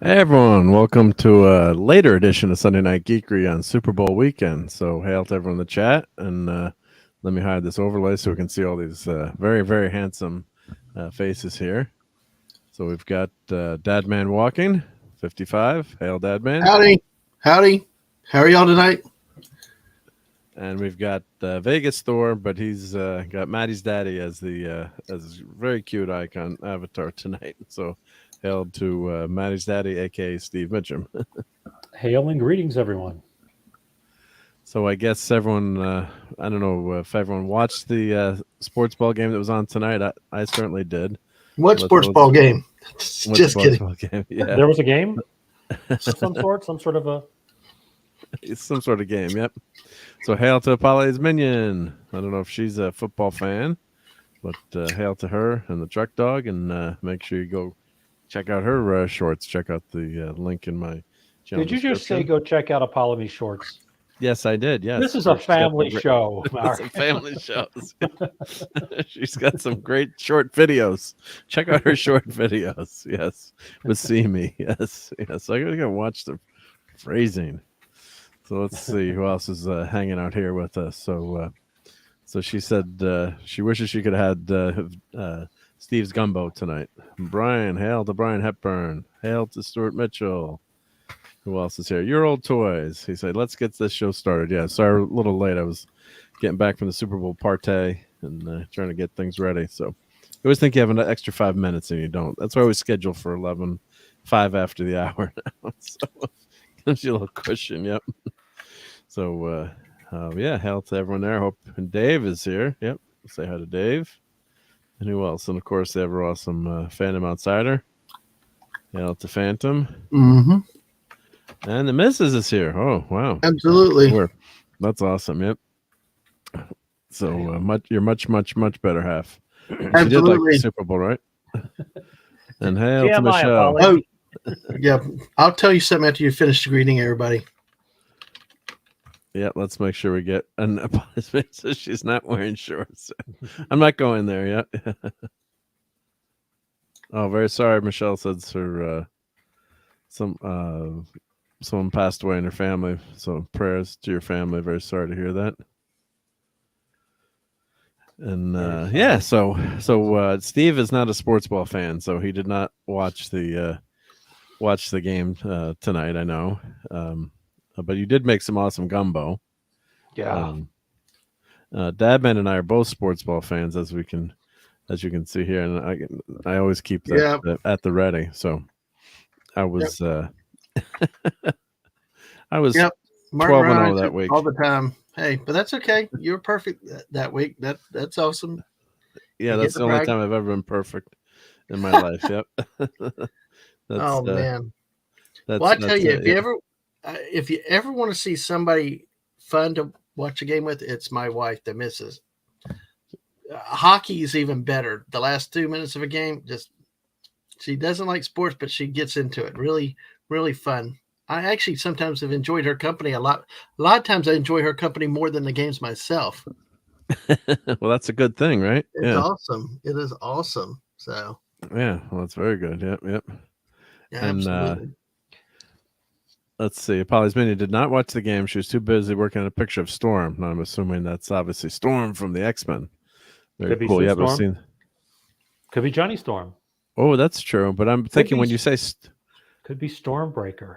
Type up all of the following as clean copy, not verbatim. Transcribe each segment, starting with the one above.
Hey everyone, welcome to a later edition of Sunday Night Geekery on Super Bowl weekend. So hail to everyone in the chat, and let me hide this overlay so we can see all these very, very handsome faces here. So we've got Dadman Walking, 55. Hail Dadman. Howdy. How are y'all tonight? And we've got Vegas Thor, but he's got Maddie's daddy as the as a very cute icon avatar tonight. So hail to Maddie's daddy, aka Steve Mitchum. Hail and greetings, everyone. So I guess everyone, I don't know if everyone watched the sports ball game that was on tonight. I certainly did. What sports ball game? Just kidding. Game? Yeah. There was a game of some sort of a... It's some sort of game, yep. So hail to Polly's Minion. I don't know if she's a football fan, but hail to her and the truck dog, and make sure you go check out her shorts. Check out the link in my channel. Did you just say go check out Apollo's shorts? Yes, I did. Yes. This is a family show. It's a family show. She's got some great short videos. Check out her short videos. Yes. With See Me. Yes. Yes. I gotta go watch the phrasing. So let's see who else is hanging out here with us. So she said she wishes she could have had Steve's gumbo tonight. Brian, hail to Brian Hepburn. Hail to Stuart Mitchell. Who else is here? Your Old Toys. He said, let's get this show started. Yeah, sorry, a little late. I was getting back from the Super Bowl party and trying to get things ready. So you always think you have an extra 5 minutes and you don't. That's why we schedule for 11, 5 after the hour now. So gives you a little cushion. Yep. So, yeah, hail to everyone there. Hope and Dave is here. Yep. Say hi to Dave. And who else? And of course, the ever awesome Phantom Outsider. Hail to Phantom. Mm-hmm. And the Missus is here. Oh, wow. Absolutely. That's awesome. Yep. So you're much better half. Absolutely. She did like the Super Bowl, right? And hail to Michelle. Oh, yeah. I'll tell you something after you finish greeting everybody. Yeah, let's make sure we get an apology. So she's not wearing shorts. I'm not going there yet. Oh, very sorry. Michelle said her someone passed away in her family. So prayers to your family. Very sorry to hear that. And yeah, so Steve is not a sports ball fan, so he did not watch the game tonight. I know. But you did make some awesome gumbo. Yeah. Dadman and I are both sports ball fans, as you can see here, and I always keep that at the ready. So I was I was 12-0 that week all the time. Hey, but that's okay. You were perfect that week. That's awesome. Yeah, that's the only time I've ever been perfect in my life. Yep. Oh man. Well, I tell you, if you ever want to see somebody fun to watch a game with, it's my wife, the missus. Hockey is even better. The last 2 minutes of a game, she doesn't like sports, but she gets into it. Really, really fun. I actually sometimes have enjoyed her company a lot. A lot of times I enjoy her company more than the games myself. Well, that's a good thing, right? It's awesome. It is awesome. So yeah, well, that's very good. Yep. Yeah, and absolutely. Let's see. Polly's Mini did not watch the game. She was too busy working on a picture of Storm. Now I'm assuming that's obviously Storm from the X-Men. Very cool. Yeah, but could be Johnny Storm. Oh, that's true. But I'm thinking when you say could be Stormbreaker.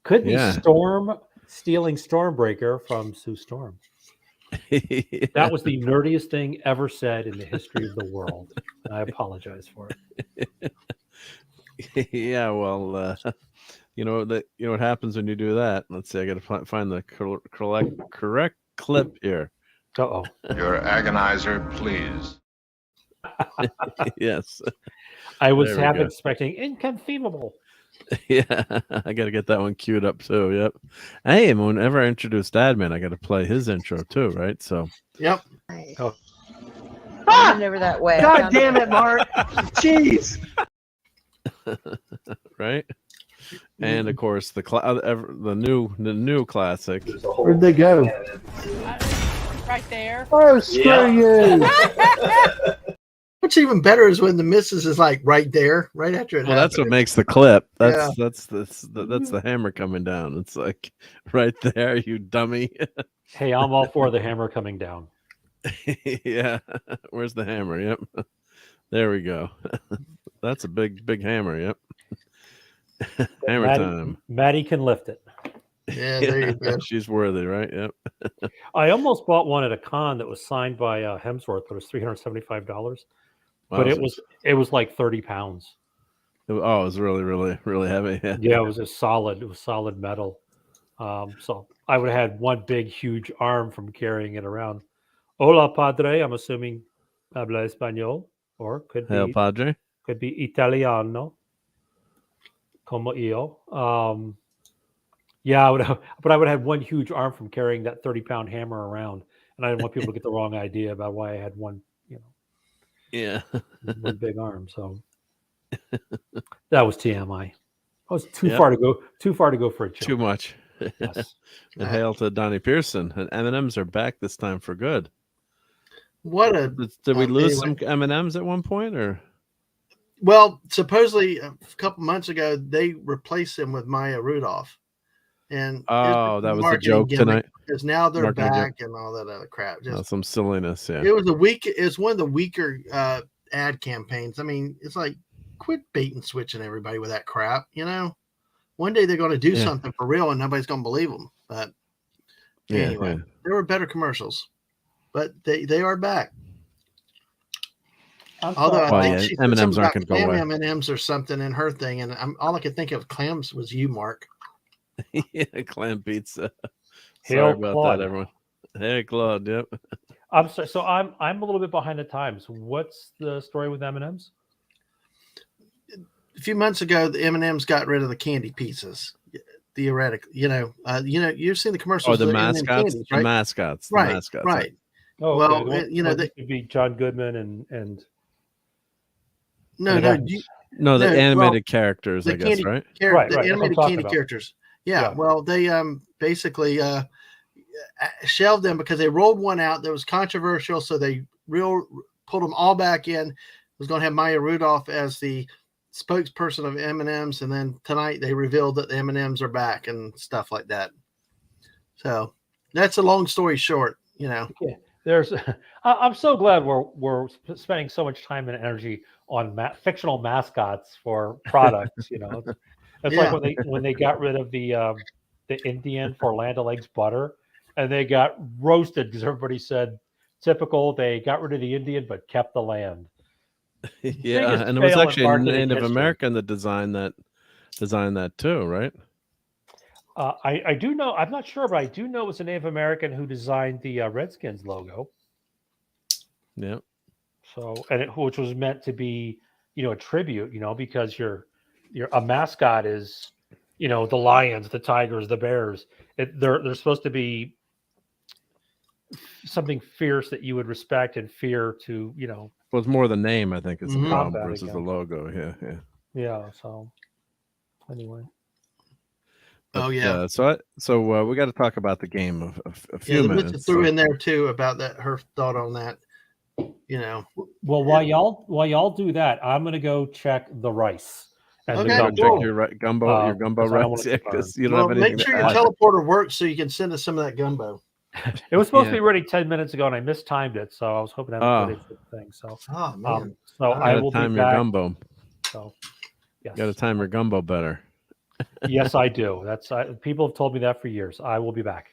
Could be Storm stealing Stormbreaker from Sue Storm. Yeah. That was the nerdiest thing ever said in the history of the world. I apologize for it. Yeah, well, you know what happens when you do that. Let's see. I got to find the correct clip here. Uh-oh. Your agonizer, please. Yes. I was half expecting inconceivable. Yeah, I got to get that one queued up too. Yep. Hey, whenever I introduce Dadman, I got to play his intro too, right? So. Yep. Oh. Never that way. God damn it, Mark! Jeez. Right. And of course the new classic. Where'd they go? Right there. Oh, screw you! What's even better is when the missus is like right there, right after it Well, that's what happened. makes the clip. Yeah. That's the hammer coming down. It's like right there, you dummy. Hey, I'm all for the hammer coming down. Yeah. Where's the hammer? Yep. There we go. That's a big hammer. Yep. Hammer time. Maddie can lift it. Yeah, there you go. She's worthy, right? Yep. I almost bought one at a con that was signed by Hemsworth, but it was $375. But it was like 30 pounds. It was really heavy. Yeah, it was solid metal. So I would have had one big, huge arm from carrying it around. Hola, padre. I'm assuming habla español, or Hail, padre. Could be Italiano, como yo. Yeah, I would have had one huge arm from carrying that 30-pound hammer around, and I didn't want people to get the wrong idea about why I had one, Yeah, one big arm. So that was TMI. I was too far to go for a joke. Too much. Yes. And hail to Donnie Pearson. And M&Ms are back this time for good. Did we lose some M&Ms at one point, or? Well, supposedly a couple months ago they replaced them with Maya Rudolph, and that was a joke tonight. Because now they're back and all that other crap. Just some silliness. Yeah, it was it's one of the weaker ad campaigns. I mean, it's like quit bait and switching everybody with that crap. One day they're going to do something for real, and nobody's going to believe them. But anyway, there were better commercials, but they are back. Although I think she said M&Ms aren't going to go away. M&Ms or something in her thing, and all I could think of clams was you, Mark. Yeah, clam pizza. Hail Sorry about Claude. that, everyone. Hey, Claude. Yep. I'm sorry. So I'm a little bit behind the times. What's the story with M&Ms? A few months ago, the M&Ms got rid of the candy pieces. Theoretically, you've seen the commercials. Oh, the M&M mascots. candies, right? The mascots. Right. The mascots. Right. Oh, well, they could be John Goodman and no, the animated characters, I guess, right? Right. The animated candy characters. Yeah. Well, they basically shelved them because they rolled one out that was controversial, so they pulled them all back in. It was going to have Maya Rudolph as the spokesperson of M&Ms, and then tonight they revealed that the M&Ms are back and stuff like that. So that's a long story short, Yeah. I'm so glad we're spending so much time and energy on fictional mascots for products. It's like when they got rid of the Indian for Land O'Lakes butter, and they got roasted because everybody said typical. They got rid of the Indian but kept the land. Yeah, and it was actually a Native American that designed that too, right? I do know. I'm not sure, but I do know it was a Native American who designed the Redskins logo. Yeah. So, which was meant to be, a tribute, because you're a mascot is, the lions, the tigers, the bears. They're supposed to be something fierce that you would respect and fear to, Well, it's more the name, I think, is the problem versus the logo. Yeah. Yeah. So, anyway. But, so we got to talk about the game a few minutes. Threw in there too about that. Her thought on that. Well, while y'all do that, I'm gonna go check the rice. And the gumbo. Check your gumbo, your gumbo rice. Because you don't have anything. Make sure your teleporter works so you can send us some of that gumbo. It was supposed to be ready 10 minutes ago, and I mistimed it, so I was hoping to have it ready for the thing. So, man. So I will time be your back. Gumbo. So, yes. You got to time your gumbo better. Yes, I do. People have told me that for years. I will be back.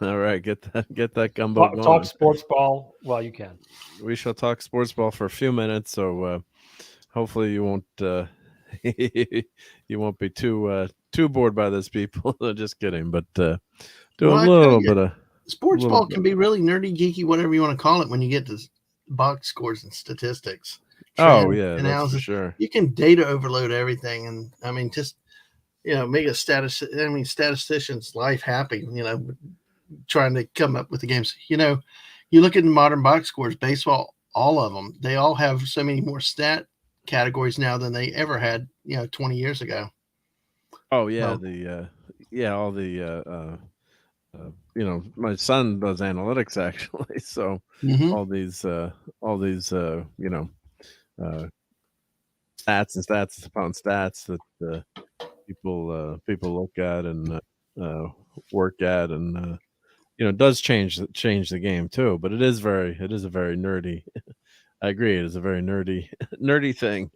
All right, get that gumbo going. Talk sports ball while you can. We shall talk sports ball for a few minutes, so hopefully you won't you won't be too bored by this, people. Just kidding, but do a little bit of sports ball can be really nerdy, geeky, whatever you want to call it when you get to box scores and statistics. That's for sure. You can data overload everything, and I mean, just make a statistician's life happy. Trying to come up with the games. You look at the modern box scores, baseball, all of them, they all have so many more stat categories now than they ever had, 20 years ago. Oh yeah, all the my son does analytics actually, so all these stats upon stats that people look at and work at, and it does change the game too. But it is a very nerdy. I agree. It is a very nerdy thing.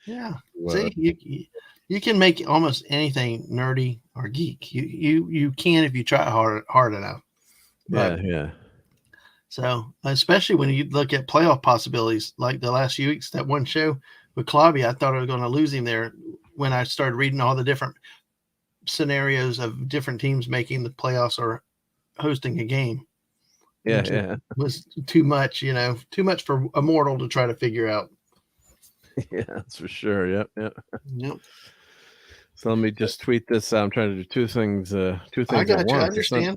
Yeah. See, you can make almost anything nerdy or geek. You can if you try hard enough. But, yeah. So, especially when you look at playoff possibilities, like the last few weeks, that one show with Klobby, I thought I was going to lose him there when I started reading all the different scenarios of different teams making the playoffs or hosting a game. Yeah, It was too much, too much for a mortal to try to figure out. Yeah, that's for sure. Yep. So let me just tweet this. I'm trying to do two things. I got you. I understand.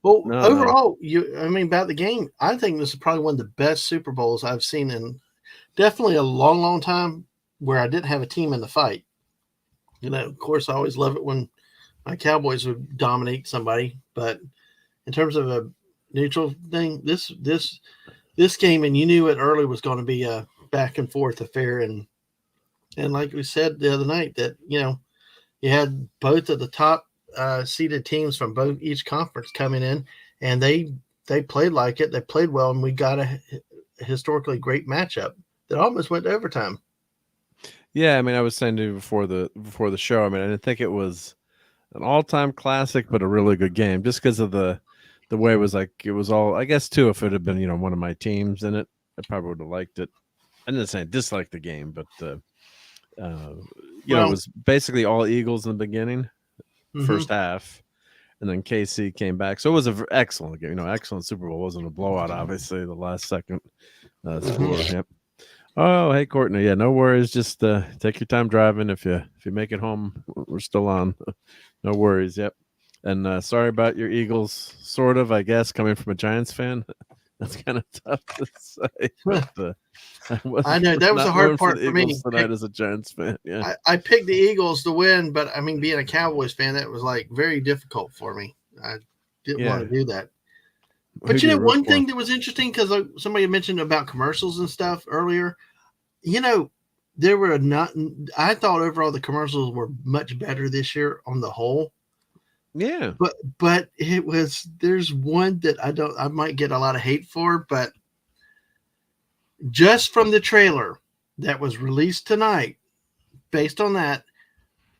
Overall, about the game, I think this is probably one of the best Super Bowls I've seen in definitely a long, long time, where I didn't have a team in the fight. Of course, I always love it when my Cowboys would dominate somebody, but in terms of a neutral thing, this game, and you knew it early, was going to be a back and forth affair, and like we said the other night, that you had both of the top seeded teams from each conference coming in, and they played like it. They played well, and we got a historically great matchup that almost went to overtime. Yeah, I was saying to you before the show, I didn't think it was an all-time classic, but a really good game, just because of the way it was all, I guess, too, if it had been, one of my teams in it, I probably would have liked it. I didn't say I disliked the game, but it was basically all Eagles in the beginning, first half, and then KC came back. So it was an excellent game. Excellent Super Bowl. It wasn't a blowout, obviously. The last second score. Yep. Oh, hey, Courtney. Yeah, no worries. Just take your time driving. If you make it home, we're still on. No worries. Yep. And sorry about your Eagles, sort of, I guess, coming from a Giants fan. That's kind of tough to say. But, I know that was the hard part for me tonight as a Giants fan. Yeah, I picked the Eagles to win, but being a Cowboys fan, that was like very difficult for me. I didn't want to do that. But one thing that was interesting, because somebody mentioned about commercials and stuff earlier. There were not. I thought overall the commercials were much better this year on the whole. Yeah, but it was. There's one that I might get a lot of hate for, but just from the trailer that was released tonight, based on that,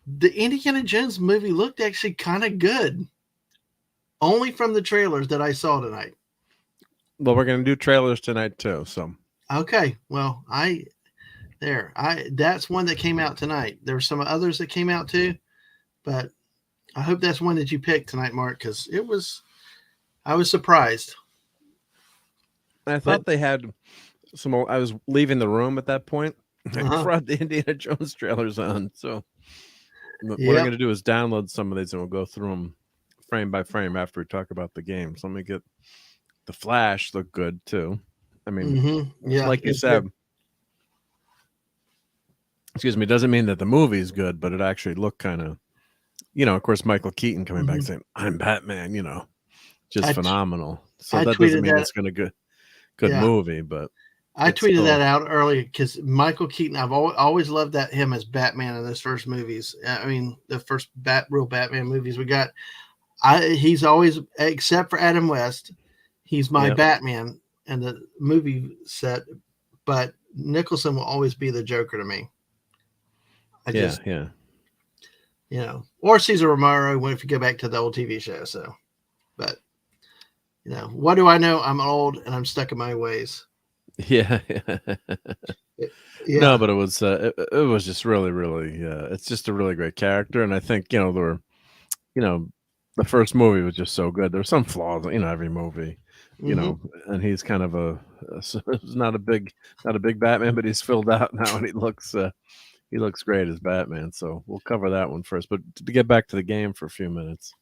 the Indiana Jones movie looked actually kind of good. Only from the trailers that I saw tonight. Well, we're going to do trailers tonight too. So okay, well, that's one that came out tonight. There were some others that came out too, but I hope that's one that you picked tonight, Mark, because I was surprised. I thought they had some. I was leaving the room at that point. I brought the Indiana Jones trailers on. So what I'm going to do is download some of these, and we'll go through them frame by frame after we talk about the game. So let me get the Flash look good too. Like you said. Good. Excuse me, doesn't mean that the movie is good, but it actually looked kind of, of course, Michael Keaton coming back saying, "I'm Batman," just phenomenal. So that doesn't mean it's going to good movie, but I tweeted that out early because Michael Keaton, I've always loved him as Batman in those first movies. The first real Batman movies we got. He's always, except for Adam West, he's my Batman in the movie set, but Nicholson will always be the Joker to me. Or Cesar Romero if you go back to the old TV show. So, but what do I know? I'm old and I'm stuck in my ways. Yeah. No, but it was just really, really. It's just a really great character, and I think there were, the first movie was just so good. There were some flaws, every movie, and he's kind of not a big Batman, but he's filled out now, and he looks great as Batman. So we'll cover that one first. But to get back to the game for a few minutes,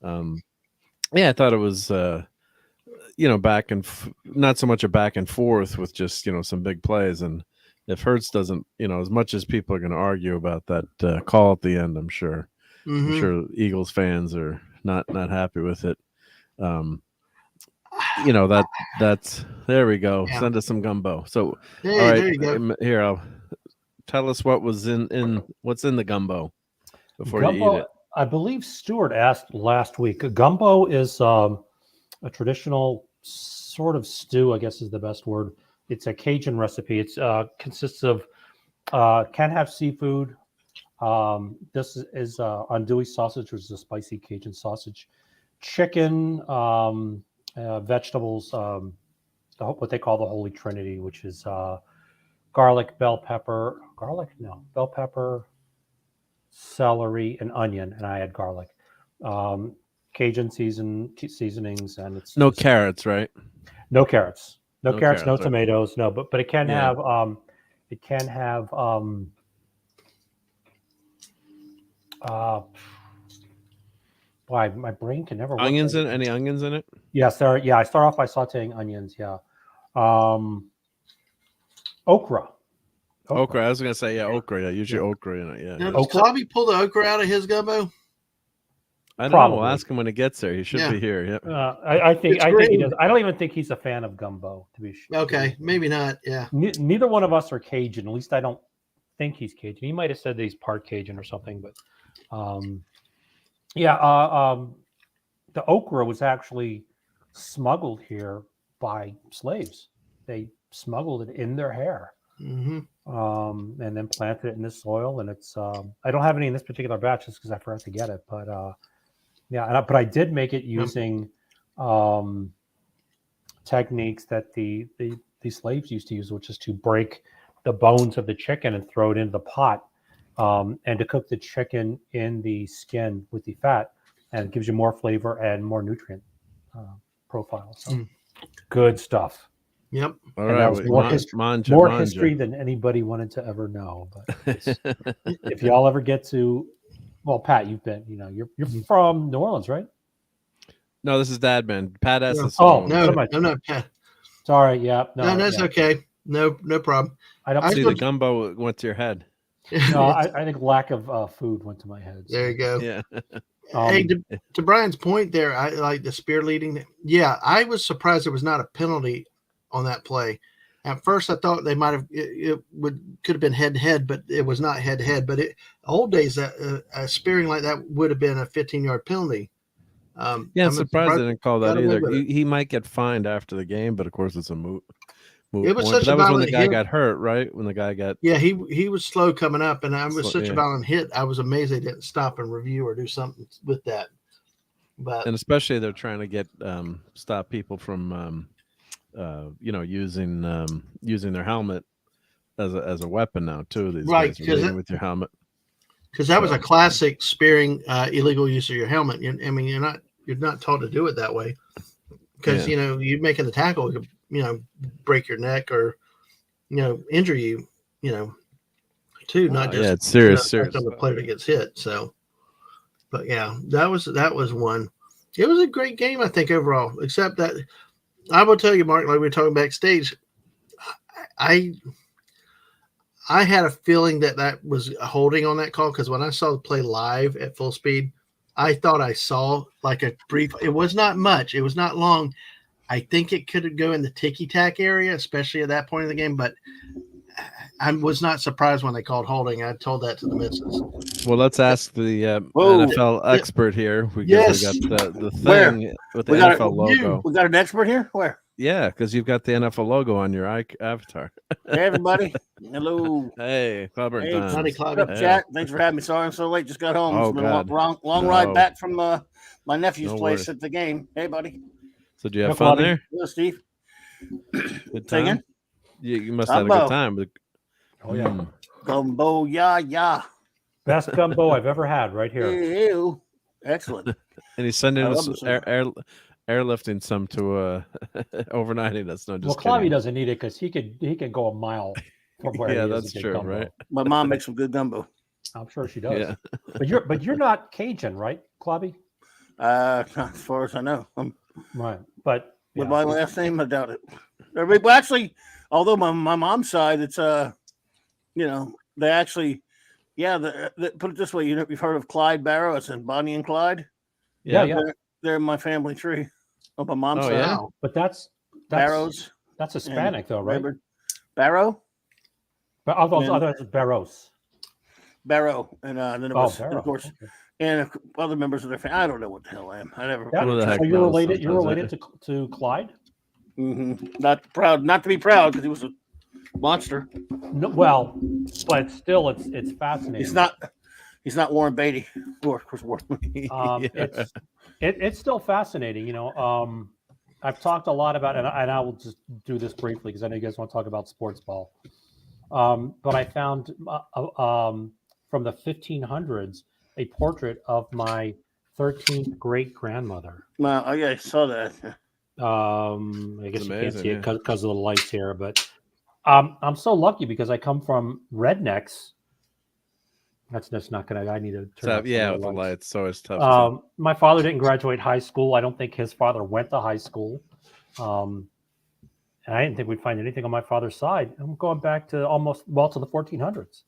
I thought it was, back and not so much a back and forth with just some big plays. And if Hurts doesn't, as much as people are going to argue about that call at the end, I'm sure Eagles fans are not happy with it. you know that's there we go. Yeah. Send us some gumbo. So Hey, all right, there you go. Here, I'll tell us what was in what's in the gumbo before you eat it. I believe Stuart asked last week. Gumbo is a traditional sort of stew, I guess is the best word. It's a Cajun recipe. It's consists of can have seafood. This is andouille sausage, which is a spicy Cajun sausage, chicken, vegetables, what they call the Holy Trinity, which is garlic, bell pepper, celery, and onion, and I had garlic. Cajun seasonings, and it's No carrots, right? No carrots. No carrots, no right. tomatoes, no, but it can have why my brain can never work. Onions in any onions in it? Yes, there are, yeah, I start off by sauteing onions, yeah. Okra. Okra. I was gonna say okra. Yeah, usually okra in it. Yeah. Now, does Clobby pull the okra out of his gumbo? I don't know. We'll ask him when he gets there. He should be here. Yep. I think he does. I don't even think he's a fan of gumbo, to be sure. Okay, maybe not. Yeah. Neither one of us are Cajun. At least I don't think he's Cajun. He might have said that he's part Cajun or something, but the okra was actually smuggled here by slaves. They smuggled it in their hair. Mm-hmm. And then planted it in the soil. And it's I don't have any in this particular batch just because I forgot to get it. But but I did make it using techniques that the slaves used to use, which is to break the bones of the chicken and throw it into the pot, and to cook the chicken in the skin with the fat, and it gives you more flavor and more nutrient profile. So good stuff. Yep. All right. More history than anybody wanted to ever know. But if y'all ever get to, well, Pat, you've been, you're from New Orleans, right? No, this is Dad, man. Pat S. No, I'm not Pat. Sorry, yeah. No, that's okay. No problem. I don't see the gumbo went to your head. No, I think lack of food went to my head. So. There you go. Yeah. Hey, to Brian's point there, I like the spear leading. Yeah, I was surprised there was not a penalty on that play. At first, I thought they might have could have been head to head, but it was not head to head. But old days, that spearing like that would have been a 15-yard penalty. I'm surprised they didn't call that either. He might get fined after the game, but of course it's a moot. It was such that was when the guy got hurt, right? When the guy got he was slow coming up, and I was such a violent hit. I was amazed they didn't stop and review or do something with that. But and especially they're trying to get stop people from using their helmet as a weapon now too. These right, days, with your helmet. Because that was a classic spearing illegal use of your helmet. I mean, you're not taught to do it that way. Because you making the tackle, break your neck or injure you, too. Not just it's serious on the player that gets hit. So, but yeah, that was one. It was a great game, I think, overall. Except that I will tell you, Mark, like we were talking backstage, I had a feeling that was a holding on that call because when I saw the play live at full speed, I thought I saw like a brief. It was not much. It was not long. I think it could go in the ticky-tack area, especially at that point in the game. But I was not surprised when they called holding. I told that to the missus. Well, let's ask the NFL expert here. We got the thing with the NFL logo. We got an expert here? Where? Yeah, because you've got the NFL logo on your avatar. Hey, everybody. Hello. Hey, Clobber. Hey, what's up, Jack? Thanks for having me. Sorry I'm so late. Just got home. It's been a long ride back from my nephew's place at the game. Hey, buddy. So did you have fun there? Hello, Steve. Good time? You must have had a good time. But... Oh, yeah. Gumbo, yeah. Best gumbo I've ever had right here. Ew. Excellent. And he's sending us airlifting some to overnighting us. No, just Clavy doesn't need it because he can go a mile from where he is. That's true, gumbo. Right? My mom makes some good gumbo. I'm sure she does. Yeah. But you're not Cajun, right, Clavy? Not as far as I know. Right, but with my last name, I doubt it. Well, actually, although my mom's side, it's they actually, they put it this way. You've heard of Clyde Barrows and Bonnie and Clyde? Yeah. They're my family tree. on my mom's Oh, side. yeah? But that's Barrows. That's Hispanic though, right? Barrow. But other Barrows. Barrow, and then it was, Barrow. of course, Okay. and other members of their family. I don't know what the hell I am. I never. Yeah. Who the heck So you're knows related. You're sometimes, related to Clyde. Not proud, not to be proud, because he was a monster. No, well, but still, it's fascinating. He's not Warren Beatty. Of course, Warren. Yeah. It's still fascinating. I've talked a lot about, and I will just do this briefly because I know you guys want to talk about sports ball. But I found from the 1500s a portrait of my 13th great grandmother. Oh yeah, I saw that. I guess It's you can't amazing, see it yeah. because of the lights here, but I'm so lucky because I come from rednecks. That's not gonna. I need to turn. So, up yeah, some with the more lights, so it's tough. My father didn't graduate high school. I don't think his father went to high school. And I didn't think we'd find anything on my father's side. I'm going back to to the 1400s.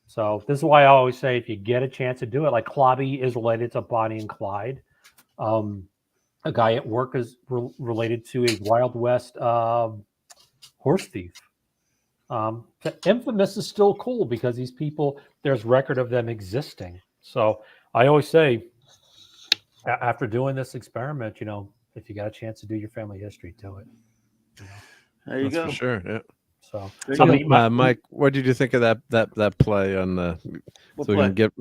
So this is why I always say, if you get a chance to do it, like Clobby is related to Bonnie and Clyde. A guy at work is related to a Wild West horse thief. The infamous is still cool because these people, there's record of them existing. So I always say, after doing this experiment, if you got a chance to do your family history, do it. There you That's go. for sure. Yeah. So, Mike, what did you think of that play on the? What so we play? can get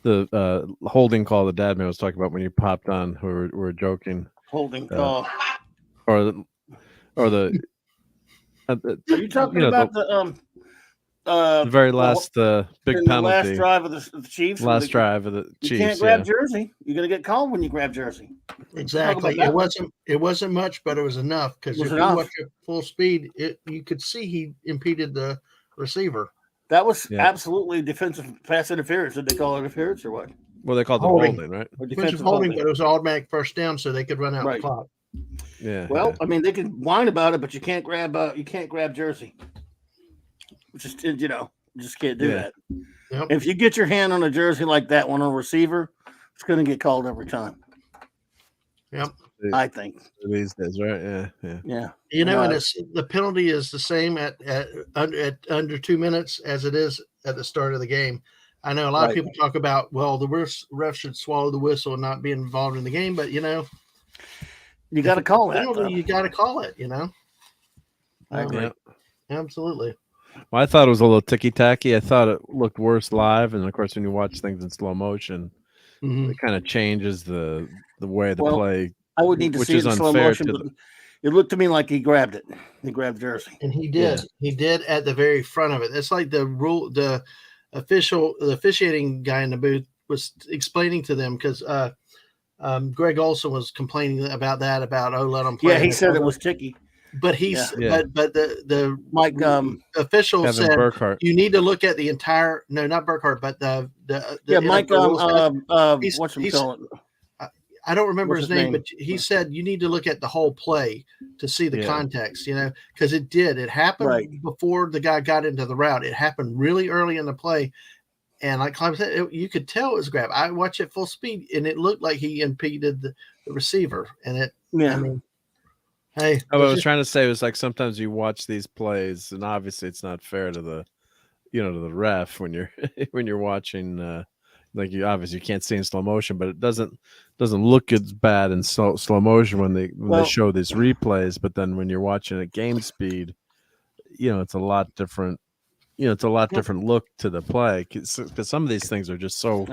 the holding call the dad man was talking about when you popped on. We were joking. Holding call. Or the. Are you talking about the very last big in penalty? The last drive of the Chiefs. Last drive of the Chiefs. You can't grab Jersey. You're gonna get called when you grab Jersey. Exactly. It wasn't much, but it was enough because if you watch it full speed, you could see he impeded the receiver. That was absolutely defensive pass interference. Did they call it interference or what? Well, they called it holding, right? Or defensive holding, but it was automatic first down, so they could run out the clock. Yeah. Well, I mean, they can whine about it, but you can't grab Jersey. Just just can't do that. Yep. If you get your hand on a jersey like that one on a receiver, it's going to get called every time. Yep. I think these days, right? Yeah. And the penalty is the same at under 2 minutes as it is at the start of the game. I know a lot of people talk about, well, the ref should swallow the whistle and not be involved in the game, but you got to call that. You got to call it. I agree. Yeah. Absolutely. Well, I thought it was a little ticky-tacky. I thought it looked worse live, and of course, when you watch things in slow motion, it kind of changes the way the play. I would need to see it in slow motion. But it looked to me like he grabbed it. He grabbed Jersey, and he did. Yeah. He did at the very front of it. It's like the officiating guy in the booth was explaining to them because Greg Olson was complaining about let him play. Yeah, he said it was ticky. But but the Mike official Kevin said Burkhardt. You need to look at the entire not Burkhardt, but the Mike what's him calling? I don't remember his name, but he said you need to look at the whole play to see the context, because it happened before the guy got into the route. It happened really early in the play. And like Clive said, you could tell it was a grab. I watched it full speed and it looked like he impeded the receiver. And hey, I was trying to say it was like sometimes you watch these plays, and obviously it's not fair to the, to the ref when you're watching. Like you obviously can't see in slow motion, but it doesn't look as bad in slow motion when they show these replays. But then when you're watching at game speed, it's a lot different. It's a lot different look to the play because some of these things are just so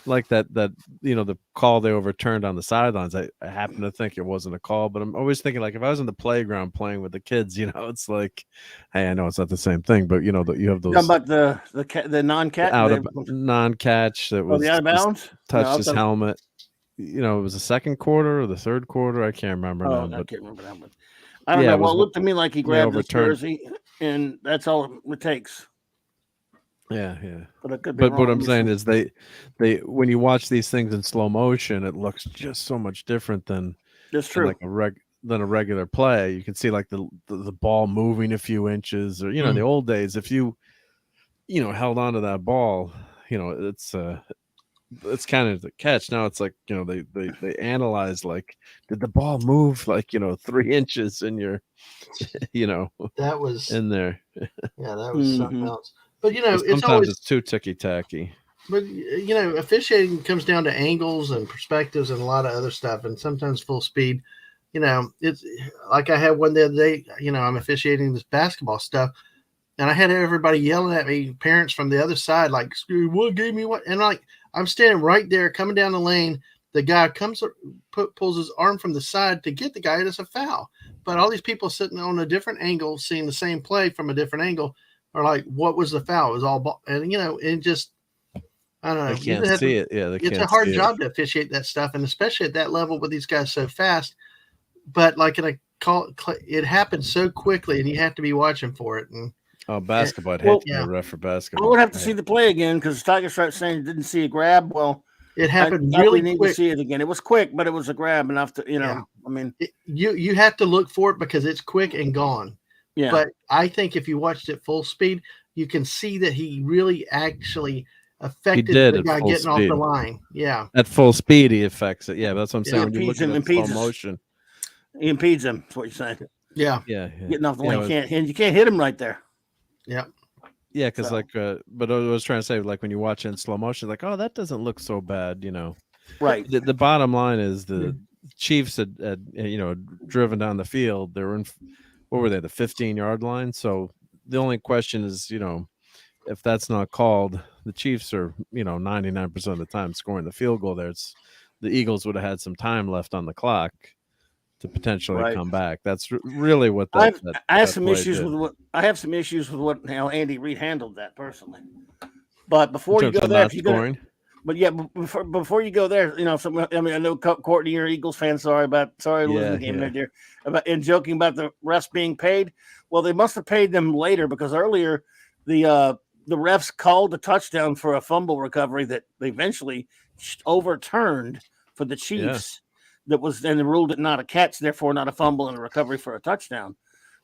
like that the call they overturned on the sidelines. I happen to think it wasn't a call, but I'm always thinking like if I was in the playground playing with the kids, it's like, hey, I know it's not the same thing, but you have those about the non-catch non-catch that was the out of bounds touched his helmet. It was the second quarter or the third quarter. I can't remember now. I can't remember that one. I don't know. Well, it looked to me like he grabbed his jersey, and that's all it takes. Yeah. But what I'm saying is they when you watch these things in slow motion, it looks just so much different than like a regular play. You can see like the ball moving a few inches, or in the old days, if you held on to that ball, it's it's kind of the catch. Now it's like, they analyze, like, did the ball move like 3 inches in your, that was in there. Yeah, that was something else. But sometimes it's too ticky tacky. But officiating comes down to angles and perspectives and a lot of other stuff, and sometimes full speed. It's like I had one the other day. I'm officiating this basketball stuff, and I had everybody yelling at me, parents from the other side, like, "Screw, what gave me what?" And I'm standing right there, coming down the lane. The guy pulls his arm from the side to get the guy. It's a foul. But all these people sitting on a different angle, seeing the same play from a different angle, are like, "What was the foul?" It was all ball. And and just, I don't know. They can't see it. Yeah, it's a hard job to officiate that stuff, and especially at that level with these guys so fast. But like in a call, it happens so quickly, and you have to be watching for it. And basketball, I'd hate to be a ref for basketball. I would have to see the play again because Tiger started saying he didn't see a grab. Well, it happened really need quick. To see it again. It was quick, but it was a grab enough to, I mean, you have to look for it because it's quick and gone. Yeah. But I think if you watched it full speed, you can see that he really actually affected the guy getting off the line. Yeah. At full speed, he affects it. Yeah, that's what I'm saying. When you look at slow motion, he impedes him. That's what you're saying. Yeah. Getting off the line, you can't hit him right there. Yeah. Yeah, because but I was trying to say, like, when you watch it in slow motion, like, oh, that doesn't look so bad, Right. The bottom line is the Chiefs had driven down the field. They were in, what were they, the 15-yard line? So the only question is, if that's not called, the Chiefs are, 99% of the time scoring the field goal there. The Eagles would have had some time left on the clock to potentially come back. That's really what I have some issues with how Andy Reid handled that personally. But before you go there, before you go there, I know Courtney, you're an Eagles fan. Sorry losing the game there, dear. And joking about the refs being paid. Well, they must have paid them later because earlier the refs called a touchdown for a fumble recovery that they eventually overturned for the Chiefs. That was then ruled it not a catch, therefore not a fumble and a recovery for a touchdown.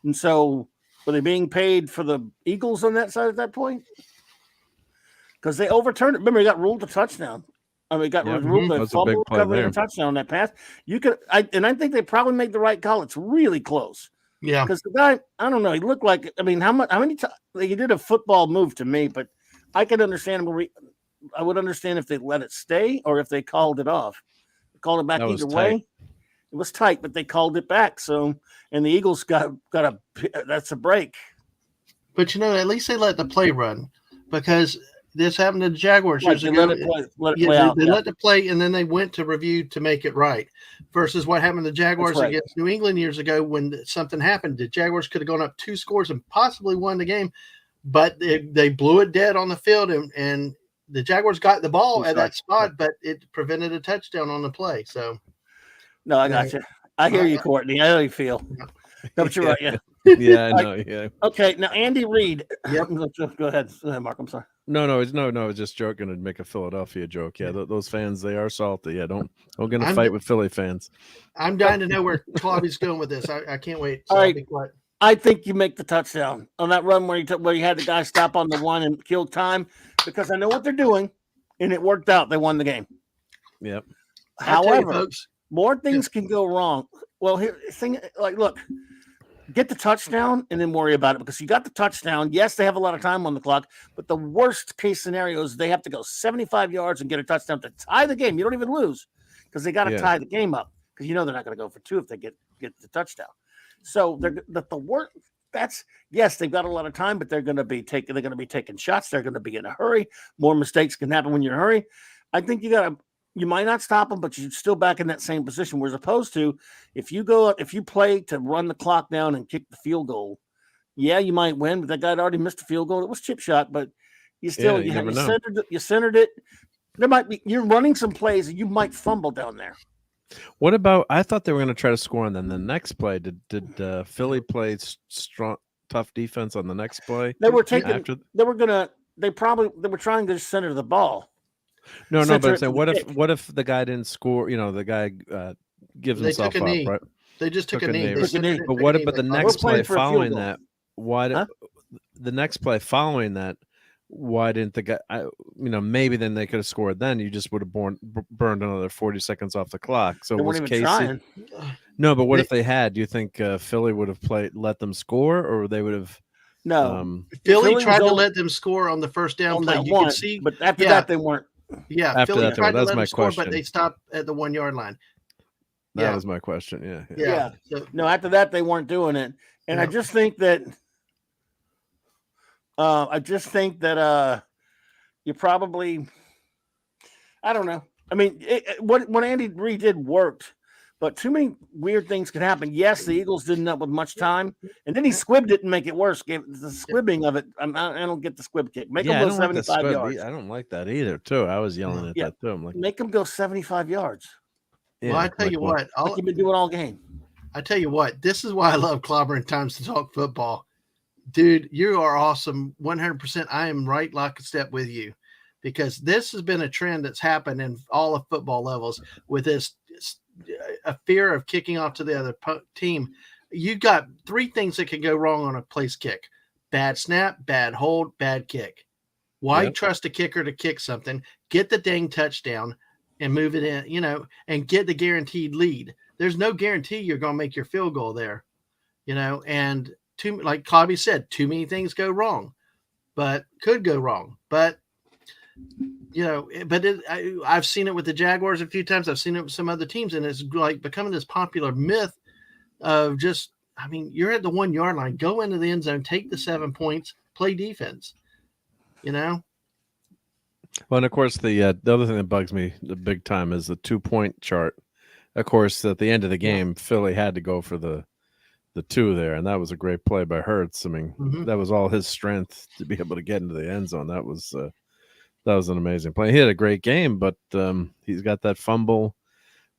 And so, were they being paid for the Eagles on that side at that point? Because they overturned it. Remember, he got ruled a touchdown. Got ruled a fumble recovery and a touchdown on that pass. I think they probably made the right call. It's really close. Yeah. Because the guy, I don't know, he looked like, how many times he did a football move to me, but I could understand I would understand if they let it stay or if they called it off. Called it back either way. It was tight, but they called it back. So, and the Eagles got that's a break. But at least they let the play run because this happened to the Jaguars years ago. Let it play out. They let it play, and then they went to review to make it right. Versus what happened to the Jaguars against New England years ago when something happened. The Jaguars could have gone up 2 scores and possibly won the game, but they blew it dead on the field, and the Jaguars got the ball at that spot, but it prevented a touchdown on the play. So, no, I got you. I hear you, Courtney. I know you feel. Don't you right? Yeah. Yeah, I know. Yeah. Okay, now Andy Reid. Yep. Go ahead, Mark. I'm sorry. No, it's just joking to make a Philadelphia joke. Yeah, those fans, they are salty. Yeah, don't get in a fight with Philly fans. I'm dying to know where Claudia's going with this. I can't wait. So all right. I think you make the touchdown on that run where you had the guy stop on the one and kill time because I know what they're doing, and it worked out. They won the game. Yep. However, more things can go wrong. Well, look, get the touchdown and then worry about it because you got the touchdown. Yes, they have a lot of time on the clock, but the worst case scenario is they have to go 75 yards and get a touchdown to tie the game. You don't even lose because they got to tie the game up because they're not going to go for 2 if they get the touchdown. So the worst. Yes, they've got a lot of time, but they're going to be taking shots. They're going to be in a hurry. More mistakes can happen when you're in a hurry. I think you might not stop them, but you're still back in that same position. Whereas opposed to if you play to run the clock down and kick the field goal, you might win. But that guy had already missed a field goal. It was chip shot, but you still you centered it. You're running some plays and you might fumble down there. What about? I thought they were going to try to score, and then the next play, did Philly play strong, tough defense on the next play? They were taking. They were trying to center the ball. No, but I'm saying, what if the guy didn't score? The guy gives himself up, right? They just took a knee. But what about the next play following that? The next play following that? why didn't the guy? Maybe then they could have scored. Then you just would have burned another 40 seconds off the clock. So They was weren't Casey? even trying. No, but what if they had? Do you think Philly would have let them score, or they would have? No, Philly tried to let them score on the first down play. You could see, but after that they weren't. Yeah, after Philly that, tried to let them score, but they stopped at the 1 yard line. That was my question. Yeah. So, no, after that they weren't doing it, and I just think that. You probably. I don't know. I mean, what Andy Reid did worked, but too many weird things could happen. Yes, the Eagles didn't end up with much time, and then he squibbed it and make it worse. Gave the squibbing of it. I don't get the squib kick. Make them go 75 yards. I don't like that either. Too. I was yelling at that too. I'm like, make them go 75 yards. Well, I tell you what, like you've been doing all game. I tell you what, this is why I love Clobbering Times to talk football. Dude, you are awesome. 100%. I am right lockstep with you, because this has been a trend that's happened in all of football levels with this a fear of kicking off to the other team. You got 3 things that can go wrong on a place kick: bad snap, bad hold, bad kick. Why trust a kicker to kick something, get the dang touchdown, and move it in, and get the guaranteed lead? There's no guarantee you're going to make your field goal there, and like Clobby said, too many things go wrong, but could go wrong. But, I've seen it with the Jaguars a few times. I've seen it with some other teams, and it's like becoming this popular myth of just, you're at the 1 yard line, go into the end zone, take the 7 points, play defense, Well, and of course, the other thing that bugs me the big time is the 2-point chart. Of course, at the end of the game, Philly had to go for the 2 there, and that was a great play by Hurts. That was all his strength to be able to get into the end zone. That was an amazing play. He had a great game, but he's got that fumble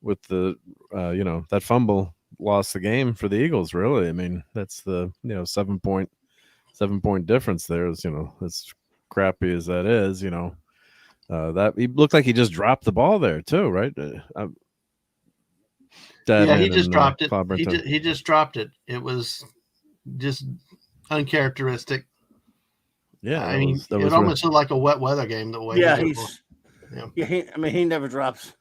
with the that fumble lost the game for the Eagles. Really, that's the 7-point difference there. Is as crappy as that is, that he looked like he just dropped the ball there too, right? He just dropped it. He just dropped it. It was just uncharacteristic. Yeah, it almost looked like a wet weather game the way. He never drops.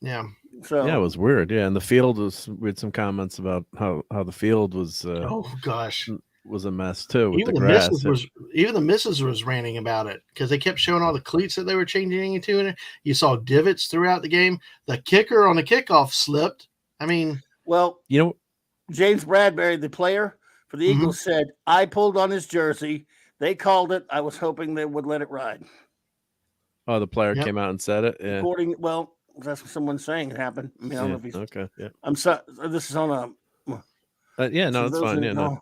Yeah. So it was weird. Yeah, and the field we had some comments about how the field was. Oh gosh. Was a mess too. With even the grass. Even the missus was ranting about it because they kept showing all the cleats that they were changing into it. You saw divots throughout the game. The kicker on the kickoff slipped. James Bradbury, the player for the Eagles, said, "I pulled on his jersey. They called it. I was hoping they would let it ride." Oh, the player came out and said it. Yeah. That's what someone's saying. It happened. I don't know if he's okay. Yeah. I'm sorry. This is on a. No, that's fine. Yeah. No.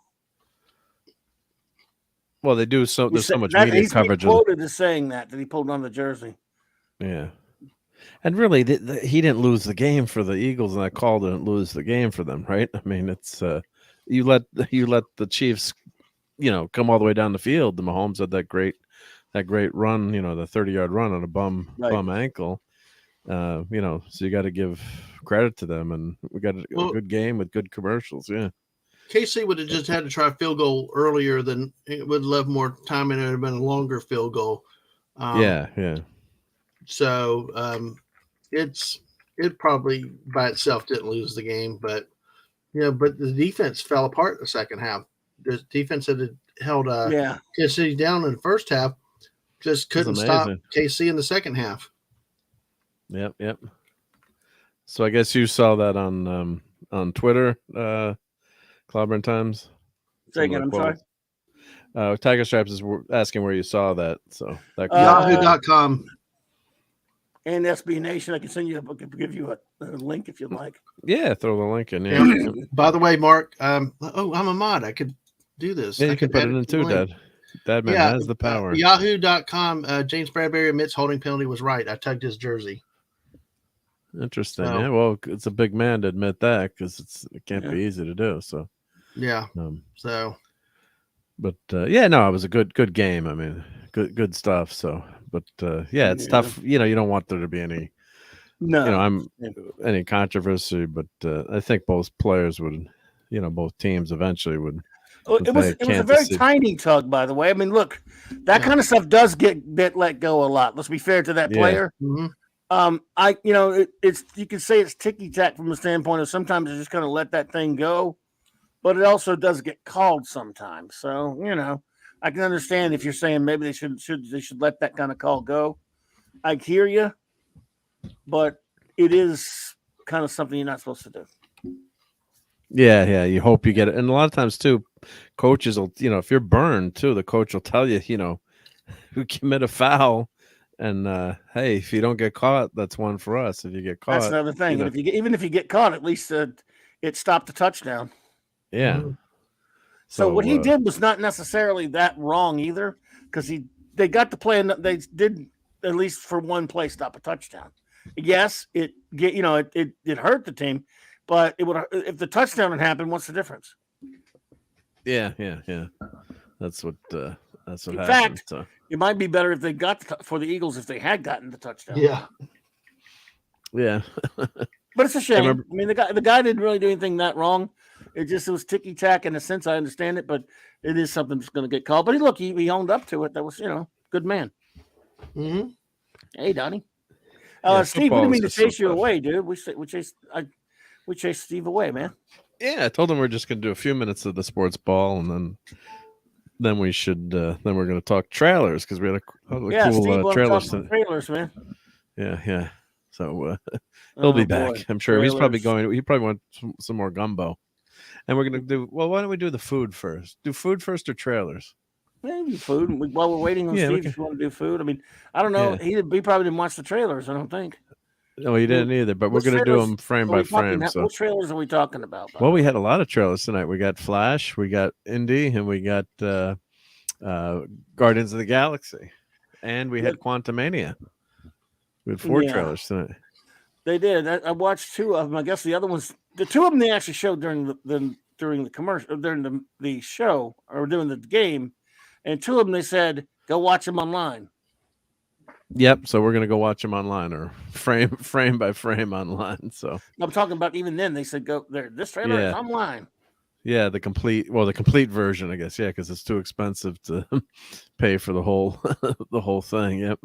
Well, they do so. There's so much media he's coverage. He's quoted as saying that he pulled on the jersey. Yeah, and really, he didn't lose the game for the Eagles, and that call didn't lose the game for them, right? It's you let the Chiefs, come all the way down the field. The Mahomes had that great run, the 30-yard run on a bum ankle. So you got to give credit to them, and we got a good game with good commercials. Yeah. KC would have just had to try a field goal earlier than it would have left more time, and it would have been a longer field goal. Yeah. So it probably by itself didn't lose the game, but the defense fell apart in the second half. The defense that had held Kansas City down in the first half just couldn't stop KC in the second half. Yep. So I guess you saw that on Twitter. Clobbering Times. Say again, I'm sorry. Tiger Stripes is asking where you saw that. So that Yahoo.com. And SB Nation, I can give you a link if you'd like. Yeah, throw the link in. Yeah. By the way, Mark, I'm a mod. I could do this. Yeah, you can put it in too, Dad. Dad man has the power. Yahoo.com. James Bradbury admits holding penalty was right. I tugged his jersey. Interesting. Yeah, well, it's a big man to admit that because it can't be easy to do. So. Yeah. But it was a good game. Good stuff. So, but it's tough. You don't want there to be any, any controversy. But I think both players would, both teams eventually would It was a very tiny tug, by the way. I mean, look, that kind of stuff does get let go a lot. Let's be fair to that player. Mm-hmm. It's you can say it's ticky tack from the standpoint of sometimes it's just going to let that thing go, but it also does get called sometimes. So I can understand if you're saying maybe they should let that kind of call go. I hear you, but it is kind of something you're not supposed to do. Yeah. You hope you get it, and a lot of times too, coaches will, if you're burned too, the coach will tell you, who commit a foul. And hey, if you don't get caught, that's one for us. If you get caught, that's another thing. And even if you get caught, at least it stopped the touchdown. Yeah. Mm-hmm. So what he did was not necessarily that wrong either, because they got the play and they did at least for one play stop a touchdown. Yes, it hurt the team, but it would if the touchdown had happened. What's the difference? Yeah. That's what happened. In fact, it might be better if they got for the Eagles if they had gotten the touchdown. Yeah. But it's a shame. I mean, the guy didn't really do anything that wrong. It was ticky tack in a sense. I understand it, but it is something that's going to get called. But he owned up to it. That was good man. Mm-hmm. Hey, Donnie. Steve, we didn't mean to chase you away, dude. We chased Steve away, man. Yeah, I told him we're just going to do a few minutes of the sports ball, and then we should. Then we're going to talk trailers because we had a cool trailers, man. Yeah. So he'll be back. Boy. I'm sure trailers. He's probably going. He probably wants some more gumbo, and we're going to do. Well, why don't we do the food first? Do food first or trailers? Maybe food. While we're waiting on Steve, if you want to do food. I mean, I don't know. Yeah. He probably didn't watch the trailers. I don't think. No, he didn't either. But we're going to do them frame by frame. So, what trailers are we talking about? Well, we had a lot of trailers tonight. We got Flash, we got Indy, and we got Guardians of the Galaxy, and we had Quantumania. We had 4 trailers tonight. They did. I watched 2 of them. I guess the other ones, the 2 of them they actually showed during the commercial, during the show or during the game, and 2 of them they said go watch them online. Yep. So we're gonna go watch them online or frame by frame online. So I'm talking about even then they said go there. This trailer is online. Yeah, the complete version, I guess. Yeah, because it's too expensive to pay for the whole thing. Yep.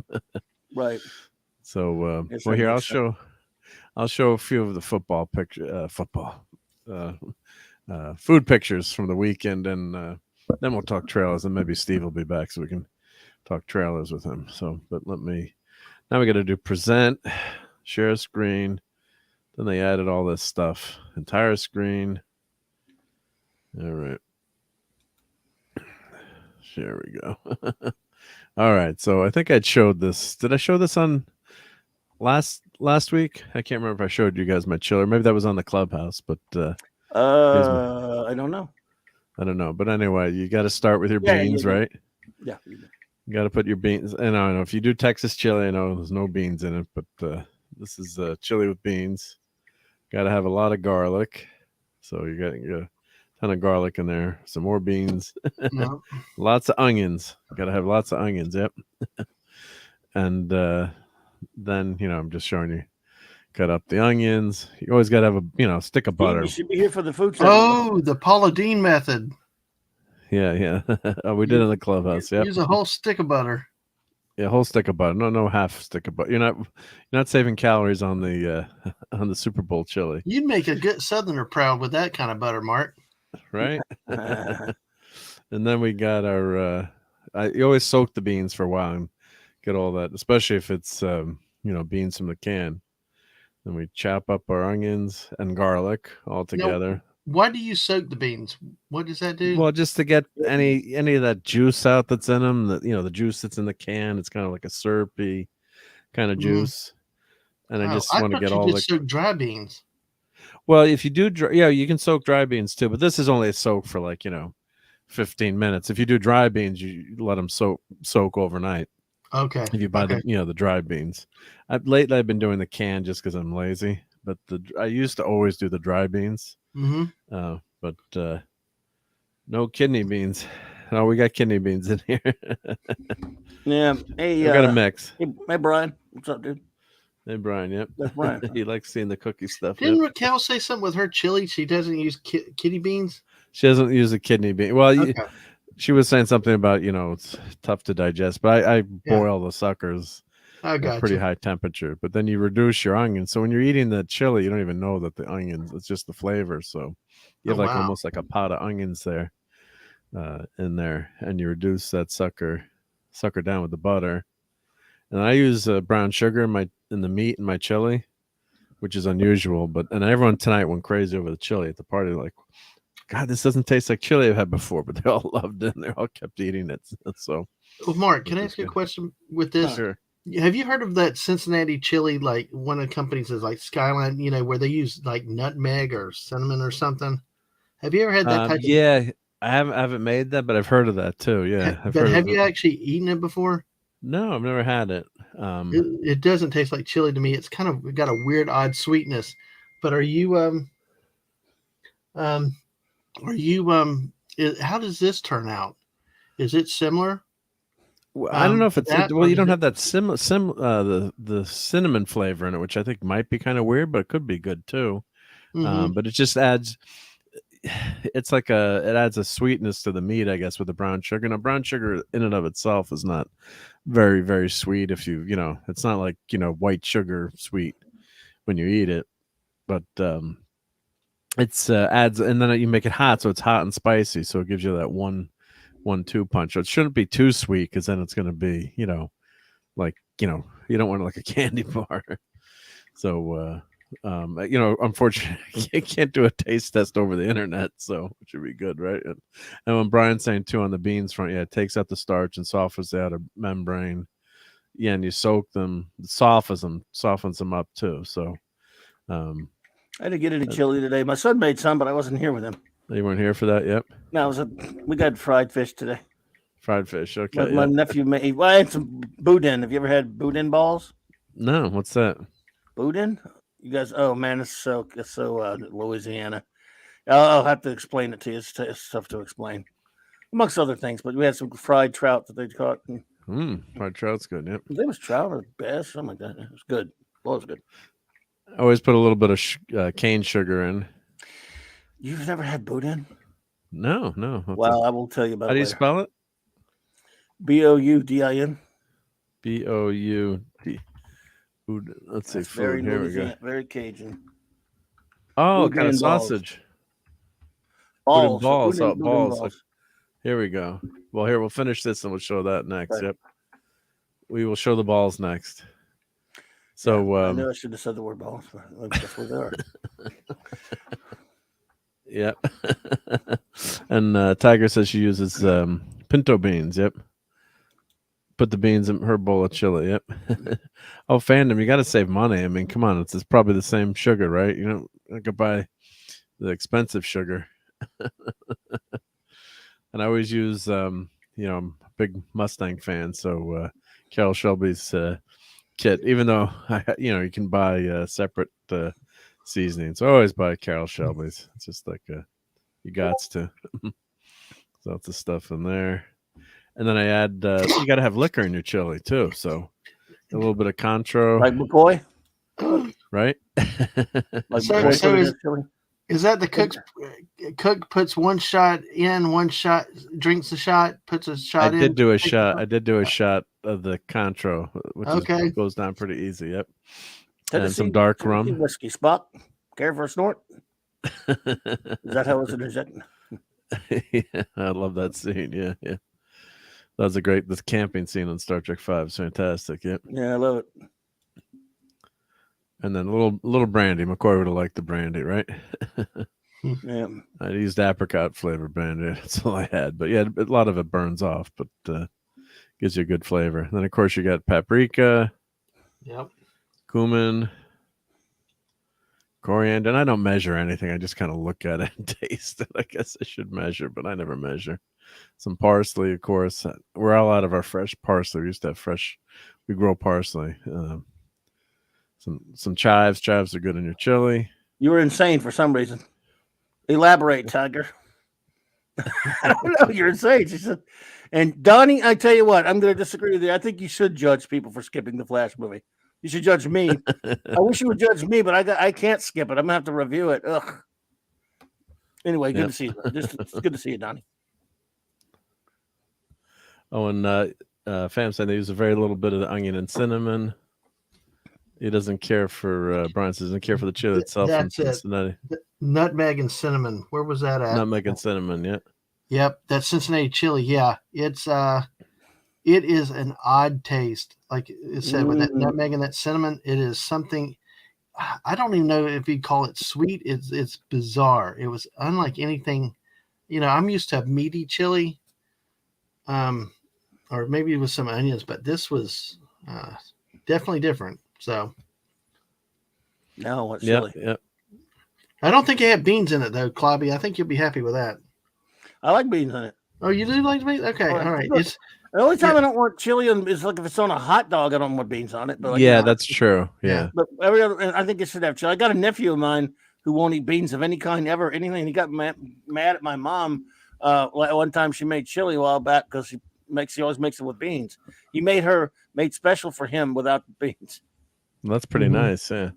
Right. So here I'll show a few of the food pictures from the weekend, and then we'll talk trailers, and maybe Steve will be back so we can talk trailers with him. So, but now we got to do present, share screen. Then they added all this stuff, entire screen. All right. There we go. All right. So I think I'd showed this. Did I show this on last week? I can't remember if I showed you guys my chiller. Maybe that was on the Clubhouse, but I don't know. I don't know. But anyway, you got to start with your beans, right? Yeah. You got to put your beans. And I don't know if you do Texas chili, I know there's no beans in it, but this is chili with beans. Got to have a lot of garlic. So you got a ton of garlic in there. Some more beans. No. Lots of onions. Got to have lots of onions. Yep. And then, I'm just showing you. Cut up the onions. You always got to have a, stick of butter. You should be here for the food. Oh, the Paula Deen method. Yeah. Oh, we did it in the Clubhouse. Yeah. Use a whole stick of butter. Yeah, whole stick of butter. No half stick of butter. You're not saving calories on the Super Bowl chili. You'd make a good Southerner proud with that kind of butter, Mark. Right. And then we got our. You always soak the beans for a while and get all that, especially if it's beans from the can. Then we chop up our onions and garlic all together. Why do you soak the beans? What does that do? Well, just to get any of that juice out that's in them. The juice that's in the can. It's kind of like a syrupy kind of juice. And I just want to get all the soak dry beans. Well, if you do, you can soak dry beans too. But this is only a soak for 15 minutes. If you do dry beans, you let them soak overnight. Okay. If you buy the dry beans. Lately I've been doing the can just because I'm lazy. But I used to always do the dry beans. Mm-hmm. But no kidney beans. No, we got kidney beans in here. Yeah. Hey, we got a mix. Hey, Brian. What's up, dude? Hey, Brian. Yep. That's Brian. He likes seeing the cookie stuff. Didn't Raquel say something with her chili? She doesn't use kidney beans. She doesn't use a kidney bean. Well, she was saying something about it's tough to digest, but I boil the suckers at pretty high temperature. But then you reduce your onions, so when you're eating the chili, you don't even know that the onions. It's just the flavor. So you have almost like a pot of onions there, in there, and you reduce that sucker down with the butter. And I use brown sugar in the meat in my chili, which is unusual. And everyone tonight went crazy over the chili at the party, like, God, this doesn't taste like chili I've had before. But they all loved it, and they all kept eating it. So, well, Mark, can I ask you a question with this? Sure. Have you heard of that Cincinnati chili? Like one of the companies is like Skyline, where they use like nutmeg or cinnamon or something. Have you ever had that type? Yeah, I haven't made that, but I've heard of that too. Yeah, but have you actually eaten it before? No, I've never had it. It doesn't taste like chili to me. It's kind of got a weird, odd sweetness. But are you how does this turn out? Is it similar? Well, I don't know if it's you don't have that the cinnamon flavor in it, which I think might be kind of weird, but it could be good too. Mm-hmm. But it just adds. It's like it adds a sweetness to the meat, I guess, with the brown sugar. Now, brown sugar in and of itself is not very, very sweet. If it's not like white sugar sweet when you eat it, but it's adds, and then you make it hot, so it's hot and spicy, so it gives you that 1-2 punch. So it shouldn't be too sweet, because then it's going to be like you don't want it like a candy bar. So unfortunately, you can't do a taste test over the internet, so it should be good, right? And when Brian's saying too on the beans front, it takes out the starch and softens the outer membrane. Yeah, and you soak them, softens them up too. So, I didn't get any chili today. My son made some, but I wasn't here with him. You weren't here for that? Yep. No, we got fried fish today. Fried fish, okay. My nephew made. Well, I had some boudin. Have you ever had boudin balls? No, what's that? Boudin? You guys, oh man, it's so Louisiana. I'll have to explain it to you. It's tough to explain, amongst other things. But we had some fried trout that they caught. Fried trout's good. Yep. It was trout or bass, something like that. It was good. Well, it was good. I always put a little bit of cane sugar in. You've never had boudin? No. Well, I will tell you about it. How do you spell it? Boudin. Boud. Let's see. Food. Here we go. Very Cajun. Oh, kind of sausage. Balls. Balls. Here we go. Well, here we'll finish this and we'll show that next. Right. Yep. We will show the balls next. So I knew I should have said the word balls, but that's what they are. Yep. And Tiger says she uses pinto beans. Yep. Put the beans in her bowl of chili. Yep. Oh, fandom, you got to save money. I mean, come on, it's probably the same sugar, right? I could buy the expensive sugar. And I always use, I'm a big Mustang fan, so Carol Shelby's kit. Even though you can buy separate seasonings, I always buy Carol Shelby's. It's just like you gots to. So that's the stuff in there. And then I add, you got to have liquor in your chili too. So a little bit of Contro. Like McCoy? Right? Is that the cook puts one shot in, one shot, drinks a shot, puts a shot in? I did do a shot of the Contro, which goes down pretty easy. Yep. Tennessee, and some dark rum. Whiskey spot. Care for a snort? Is that how it's interjected? Yeah, I love that scene. Yeah. That was this camping scene on Star Trek V. It's fantastic. Yep. Yeah, I love it. And then a little brandy. McCoy would have liked the brandy, right? Yeah. I used apricot flavored brandy. That's all I had. But yeah, a lot of it burns off, but gives you a good flavor. And then of course you got paprika. Yep. Cumin. Coriander. And I don't measure anything. I just kind of look at it and taste it. I guess I should measure, but I never measure. Some parsley, of course. We're all out of our fresh parsley. We used to have fresh. We grow parsley. Some chives. Chives are good in your chili. You were insane for some reason. Elaborate, Tiger. I don't know. You're insane. She said. And Donnie, I tell you what, I'm going to disagree with you. I think you should judge people for skipping the Flash movie. You should judge me. I wish you would judge me, but I can't skip it. I'm going to have to review it. Ugh. Anyway, good to see you. Just it's good to see you, Donnie. Oh, and Fam said they use a very little bit of the onion and cinnamon. He doesn't care for Brian says doesn't care for the chili itself. That's it. Nutmeg and cinnamon. Where was that at? Nutmeg and cinnamon. Yeah. Yep, that's Cincinnati chili. Yeah, it is an odd taste. Like it said, with that nutmeg and that cinnamon, it is something. I don't even know if you'd call it sweet. It's bizarre. It was unlike anything. I'm used to meaty chili, or maybe with some onions, but this was definitely different. So, no, what's chili? Yeah. I don't think it had beans in it though, Clobby. I think you'll be happy with that. I like beans in it. Oh, you do like beans? Okay, all right. The only time I don't want chili is like if it's on a hot dog, I don't want beans on it. But that's true. Yeah. But every other, I think it should have chili. I got a nephew of mine who won't eat beans of any kind ever, anything. He got mad at my mom. One time she made chili a while back because she always makes it with beans. He made special for him without beans. Well, that's pretty nice. Yeah.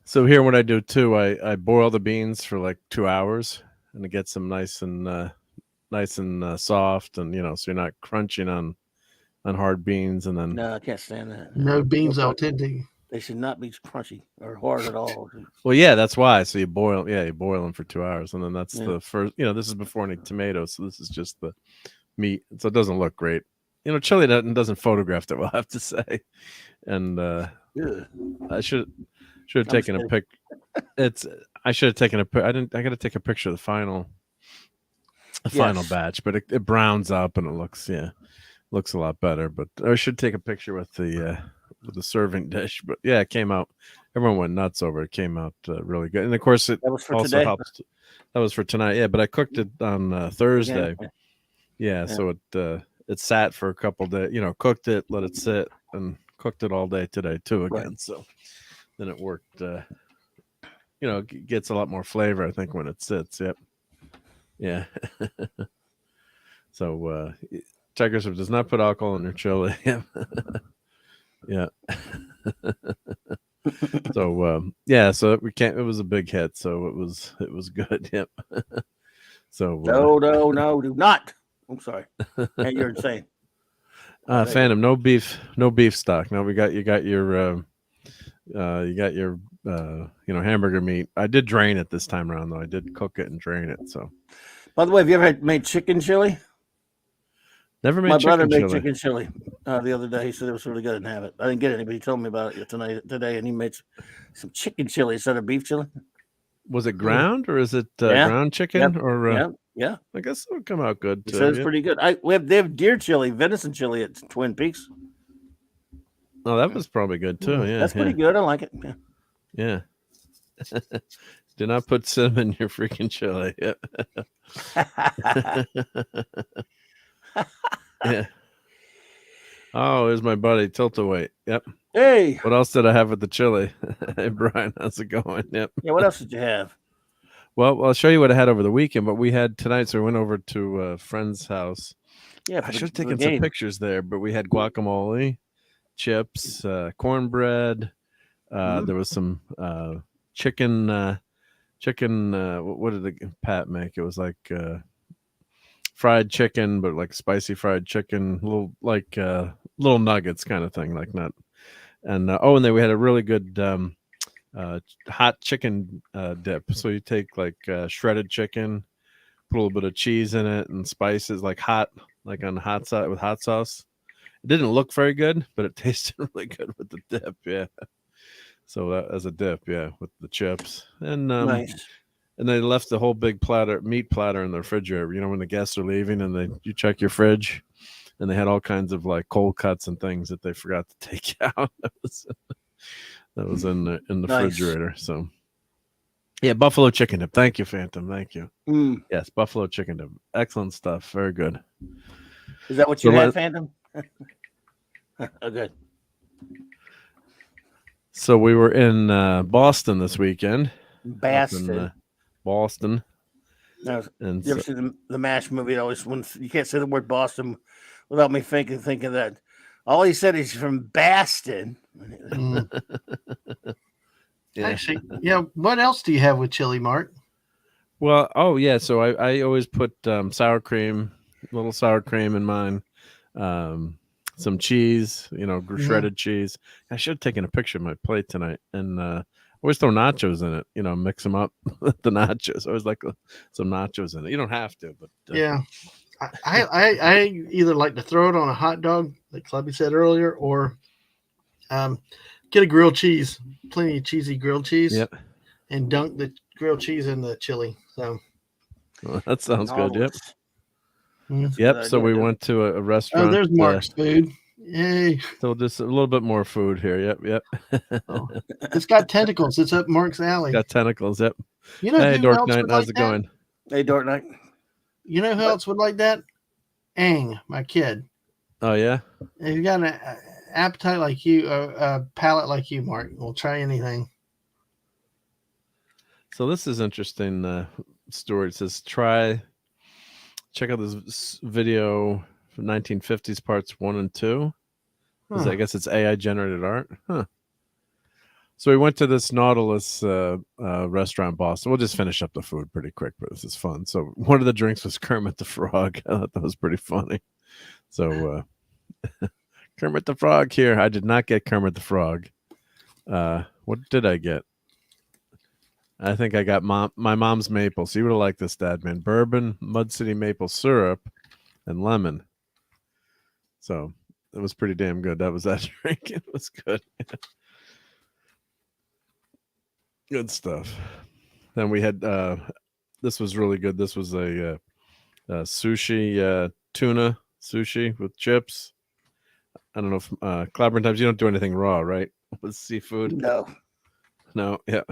So here, what I do too, I boil the beans for like 2 hours, and it gets them nice and soft, and so you're not crunching on hard beans, and then no, I can't stand that. No beans authentic. They should not be crunchy or hard at all. Well, yeah, that's why. So you boil them for 2 hours, and then that's the first. This is before any tomatoes, so this is just the meat. So it doesn't look great. Chili doesn't photograph that well, I have to say, and I should have taken a pic. I should have taken a. I didn't. I got to take a picture of the final batch, but it browns up and it looks a lot better. But I should take a picture with the serving dish. But yeah, it came out. Everyone went nuts over it. It came out really good, and of course it also today. helps. That was for tonight. Yeah, but I cooked it on Thursday. Yeah, so it sat for a couple days. Cooked it, let it sit, and cooked it all day today too again. Right. So then it worked. It gets a lot more flavor, I think, when it sits. Yep. Yeah. So checkers does not put alcohol in their chili. Yeah. So so we can't. It was a big hit, so it was good. Yep. So no, do not. I'm sorry. You're insane. Phantom, no beef stock. No, you got your hamburger meat. I did drain it this time around though. I did cook it and drain it. So, by the way, have you ever made chicken chili? Never made. My brother made chicken chili the other day. He said it was really good. I didn't have it. I didn't get it, but he told me about it today, and he made some chicken chili instead of beef chili. Was it ground or is it ground chicken? Yep. Or yeah. I guess it would come out good. He said it's pretty good. They have deer chili, venison chili at Twin Peaks. Oh, that was probably good too. Yeah, that's pretty good. I like it. Yeah. Do not put cinnamon in your freaking chili. Yeah. Oh, here's my buddy Tiltawait. Yep. Hey. What else did I have with the chili? Hey, Brian, how's it going? Yep. Yeah. What else did you have? Well, I'll show you what I had over the weekend. But we had tonight, so we went over to a friend's house. Yeah, I should have taken some pictures there, but we had guacamole, chips, cornbread. There was some chicken. What did Pat make? It was like fried chicken, but like spicy fried chicken, little nuggets kind of thing, like that. And and then we had a really good hot chicken dip. So you take like shredded chicken, put a little bit of cheese in it and spices, like hot, like on hot sauce with hot sauce. It didn't look very good, but it tasted really good with the dip. Yeah. So as a dip, with the chips and nice. And they left the whole big meat platter in the refrigerator. When the guests are leaving, and you check your fridge, and they had all kinds of like cold cuts and things that they forgot to take out. That was in the refrigerator. So, yeah, buffalo chicken dip. Thank you, Phantom. Thank you. Yes, buffalo chicken dip. Excellent stuff. Very good. Is that what you had, Phantom? Oh, good. So we were in Boston this weekend. Boston. You ever see the MASH movie? It always, when you can't say the word Boston without me thinking that all he said is from Boston. Actually, what else do you have with chili, Mark? Well, oh yeah. So I always put sour cream, little sour cream in mine. Some cheese, shredded cheese. I should have taken a picture of my plate tonight, and always throw nachos in it. Mix them up with the nachos. I always like some nachos in it. You don't have to, but yeah. I either like to throw it on a hot dog, like Clubby said earlier, or get a grilled cheese, plenty of cheesy grilled cheese, yep. and dunk the grilled cheese in the chili. So well, that sounds good. Yep. Mm-hmm. So we went to a restaurant. Oh, there's Mark's food. Yay! So just a little bit more food here. Yep. Oh, it's got tentacles. It's up Mark's alley. Got tentacles. Yep. Hey, Dork Knight, how's it going? Hey, Dork Knight. You know who else would like that? Ang, my kid. Oh yeah. He's got an appetite like you, a palate like you, Mark. We'll try anything. So this is interesting story. It says check out this video from 1950s parts 1 and 2. I guess it's AI generated art. So we went to this Nautilus restaurant, Boston. We'll just finish up the food pretty quick, but this is fun. So one of the drinks was Kermit the Frog. I thought that was pretty funny. So Kermit the Frog here. I did not get Kermit the Frog. What did I get? I think I got my mom's maple. So you would have liked this, Dad, man. Bourbon, Mud City maple syrup, and lemon. So it was pretty damn good. That was that drink. It was good. Good stuff. Then we had this was really good. This was a sushi tuna sushi with chips. I don't know if Clobberin Times, you don't do anything raw, right? With seafood. No, yeah.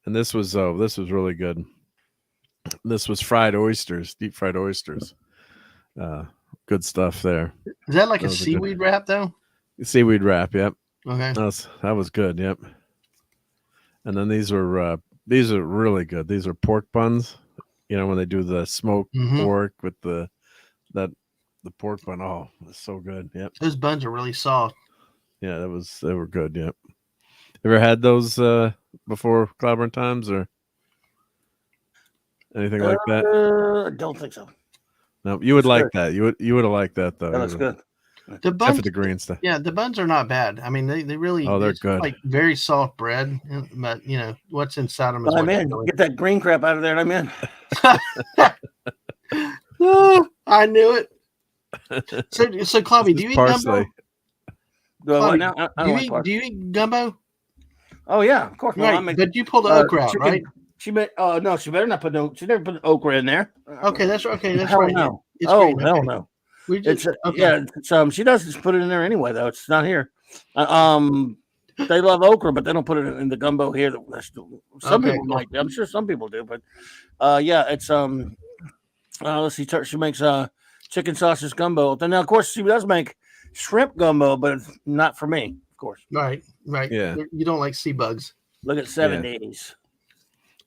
And this was really good. This was fried oysters, deep fried oysters. Good stuff there. Is that like a seaweed wrap though? Seaweed wrap, yep. Okay. That was good, yep. And then these are really good. These are pork buns. When they do the smoked pork with the pork bun. Oh, it's so good. Yep. Those buns are really soft. Yeah, they were good. Yep. Ever had those before, Clobberin Times, or anything like that? I don't think so. No, you would like that. You would have liked that though. That looks good. The buns, for the green stuff. Yeah, the buns are not bad. I mean, they really. Oh, they're good. Like very soft bread, but what's inside them is. I'm in. Get that green crap out of there, and I'm in. Oh, I knew it. So Clobby, do you eat gumbo? Do you eat gumbo? Oh yeah, of course. Right, but you pulled the okra out, right? She better not put she never put okra in there. Okay, that's hell right. No. Hell no. She does just put it in there anyway, though. It's not here. They love okra, but they don't put it in the gumbo here. Some people might. I'm sure some people do, but it's let's see. She makes chicken sausage gumbo. Then now, of course, she does make shrimp gumbo, but it's not for me, of course. Right. Yeah. You don't like sea bugs. Look at 70s.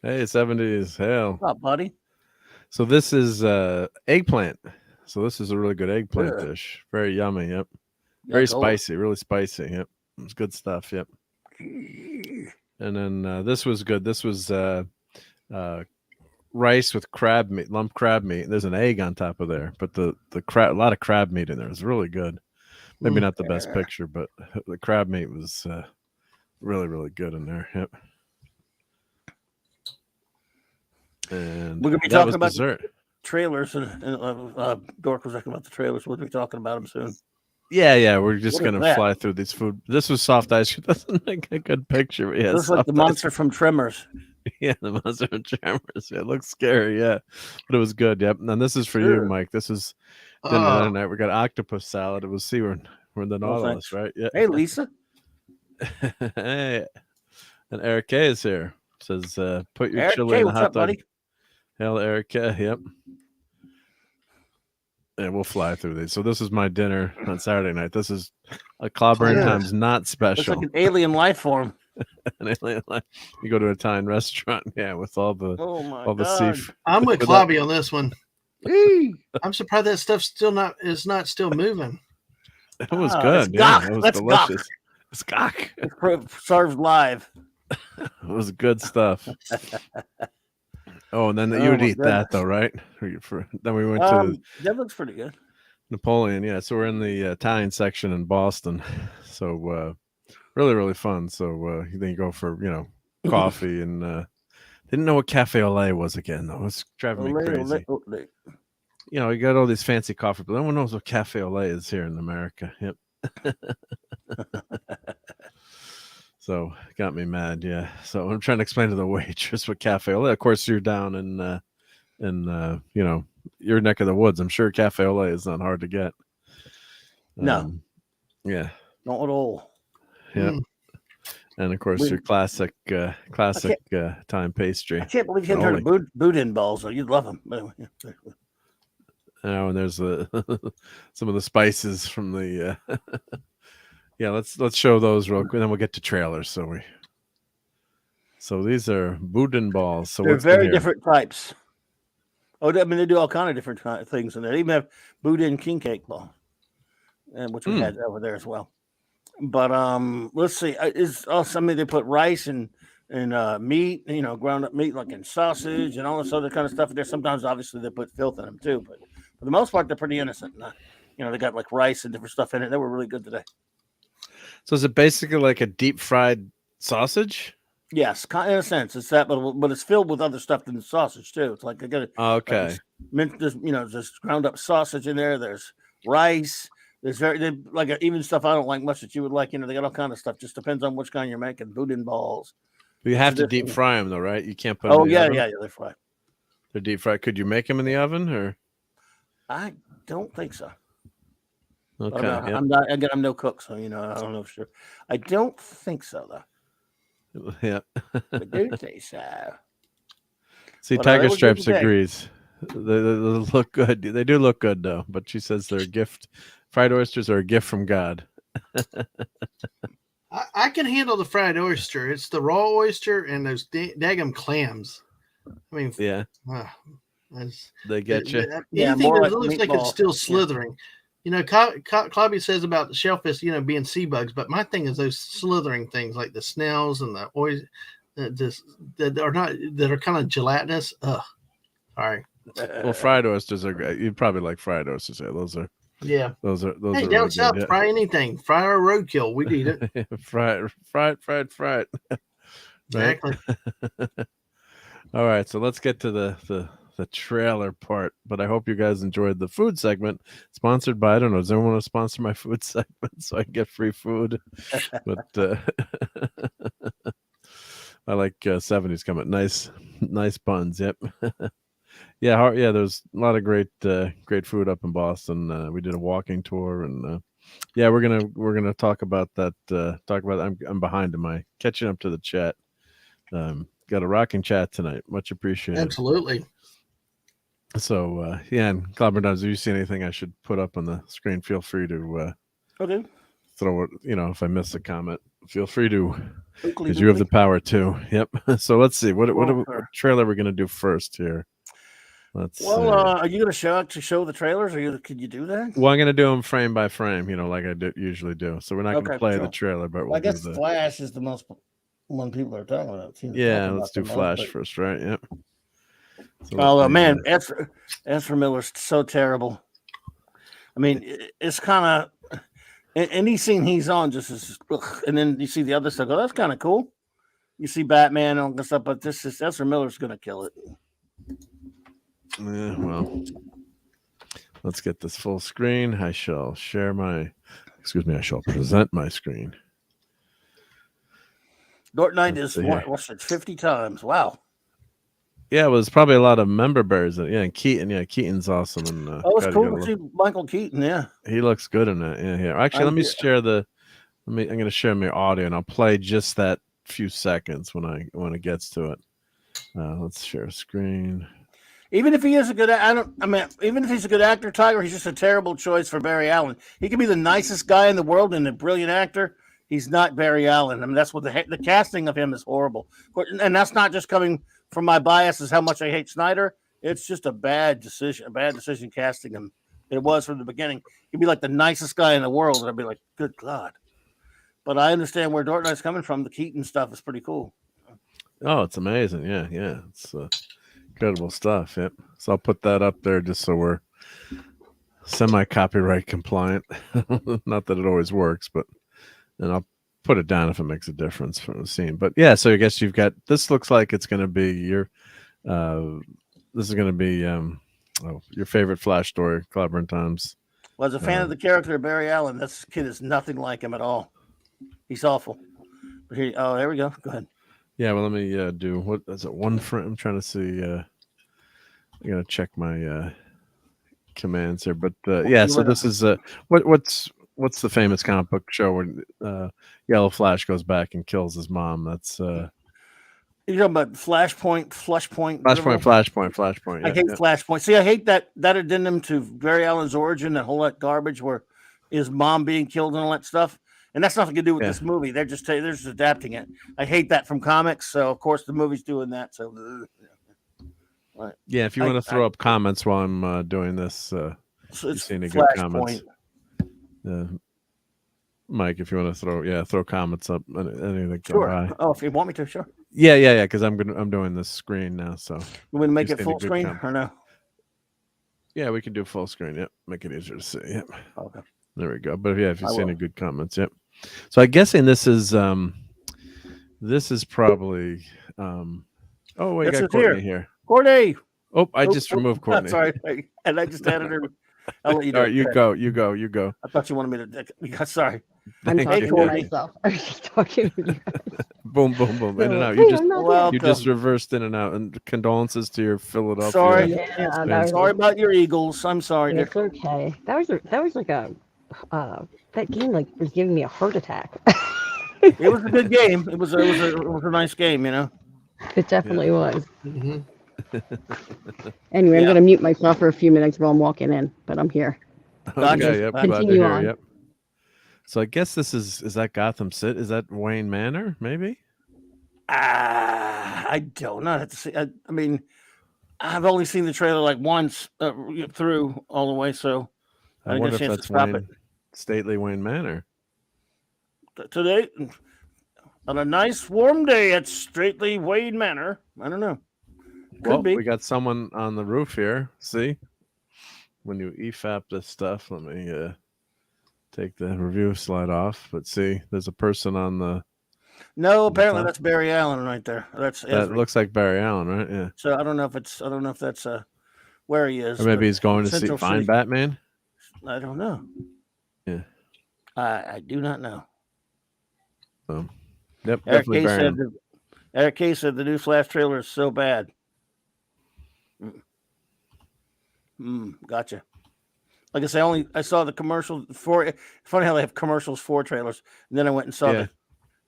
Hey, 70s. Hell. What's up, buddy? So this is eggplant. So this is a really good eggplant dish. Very yummy. Yep. Very spicy. Really spicy. Yep. It's good stuff. Yep. And then this was good. This was rice with crab meat, lump crab meat. There's an egg on top of there, but the crab, a lot of crab meat in there. It's really good. Maybe not the best picture, but the crab meat was really, really good in there. Yep. And we're gonna be talking about dessert. Trailers, and Dork was talking about the trailers. We'll be talking about them soon. Yeah. We're just gonna fly through these food. This was soft ice cream. Doesn't make a good picture. Yeah, looks like the monster from Tremors. Yeah, the monster from Tremors. Yeah, it looks scary. Yeah, but it was good. Yep. And this is for you, Mike. This is dinner tonight. We got octopus salad. It was we're in the Nautilus, right? Yeah. Hey, Lisa. Hey, and Eric K is here. Says, put your Eric chili K, in the what's hot up, dog. buddy? Hell, Eric K. Yep. And we'll fly through these. So this is my dinner on Saturday night. This is a Clobberin Times not special. It's like an alien life form. An alien life. You go to an Italian restaurant, with all the the seafood. I'm with Clobby on this one. I'm surprised that stuff is not still moving. It was good. Yeah, it was delicious. It's cock. It's served live. It was good stuff. Oh, and then you would eat that though, right? Then we went to that looks pretty good. Napoleon. Yeah, so we're in the Italian section in Boston. So really, really fun. So then you go for coffee and didn't know what cafe au lait was again though. It was driving me crazy. You got all these fancy coffee, but no one knows what cafe au lait is here in America. Yep. So it got me mad. Yeah. So I'm trying to explain to the waitress what cafe au lait. Of course, you're down in your neck of the woods. I'm sure cafe au lait is not hard to get. No. Yeah. Not at all. Yeah. And of course, your classic time pastry. I can't believe you hadn't heard of boudin balls. You'd love them. And there's some of the spices from the. Yeah, let's show those real quick. Then we'll get to trailers. So these are boudin balls. So they're very different types. Oh, I mean, they do all kind of different things in there. They even have boudin king cake ball, and which we had over there as well. But let's see. Is also, I mean, they put rice and meat, ground up meat, like in sausage and all this other kind of stuff in there. Sometimes, obviously, they put filth in them too, but for the most part, they're pretty innocent. They got like rice and different stuff in it. They were really good today. So is it basically like a deep fried sausage? Yes, in a sense, it's that, but it's filled with other stuff than the sausage too. It's like I got there's ground up sausage in there. There's rice. There's even stuff I don't like much that you would like. They got all kind of stuff. Just depends on which kind you're making. Boudin balls. But you have to deep fry them though, right? You can't put. Them in the oven. Yeah, they're fried. They're deep fried. Could you make them in the oven or? I don't think so. Okay. I'm not. Again, I'm no cook, so I don't know for sure. I don't think so though. Yeah. I do think so. See, Tiger Stripes agrees. They look good. They do look good though, but she says they're a gift. Fried oysters are a gift from God. I can handle the fried oyster. It's the raw oyster and those daggum clams. I mean, yeah. They get you. Anything that looks like it's still slithering. Clobby says about the shellfish, being sea bugs, but my thing is those slithering things like the snails and the oyster that are kind of gelatinous. Ugh. Sorry. Well, fried oysters are great. You'd probably like fried oysters. Yeah, those are. Yeah. Those are. Hey, down south, fry anything. Fry our roadkill. We'd eat it. Fried. Exactly. All right, so let's get to the trailer part. But I hope you guys enjoyed the food segment, sponsored by, I don't know, does anyone want to sponsor my food segment so I can get free food? But I like 70s coming. Nice buns. Yep. Yeah. There's a lot of great food up in Boston. We did a walking tour, and we're gonna talk about that. I'm behind. Am I catching up to the chat? Got a rocking chat tonight. Much appreciated. Absolutely. So and Clobber, if you see anything I should put up on the screen, feel free to throw it. If I miss a comment, feel free to, because you have the power too. Yep. So let's see what trailer we're gonna do first here. Are you gonna show the trailers, or could you do that? Well, I'm gonna do them frame by frame, like I usually do. So we're not gonna play the trailer, but I guess Flash is the most one people are talking about. Let's do Flash first, right? Yep. So man, Ezra Miller's so terrible. I mean, it's kind of any scene he's on just is, and then you see the other stuff. That's kind of cool. You see Batman and all this stuff, but this is Ezra Miller's gonna kill it. Yeah, well, let's get this full screen. I shall present my screen. Dark Knight is watched it 50 times. Wow. Yeah, it was probably a lot of member bears. Yeah, and Keaton. Yeah, Keaton's awesome. And it's cool to see Michael Keaton. Yeah, he looks good in it. Yeah. Actually, let me share I'm going to share my audio, and I'll play just that few seconds when it gets to it. Let's share a screen. Even if he is a good, even if he's a good actor, Tiger, he's just a terrible choice for Barry Allen. He could be the nicest guy in the world and a brilliant actor. He's not Barry Allen. I mean, that's what the casting of him is horrible. And that's not just coming from my bias as how much I hate Snyder. It's just a bad decision casting him. It was from the beginning. He'd be like the nicest guy in the world, and I'd be like, good God. But I understand where Dark Knight's coming from. The Keaton stuff is pretty cool. Oh, it's amazing. Yeah. It's Incredible stuff. Yep. So I'll put that up there just so we're semi-copyright compliant. Not that it always works, but and I'll put it down if it makes a difference from the scene. But yeah, so I guess you've got this. Looks like it's going to be your. This is going to be your favorite Flash story, Clobber Times. Was a fan of the character of Barry Allen. This kid is nothing like him at all. He's awful. But there we go. Go ahead. Yeah, well, let me do what is it? One frame. I'm trying to see. I gotta check my commands here, but yeah. So this is what's the famous comic book show where Yellow Flash goes back and kills his mom? That's you're talking about Flashpoint. Flashpoint. I hate Flashpoint. See, I hate that addendum to Barry Allen's origin, that whole lot garbage where his mom being killed and all that stuff. And that's nothing to do with this movie. They're just adapting it. I hate that from comics. So of course the movie's doing that. So right. Yeah, if you want to throw up comments while I'm doing this, so you've seen any good comments. Mike, if you want to throw comments up, anything sure. By. Oh, if you want me to, sure. Yeah, because I'm doing this screen now. So you want to make it full screen or no? Yeah, we can do full screen. Yep, make it easier to see. Yep. Okay. There we go. But if you see any good comments, yep. So I'm guessing this is probably oh wait, got Courtney here. Courtney. Oh, I just removed Courtney. Sorry, and I just added her. I'll let you do All right, you go. I thought you wanted me to. Sorry. I'm talking to myself. I was just talking to you guys. Boom, in and out. You just reversed in and out. And condolences to your Philadelphia. Sorry, sorry about your Eagles. I'm sorry. It's okay. That was like a that game was giving me a heart attack. It was a good game. It was a nice game, you know. It definitely was. Mm-hmm. Anyway, I'm going to mute myself for a few minutes while I'm walking in, but I'm here. Okay, yep, continue on. Yep. So I guess this is that Gotham City? Is that Wayne Manor? Maybe. I don't know. I have to see. I mean, I've only seen the trailer like once through all the way, so I wonder if that's Wayne, stately Wayne Manor. Today, on a nice warm day at stately Wayne Manor. I don't know. Could be. We got someone on the roof here. See, when you EFAP this stuff, let me take the review slide off. But see, there's a person on the. No, apparently that's Barry Allen right there. That looks like Barry Allen, right? Yeah. So I don't know if that's where he is. Or maybe he's going to find Batman. I don't know. Yeah. I do not know. Yep. Eric K said the new Flash trailer is so bad. Gotcha. Like I say, I saw the commercial for. Funny how they have commercials for trailers, and then I went and saw the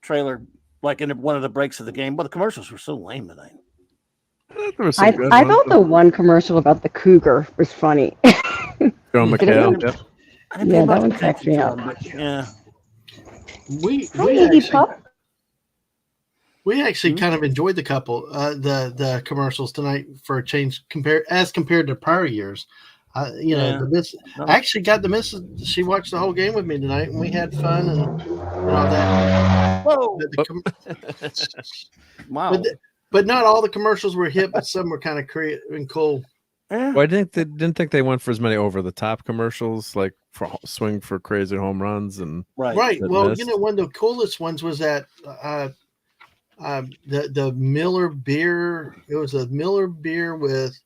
trailer like in one of the breaks of the game. But the commercials were so lame tonight. I thought the one commercial about the cougar was funny. Joe McHale. Yeah, that one cracked me up. Yeah. We actually kind of enjoyed the commercials tonight for a change compared to prior years. The miss. I actually got the missus. She watched the whole game with me tonight, and we had fun and all that. Whoa! Wow! But not all the commercials were hit, but some were kind of creative and cool. Well, I didn't think they went for as many over the top commercials, like for swing for crazy home runs and right. Well, one of the coolest ones was that the Miller beer. It was a Miller beer with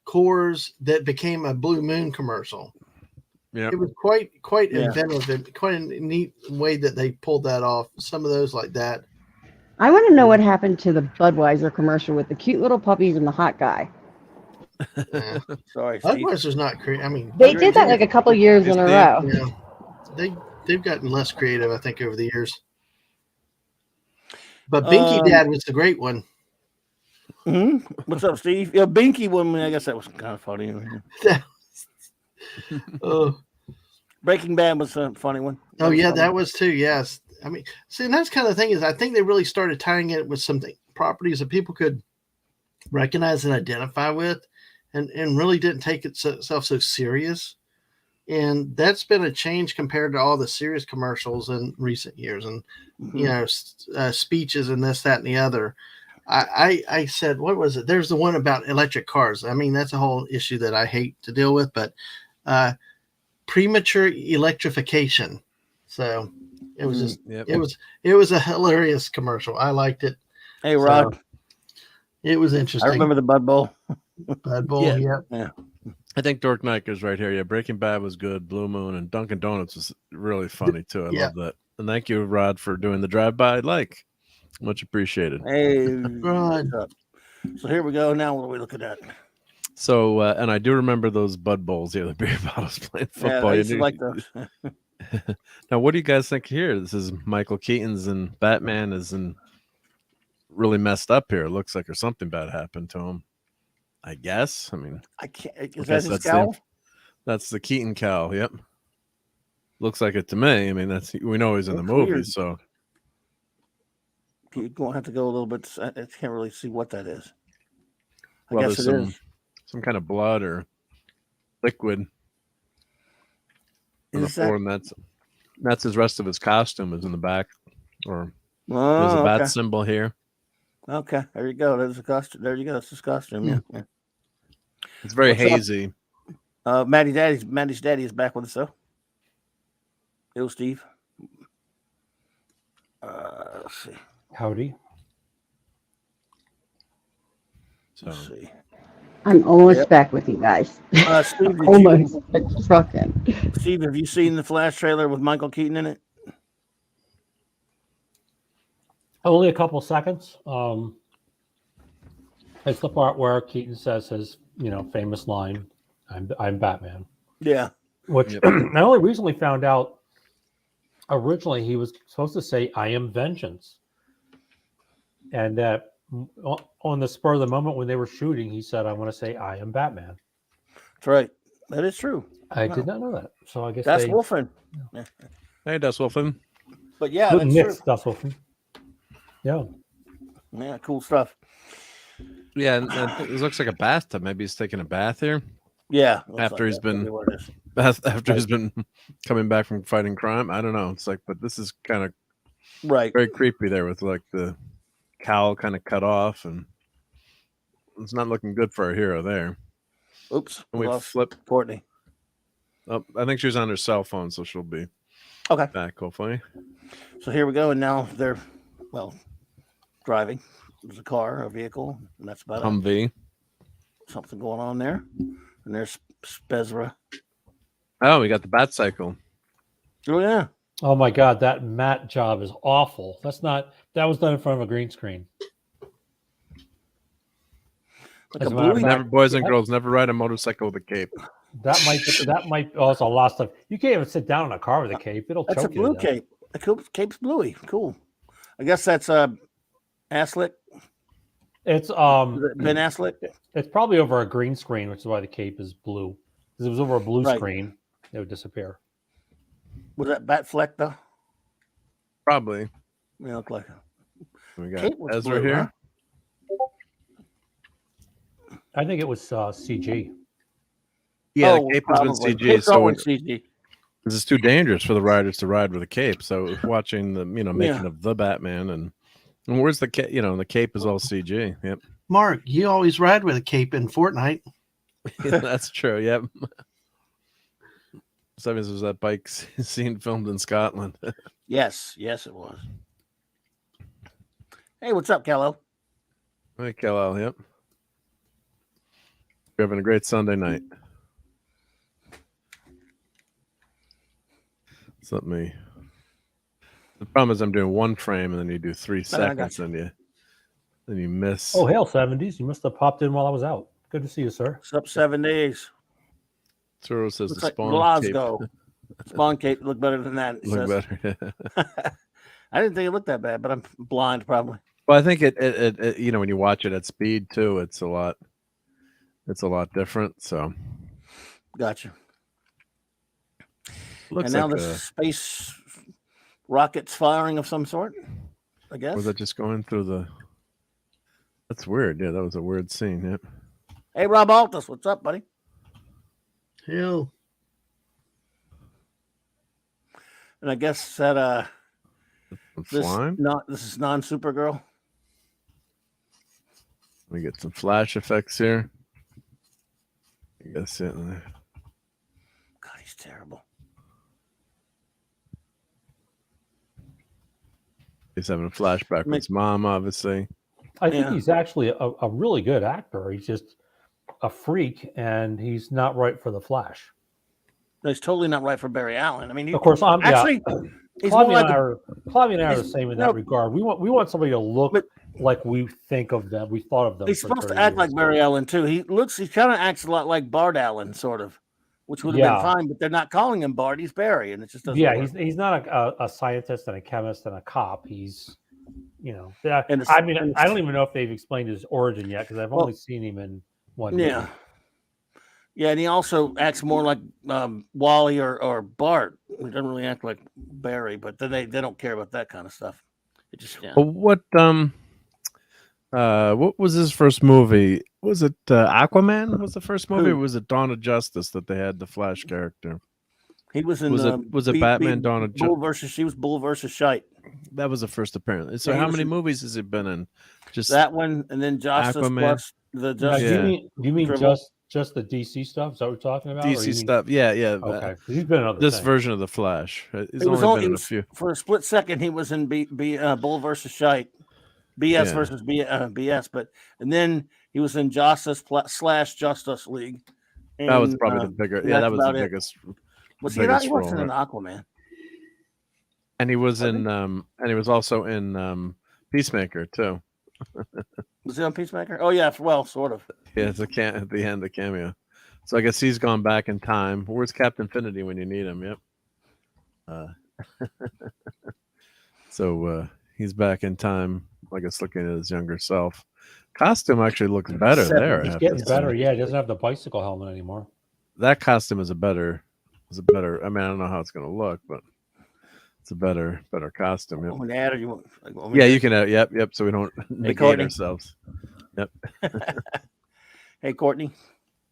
Coors that became a Blue Moon commercial. Yeah, it was quite inventive and quite a neat way that they pulled that off. Some of those like that. I want to know what happened to the Budweiser commercial with the cute little puppies and the hot guy. Sorry, Budweiser's not creative. I mean, they did that like a couple years in a row. Yeah. They've gotten less creative, I think, over the years. But Binky Dad was the great one. Mm-hmm. What's up, Steve? Yeah, Binky woman. I guess that was kind of funny. Breaking Bad was a funny one. That was too. Yes, I mean, see, and that's kind of the thing is, I think they really started tying it with some properties that people could recognize and identify with, and really didn't take itself so serious. And that's been a change compared to all the serious commercials in recent years, and speeches and this, that, and the other. I said, what was it? There's the one about electric cars. I mean, that's a whole issue that I hate to deal with, but premature electrification. So it was just it was a hilarious commercial. I liked it. Hey, Rod. So, it was interesting. I remember the Bud Bowl. Bud Bowl, yeah. I think Dork Knight is right here. Yeah, Breaking Bad was good. Blue Moon and Dunkin' Donuts was really funny too. I love that. And thank you, Rod, for doing the drive-by. Much appreciated. Hey, Rod. So here we go. Now what are we looking at? So, and I do remember those Bud Bowls, the beer bottles playing football. Yeah, I used to like those. Now, what do you guys think here? This is Michael Keaton's and Batman is really messed up here. It looks like there's something bad happened to him. I guess. I mean, I can't. Is that his cowl? That's the Keaton cowl. Yep. Looks like it to me. I mean, we know he's in the movie, weird. So you're going to have to go a little bit. I can't really see what that is. I well, guess it is some kind of blood or liquid on the floor, and that's his rest of his costume is in the back, or there's a bat symbol here. Okay, there you go. There's a costume. There you go. That's his costume. Yeah. It's very hazy. Maddie's daddy is back with us though. Yo, Steve. Let's see. Howdy. Let's see. I'm almost back with you guys. Steve, almost trucking. Steve, have you seen the Flash trailer with Michael Keaton in it? Only a couple seconds. It's the part where Keaton says his, famous line, "I'm Batman." Yeah. Which I only recently found out. Originally, he was supposed to say, "I am vengeance," and that on the spur of the moment when they were shooting, he said, "I want to say I am Batman." That's right. That is true. I did not know that. So I guess that's Wolfen. Yeah. Hey, that's Wolfen. But yeah, that's true. That's Wolfen. Yeah. Yeah, cool stuff. Yeah, and it looks like a bathtub. Maybe he's taking a bath here. Yeah. After he's been coming back from fighting crime. I don't know. It's like, but this is kind of very creepy there with like the cowl kind of cut off, and it's not looking good for our hero there. Oops. And we flip Courtney. Oh, I think she was on her cell phone, so she'll be back hopefully. So here we go, and now they're driving. There's a vehicle, and that's about Humvee. Something going on there. And there's Spezra. Oh, we got the bat cycle. Oh yeah. Oh my God, that matte job is awful. That was done in front of a green screen. Boys and girls, never ride a motorcycle with a cape. That might also a lot of stuff. You can't even sit down in a car with a cape. It'll choke you. That's a blue cape. The cape's bluey. Cool. I guess that's Affleck. It's Ben Affleck. It's probably over a green screen, which is why the cape is blue. Because if it was over a blue screen, it would disappear. Was that Batfleck though? Probably. Yeah, look like we got Ezra blue, here. Huh? I think it was CG. Yeah, the cape has been CG. So CG. This is too dangerous for the riders to ride with a cape. So watching the making of the Batman and where's the cape? The cape is all CG. Yep. Mark, you always ride with a cape in Fortnite. Yeah, that's true. Yep. So this was that bike scene filmed in Scotland. Yes, it was. Hey, what's up, Kello? Hey, Kello. Yep. We're having a great Sunday night. So the problem is I'm doing one frame and then you do 3 seconds and you miss. Oh, hail 70s. You must have popped in while I was out. Good to see you, sir. What's up, 7 days? Turo says looks the Spawn Glasgow. Cape. Spawn cape look better than that. Look better. I didn't think it looked that bad, but I'm blind probably. Well, I think it when you watch it at speed too, it's a lot different. So gotcha. Looks and now like the space rockets firing of some sort, I guess. Was that just going through the? That's weird. Yeah, that was a weird scene. Yep. Hey, Rob Altus, what's up, buddy? Hell. And I guess that this is non Supergirl. Let me get some flash effects here. You gotta see it in there. God, he's terrible. He's having a flashback with his mom, obviously. I think he's actually a really good actor. He's just a freak, and he's not right for the Flash. No, he's totally not right for Barry Allen. I mean, of course, I'm actually. Yeah. Claudia and I are the same in that regard. We want somebody to look like we think of them. We thought of them. He's supposed to act like Barry Allen too. He kind of acts a lot like Bart Allen, sort of, which would have been fine. But they're not calling him Bart; he's Barry, and it just doesn't. Yeah, work. he's not a scientist and a chemist and a cop. He's, I mean, I don't even know if they've explained his origin yet because I've only seen him in one movie. Yeah, and he also acts more like Wally or Bart. He doesn't really act like Barry, but they don't care about that kind of stuff. It just What was his first movie? Was it Aquaman? Was the first movie? Or was it Dawn of Justice that they had the Flash character? He was in. Was it Batman? Dawn of Justice. She was Bull versus Shite. That was the first, apparently. So how many movies has he been in? Just that one, and then Justice Aquaman. Plus the Justice. Do you mean just the DC stuff? Is that what we're talking about? DC stuff, yeah. Okay, he's been in other this things. version of the Flash. He's only been in a few. For a split second, he was in Bull versus Shite, BS versus BS, and then he was in Justice / Justice League. And, that was probably the bigger. Yeah, that was the biggest. He wasn't in Aquaman. And he was in, and he was also in Peacemaker too. Was he on Peacemaker? Oh yeah, well, sort of. Yeah, it's at the end, the cameo. So I guess he's gone back in time. Where's Captain Infinity when you need him? Yep. So he's back in time. I guess looking at his younger self. Costume actually looks better there. He's getting better. Yeah, he doesn't have the bicycle helmet anymore. That costume is a better. I mean, I don't know how it's going to look, but it's a better costume. Yep. You can add. Yep. So we don't negate ourselves. Yep. Hey, Courtney,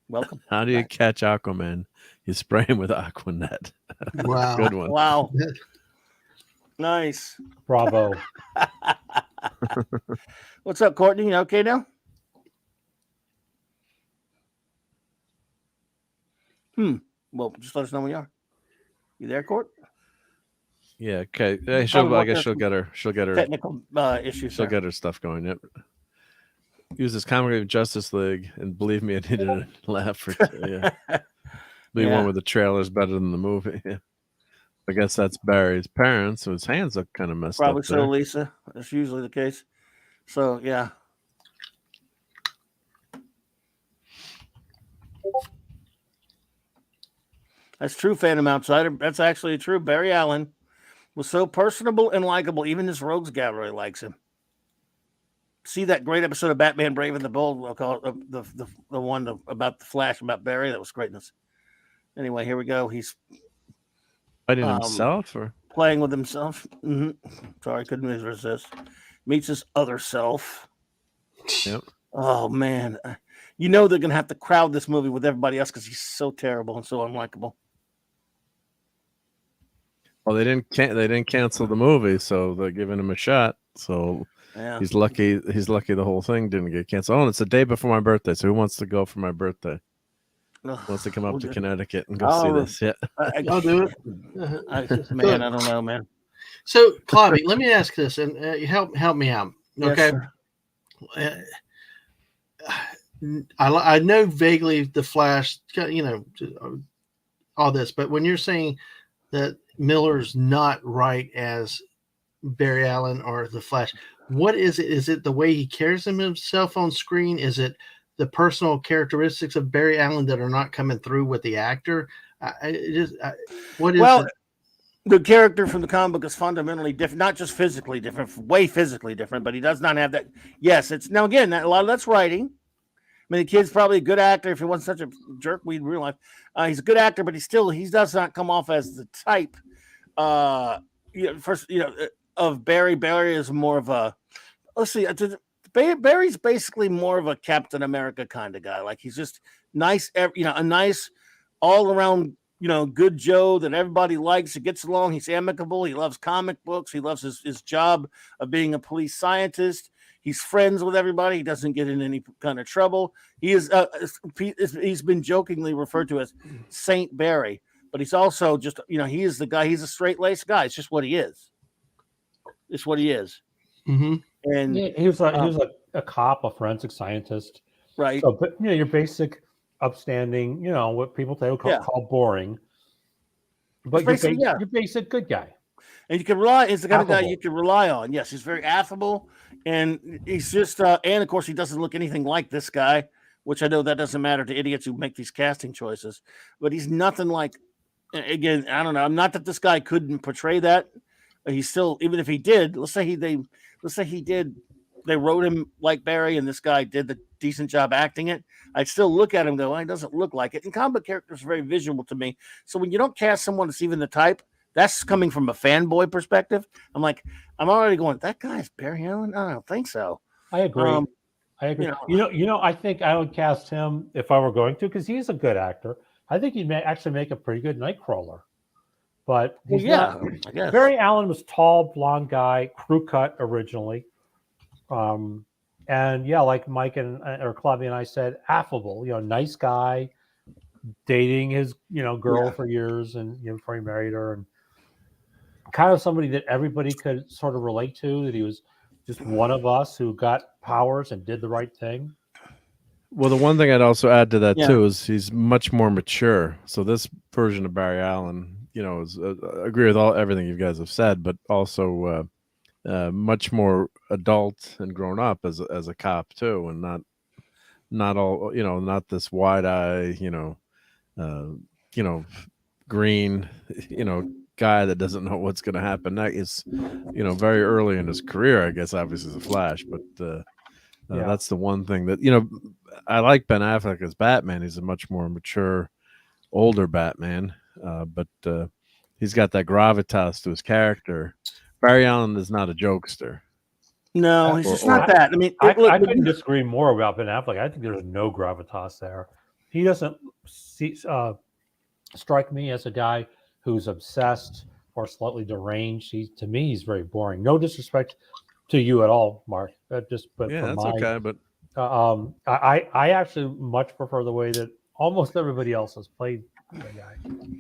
welcome. How do you catch Aquaman? You spray him with Aquanet. Wow. Good one. Wow. Nice. Bravo. What's up, Courtney? You okay now? Well, just let us know when you are. You there, Court? Yeah. Okay. I guess she'll get her technical issues. She'll get her stuff going. Yep. Use this comic of Justice League, and believe me, I needed a laugh for one with the trailer's better than the movie. Yeah. I guess that's Barry's parents, so his hands look kind of messed up. Probably so, Lisa. That's usually the case. So yeah. That's true, Phantom Outsider. That's actually true. Barry Allen was so personable and likable. Even this rogues gallery likes him. See that great episode of Batman Brave and the Bold? We'll call it the one about the Flash, about Barry. That was greatness. Anyway, here we go. He's fighting himself or playing with himself. Mm-hmm. Sorry, couldn't resist. Meets his other self. Yep. Oh man, you know they're gonna have to crowd this movie with everybody else because he's so terrible and so unlikable. Well, they didn't cancel the movie, so they're giving him a shot. So yeah. He's lucky the whole thing didn't get canceled. Oh, and it's the day before my birthday. So who wants to go for my birthday? Wants to come up to Connecticut and go see this? Yeah, I'll do it. I don't know, man. So, Claudia, let me ask this, and help me out. Okay. Yes, I know vaguely the Flash, all this, but when you're saying that Miller's not right as Barry Allen or the Flash, what is it? Is it the way he carries himself on screen? Is it the personal characteristics of Barry Allen that are not coming through with the actor? What is it? The character from the comic book is fundamentally different, not just physically different, way physically different, but he does not have that. Yes, it's now again, a lot of that's writing. I mean, the kid's probably a good actor. If he wasn't such a jerk, we'd realize he's a good actor, but he does not come off as the type. Of Barry. Barry is more of a, Barry's basically more of a Captain America kind of guy. Like he's just nice, a nice all around, good Joe that everybody likes. He gets along. He's amicable. He loves comic books. He loves his job of being a police scientist. He's friends with everybody. He doesn't get in any kind of trouble. He's been jokingly referred to as Saint Barry, but he's also just, he is the guy. He's a straight-laced guy. It's just what he is. It's what he is. Mm-hmm. And he was a cop, a forensic scientist, right? So, but your basic upstanding, what people call boring, but your basic good guy. And you can rely. He's the kind of guy you can rely on. Yes, he's very affable, and he's just. And of course, he doesn't look anything like this guy, which I know that doesn't matter to idiots who make these casting choices. But he's nothing like. Again, I don't know. Not that this guy couldn't portray that. He's still, even if he did. Let's say he did. They wrote him like Barry, and this guy did the decent job acting it. I'd still look at him and go, he doesn't look like it. And comic characters are very visual to me. So when you don't cast someone that's even the type. That's coming from a fanboy perspective. I'm already going, that guy's Barry Allen? I don't think so. I agree. I agree. I think I would cast him if I were going to, because he's a good actor. I think he'd actually make a pretty good Nightcrawler. But he's not. Barry Allen was tall, blonde guy, crew cut originally. And like Mike or Claudia and I said, affable, nice guy, dating his, girl for years and before he married her, and kind of somebody that everybody could sort of relate to, that he was just one of us who got powers and did the right thing. Well, the one thing I'd also add to that too is he's much more mature. So this version of Barry Allen, is agree with everything you guys have said, but also much more adult and grown up as a cop too, and not all not this wide eye, green, guy that doesn't know what's going to happen. That is, very early in his career, I guess. Obviously, as a Flash, but that's the one thing that I like Ben Affleck as Batman. He's a much more mature, older Batman, but he's got that gravitas to his character. Barry Allen is not a jokester. No, he's just not that. I mean, I couldn't disagree more about Ben Affleck. I think there's no gravitas there. He doesn't strike me as a guy who's obsessed or slightly deranged. To me, he's very boring. No disrespect to you at all, Mark. Okay. But I actually much prefer the way that almost everybody else has played the guy.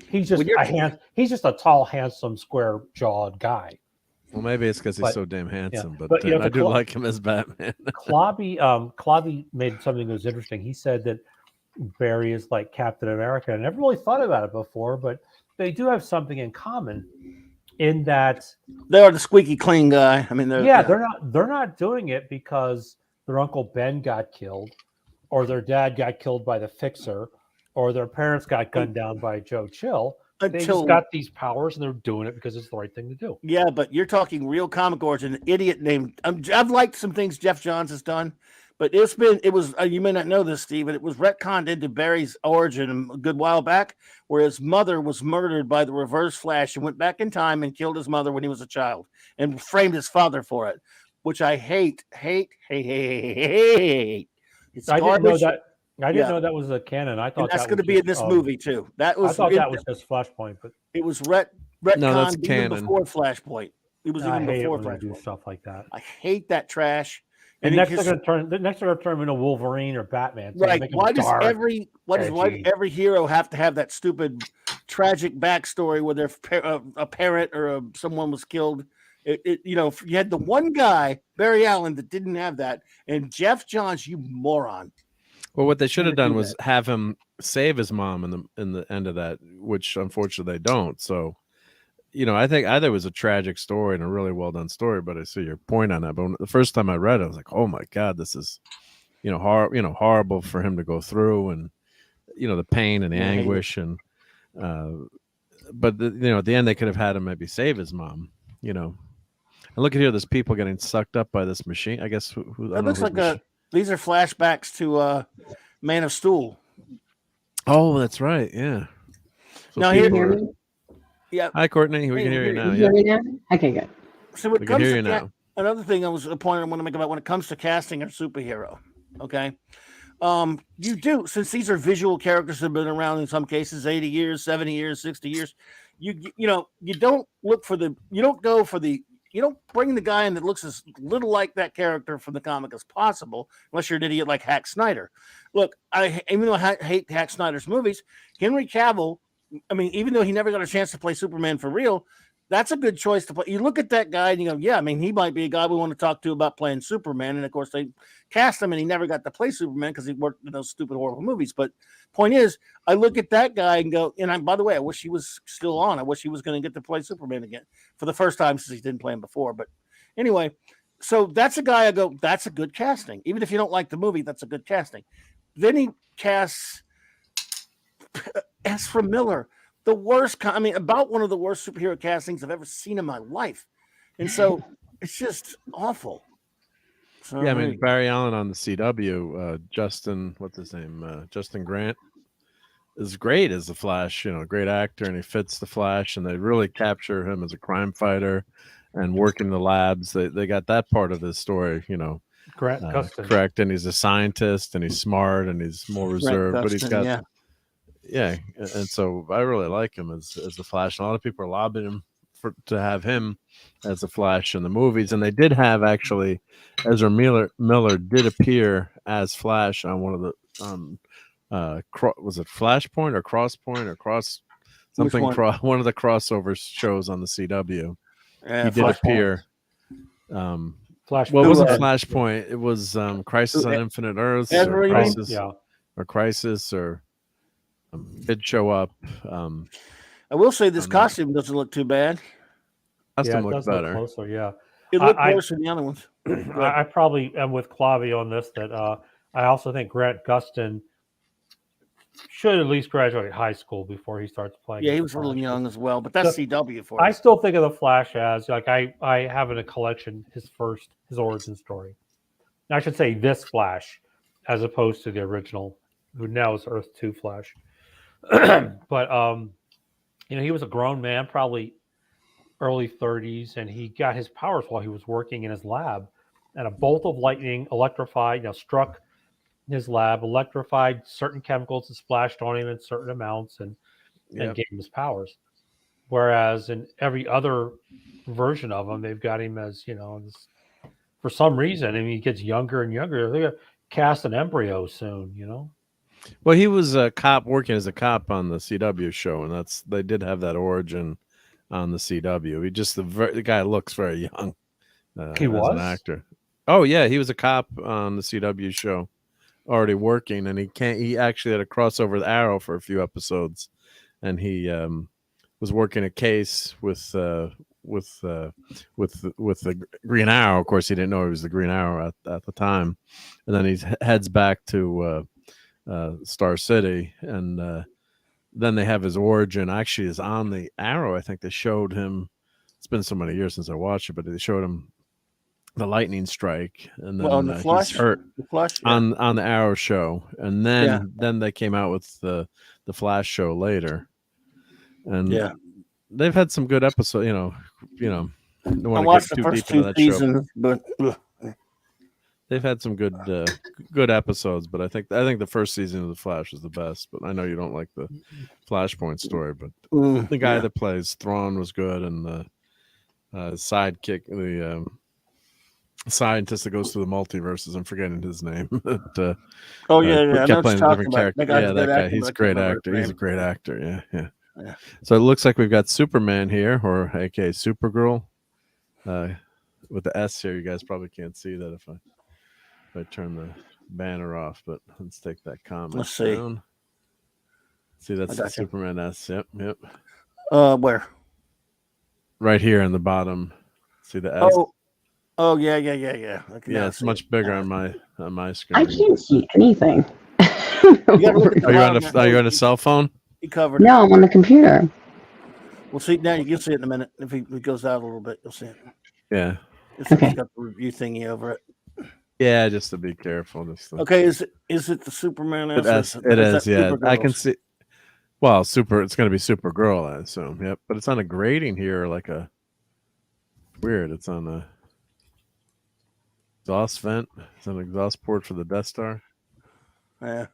He's just a tall, handsome, square-jawed guy. Well, maybe it's because he's so damn handsome, but I do like him as Batman. Clauby made something that was interesting. He said that Barry is like Captain America. I never really thought about it before, but they do have something in common in that they are the squeaky clean guy. I mean, they're not doing it because their Uncle Ben got killed, or their dad got killed by the Fixer, or their parents got gunned down by Joe Chill. They just got these powers, and they're doing it because it's the right thing to do. Yeah, but you're talking real comic origin. An idiot named I've liked some things Jeff Johns has done. But it was you may not know this, Steve, but it was retconned into Barry's origin a good while back, where his mother was murdered by the Reverse Flash and went back in time and killed his mother when he was a child and framed his father for it, which I hate. It's I didn't know that. I didn't know that was a canon. I thought that's going to be in this movie too. I thought that was just Flashpoint, but it was retconned even before Flashpoint. It was even before Flashpoint. Do stuff like that. I hate that trash. And next they're going to turn him into Wolverine or Batman. So right. Why does every hero have to have that stupid tragic backstory where their a parent or someone was killed? You had the one guy, Barry Allen, that didn't have that, and Jeff Johns, you moron. Well, what they should have done was have him save his mom in the end of that, which unfortunately they don't. So, I think either was a tragic story and a really well done story. But I see your point on that. But the first time I read it, I was like, "Oh my God, this is, horrible for him to go through, and the pain and the anguish, and but at the end they could have had him maybe save his mom, And look at here, there's people getting sucked up by this machine. I guess it looks like these are flashbacks to Man of Steel. Oh, that's right. Yeah. So now here. Yeah. Hi, Courtney. We can hear you now. Hear me now? Okay, good. So we can hear you now. Another thing a point I want to make about when it comes to casting a superhero, okay? You do, since these are visual characters that have been around in some cases 80 years, 70 years, 60 years, you don't go for the bring the guy in that looks as little like that character from the comic as possible, unless you're an idiot like Hack Snyder. Look, even though I hate Hack Snyder's movies, Henry Cavill, I mean, even though he never got a chance to play Superman for real, that's a good choice to play. You look at that guy and you go, yeah, I mean, he might be a guy we want to talk to about playing Superman. And of course, they cast him and he never got to play Superman because he worked in those stupid, horrible movies. But point is, I look at that guy and go, by the way, I wish he was still on. I wish he was going to get to play Superman again for the first time since he didn't play him before. But anyway, so that's a guy I go, that's a good casting. Even if you don't like the movie, that's a good casting. Then he casts Ezra Miller. The worst, about one of the worst superhero castings I've ever seen in my life. And so it's just awful. So, yeah, I mean, Barry Allen on the CW, Justin, what's his name? Justin Grant is great as the Flash, great actor, and he fits the Flash, and they really capture him as a crime fighter and working the labs. They got that part of his story, Grant Gustin. Correct. And he's a scientist, and he's smart, and he's more reserved, but he's got... Yeah, and so I really like him as the Flash. And a lot of people are lobbying him to have him as the Flash in the movies. And they did have actually Ezra Miller did appear as Flash on one of the was it Flashpoint or Crosspoint or Cross something one of the crossover shows on the CW. He did appear. Flashpoint. Well, it wasn't Flashpoint. It was Crisis on Infinite Earths or Crisis or. Did show up. I will say this costume doesn't look too bad. Costume looks better. Look closer, yeah. It looked worse than the other ones. I probably am with Clavi on this. That I also think Grant Gustin should at least graduate high school before he starts playing. Yeah, he was a little young as well, but that's CW for I you. still think of the Flash as like I have in a collection his origin story. And I should say this Flash, as opposed to the original, who now is Earth 2 Flash. But he was a grown man, probably early 30s, and he got his powers while he was working in his lab. And a bolt of lightning struck his lab, electrified certain chemicals and splashed on him in certain amounts, and gave him his powers. Whereas in every other version of him, they've got him as for some reason. I mean, he gets younger and younger. They're gonna cast an embryo soon. Well, he was a cop working as a cop on the CW show, and they did have that origin on the CW. He just the guy looks very young. He was an actor. Oh yeah, he was a cop on the CW show, already working, and he actually had a crossover with Arrow for a few episodes, and he was working a case with the Green Arrow. Of course, he didn't know he was the Green Arrow at the time, and then he heads back to Star City, and then they have his origin. Actually, is on the Arrow. I think they showed him. It's been so many years since I watched it, but they showed him the lightning strike, and then the Flash, he's hurt on the Arrow show, and then they came out with the Flash show later, and they've had some good episodes. Don't I watched the first 2 seasons, but they've had some good episodes. But I think the first season of the Flash is the best. But I know you don't like the Flashpoint story, but the guy that plays Thrawn was good, and the sidekick, the scientist that goes through the multiverses. I'm forgetting his name. Kept playing a different character. That guy. He's a great actor. He's a great actor. Yeah. So it looks like we've got Superman here, or aka Supergirl, with the S here. You guys probably can't see that if I turn the banner off. But let's take that comment. Let's see. Down. See, that's the Superman S. Yep. Where? Right here in the bottom. See the S. Oh yeah. Yeah, it's much bigger on my screen. I can't see anything. Are you on a cell phone? He covered. No, I'm on the computer. We'll see now. You'll see it in a minute. If he goes out a little bit, you'll see it. Yeah. It's got the review thingy over it. Yeah, just to be careful. Okay, is it the Superman? It is. Yeah, I can see. Well, it's going to be Supergirl, I assume. Yep, but it's on a grating here, like a weird. It's on a exhaust vent. It's an exhaust port for the Death Star. Yeah.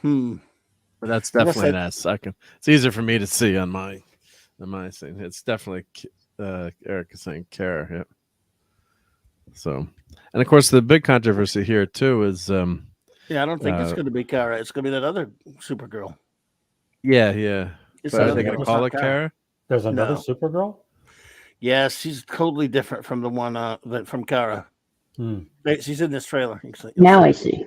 But that's definitely an S. It's easier for me to see on my thing. It's definitely Eric is saying Kara. Yep. So, and of course, the big controversy here too is. I don't think it's going to be Kara. It's going to be that other Supergirl. Yeah. But are they going to call it Kara? There's another Supergirl? Yes, she's totally different from the one from Kara. She's in this trailer. Now I see.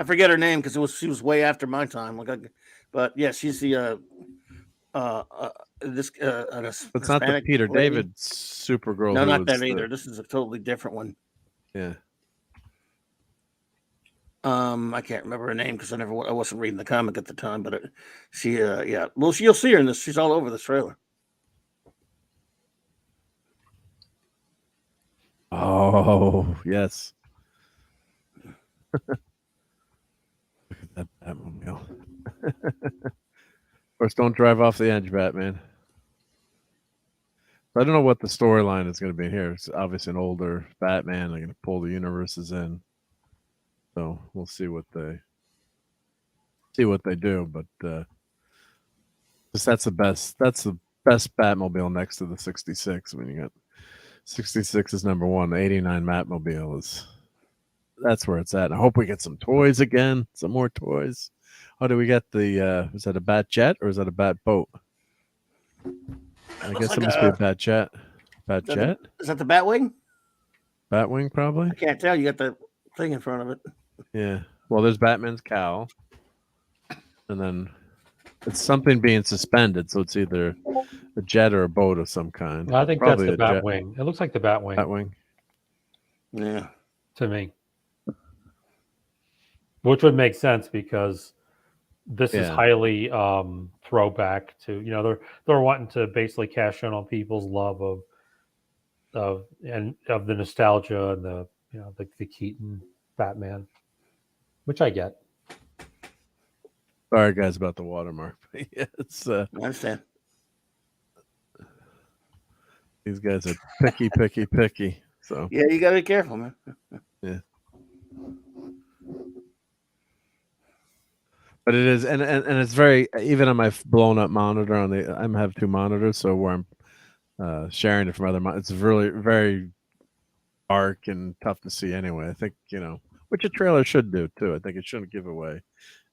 I forget her name because she was way after my time. But yeah, she's the it's not the Peter David Supergirl. No, not that either. This is a totally different one. Yeah. I can't remember her name because I wasn't reading the comic at the time. But well, you'll see her in this. She's all over this trailer. Oh yes. Look at that Batmobile. Of course, don't drive off the edge, Batman. I don't know what the storyline is going to be here. It's obviously an older Batman. They're going to pull the universes in, so we'll see what they do. But that's the best. That's the best Batmobile next to the 66. I mean, you got 66 is number one. The 89 Batmobile that's where it's at. I hope we get some toys again. Some more toys. Oh, do we get the? Is that a Bat Jet or is that a Bat Boat? I guess it must be a Bat Jet. Bat Jet? Is that the Batwing? Batwing, probably. I can't tell. You got the thing in front of it. Yeah. Well, there's Batman's cowl, and then it's something being suspended, so it's either a jet or a boat of some kind. I think probably that's the Batwing. It looks like the Batwing. Batwing. Yeah. To me. Which would make sense because this is highly throwback to, they're wanting to basically cash in on people's love of the nostalgia and the Keaton Batman, which I get. Sorry guys about the watermark. Yeah, it's I understand. These guys are picky. So yeah, you gotta be careful, man. Yeah. But it is, and it's very, even on my blown up monitor I have two monitors, so where I'm sharing it from other monitors, it's really very dark and tough to see anyway. I think, which a trailer should do too. I think it shouldn't give away.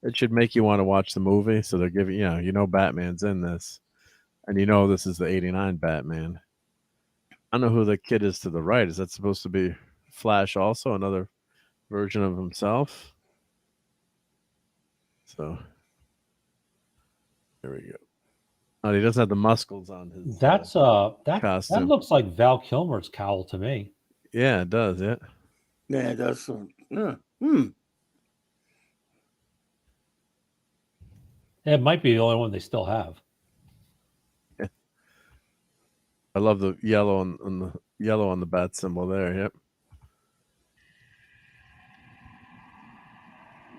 It should make you want to watch the movie. So they're giving, Batman's in this, and this is the 89 Batman. I don't know who the kid is to the right. Is that supposed to be Flash also, another version of himself? So there we go. Oh, he doesn't have the muscles on his. That costume. looks like Val Kilmer's cowl to me. Yeah, it does. Yeah. Yeah, it does. It might be the only one they still have. Yeah. I love the yellow on the bat symbol there. Yep.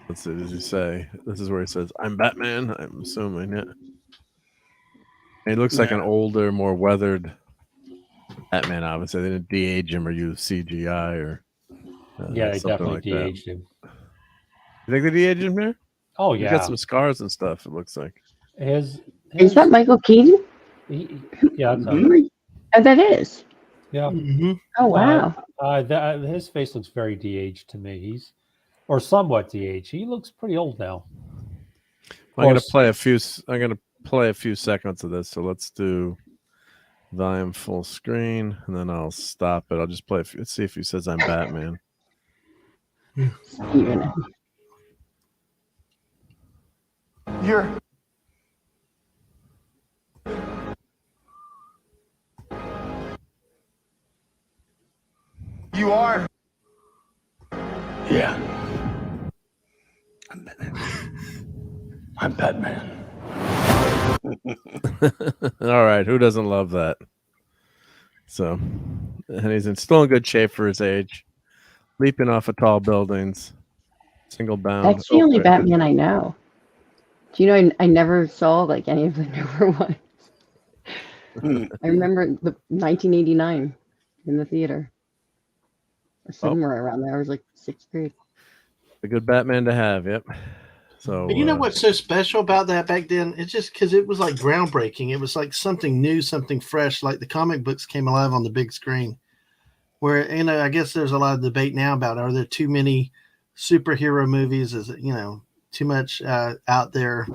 Let's see. Did you say this is where he says, "I'm Batman"? I'm assuming, yeah. And he looks like an older, more weathered Batman. Obviously, they didn't de-age him or use CGI or yeah, they definitely like de-aged him. You think they de-aged him here? Oh yeah, he got some scars and stuff. It looks like. Is that Michael Keaton? Yeah, oh, that is. Yeah. Mm-hmm. Oh wow. His face looks very de-aged to me. Or somewhat de-aged. He looks pretty old now. I'm going to play a few seconds of this. So let's do volume full screen, and then I'll stop it. I'll just play. Let's see if he says I'm Batman. You are. Yeah. I'm Batman. All right, who doesn't love that? So, and he's still in good shape for his age, leaping off of tall buildings, single bound. That's the only Batman I know. Do you know I never saw like any of the newer ones? I remember the 1989 in the theater, or somewhere around there. I was like 6th grade. A good Batman to have. Yep. So but you know what's so special about that back then? It's just because it was like groundbreaking. It was like something new, something fresh. Like the comic books came alive on the big screen. Where I guess there's a lot of debate now about are there too many superhero movies? Is it too much out there?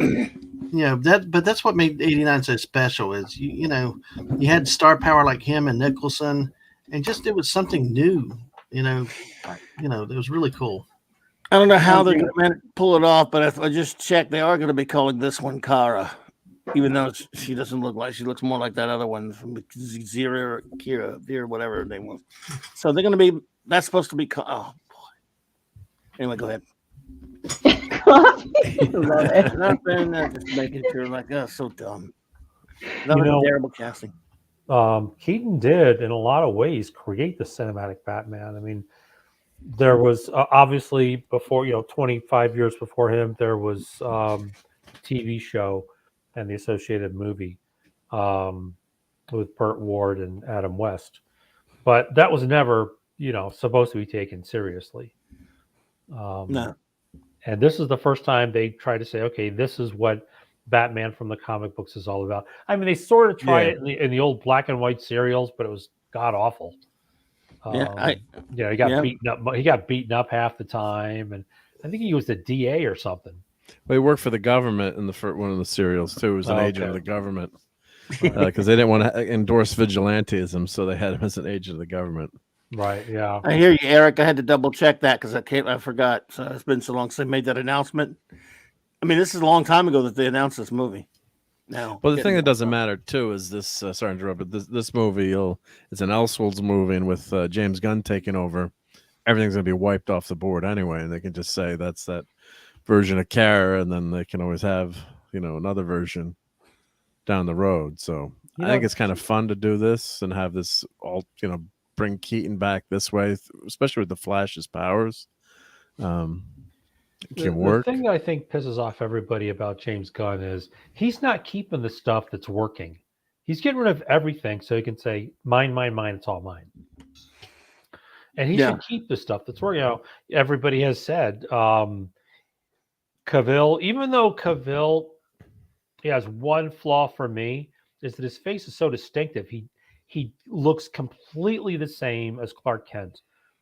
But that's what made '89 so special. Is you had star power like him and Nicholson, and just it was something new. It was really cool. I don't know how they're going to pull it off, but if I just checked, they are going to be calling this one Kara, even though she doesn't look like she looks more like that other one from Kira, whatever her name was. So they're going to be. That's supposed to be. Oh boy. Anyway, go ahead. Nothing. Just making sure, so dumb. Terrible casting. Keaton did, in a lot of ways, create the cinematic Batman. I mean, there was obviously before, 25 years before him, there was TV show and the associated movie with Burt Ward and Adam West, but that was never, supposed to be taken seriously. No. And this is the first time they tried to say, okay, this is what Batman from the comic books is all about. I mean, they sort of tried it in the old black and white serials, but it was god awful. He got beaten up. He got beaten up half the time, and I think he was the DA or something. Well, he worked for the government in the first one of the serials too. He was an agent of the government because they didn't want to endorse vigilantism, so they had him as an agent of the government. Right. Yeah. I hear you, Eric. I had to double check that because I forgot. So it's been so long since they made that announcement. I mean, this is a long time ago that they announced this movie. Now, well, the thing that doesn't matter too is this. Sorry to interrupt, but this movie, it's an Elseworlds movie, and with James Gunn taking over, everything's gonna be wiped off the board anyway, and they can just say that's that version of Kara, and then they can always have another version down the road. So I think it's kind of fun to do this and have this all bring Keaton back this way, especially with the Flash's powers. It can work. The thing I think pisses off everybody about James Gunn is he's not keeping the stuff that's working. He's getting rid of everything so he can say, mine, it's all mine. And he should keep the stuff that's working. Everybody has said Cavill, even though Cavill has one flaw for me, is that his face is so distinctive. He looks completely the same as Clark Kent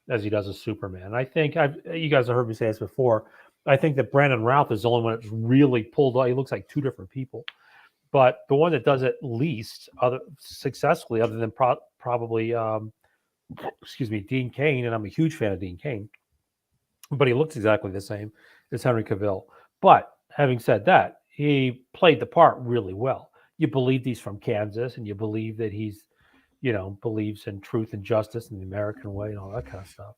as he does as Superman. I think you guys have heard me say this before. I think that Brandon Routh is the only one that's really pulled off. He looks like two different people, but the one that does it least successfully, other than probably, Dean Cain, and I'm a huge fan of Dean Cain, but he looks exactly the same as Henry Cavill. But having said that, he played the part really well. You believe he's from Kansas, and you believe that he's, believes in truth and justice and the American way and all that kind of stuff.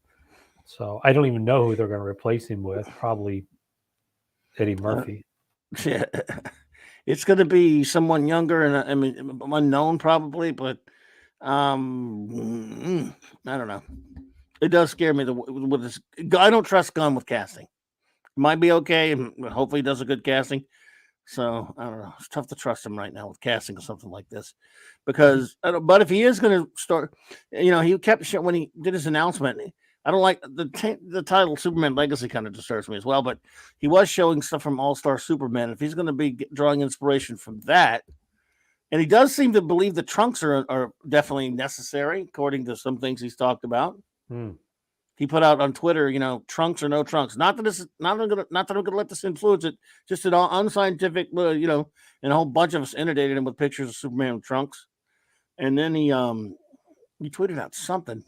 So I don't even know who they're going to replace him with. Probably Eddie Murphy. It's going to be someone younger and unknown probably, but I don't know. It does scare me with this. I don't trust Gunn with casting. It might be okay, and hopefully he does a good casting. So I don't know. It's tough to trust him right now with casting or something like this, because. But if he is going to start, he kept when he did his announcement. I don't like the title Superman Legacy kind of disturbs me as well, but he was showing stuff from All-Star Superman. If he's going to be drawing inspiration from that, and he does seem to believe the trunks are definitely necessary, according to some things he's talked about. He put out on Twitter, trunks or no trunks. Not that I'm going to let this influence it. Just an unscientific, and a whole bunch of us inundated him with pictures of Superman with trunks. And then he tweeted out something.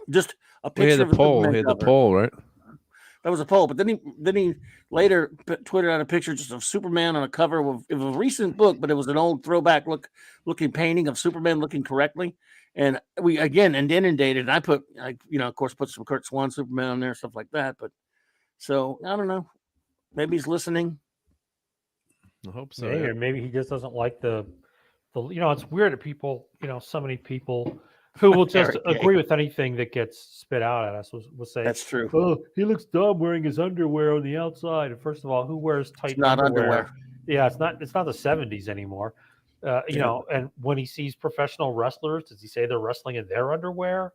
Just a picture of the poll. He had the poll, right? That was a poll, but then he later tweeted out a picture just of Superman on a cover of a recent book, but it was an old throwback looking painting of Superman looking correctly. And we again inundated. And I of course, put some Kurt Swan Superman on there, stuff like that. But so I don't know. Maybe he's listening. I hope so. Or maybe he just doesn't like the. It's weird that people, so many people who will just agree with anything that gets spit out at us will say that's true. Oh, he looks dumb wearing his underwear on the outside. And first of all, who wears tight underwear? Yeah, it's not the 70s anymore. And when he sees professional wrestlers, does he say they're wrestling in their underwear?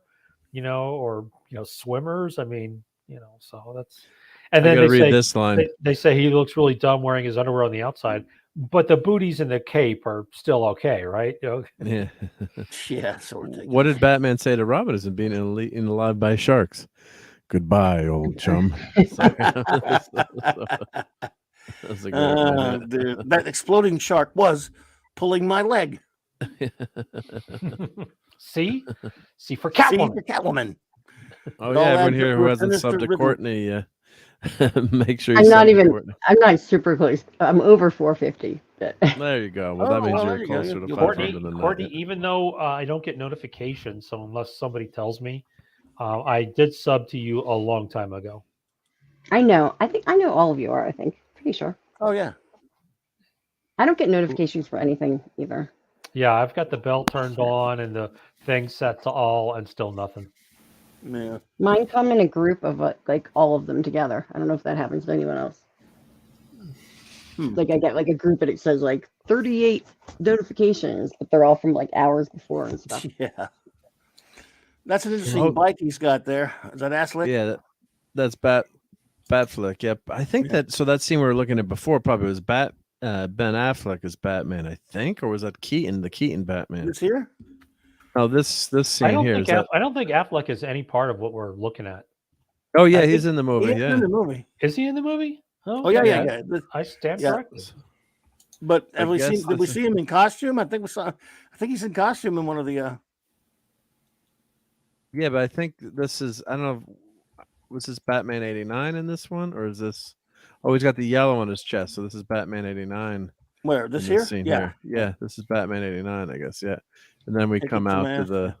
Or swimmers? I mean, so that's. And then they read this line. They say he looks really dumb wearing his underwear on the outside, but the booties and the cape are still okay, right? Yeah. Yeah, sort of. What did Batman say to Robin as being eaten alive by sharks? Goodbye, old chum. Sorry. That's a great line. Dude, that exploding shark was pulling my leg. See for Catwoman. See for Catwoman. Oh yeah, everyone here who hasn't subbed to Courtney, make sure you I'm not sub to even. Courtney. I'm not super close. I'm over 450. But There you go. Well, that means you're closer to 500 than that. Courtney, even though I don't get notifications, so unless somebody tells me, I did sub to you a long time ago. I know. I think I know all of you are. I think. Pretty sure. Oh yeah. I don't get notifications for anything either. Yeah, I've got the bell turned on and the thing set to all, and still nothing. Yeah. Mine come in a group of like all of them together. I don't know if that happens to anyone else. Like I get like a group and it says like 38 notifications, but they're all from like hours before and stuff. Yeah. That's an interesting bike he's got there. Is that Affleck? Yeah, that's Batfleck. Yep. I think that that scene we were looking at before probably was Ben Affleck as Batman, I think, or was that Keaton, the Keaton Batman? It's here? Oh, this scene here. I don't think Affleck is any part of what we're looking at. Oh yeah, he's in the movie. He's in the movie. Is he in the movie? Oh yeah. I stand corrected. But did we see him in costume? I think he's in costume in one of the. Yeah, but I think this is. I don't know. Was this Batman 89 in this one, or is this? Oh, he's got the yellow on his chest, so this is Batman 89. Where this here? Scene yeah, here. Yeah. This is Batman 89, I guess. Yeah, and then we come out to the.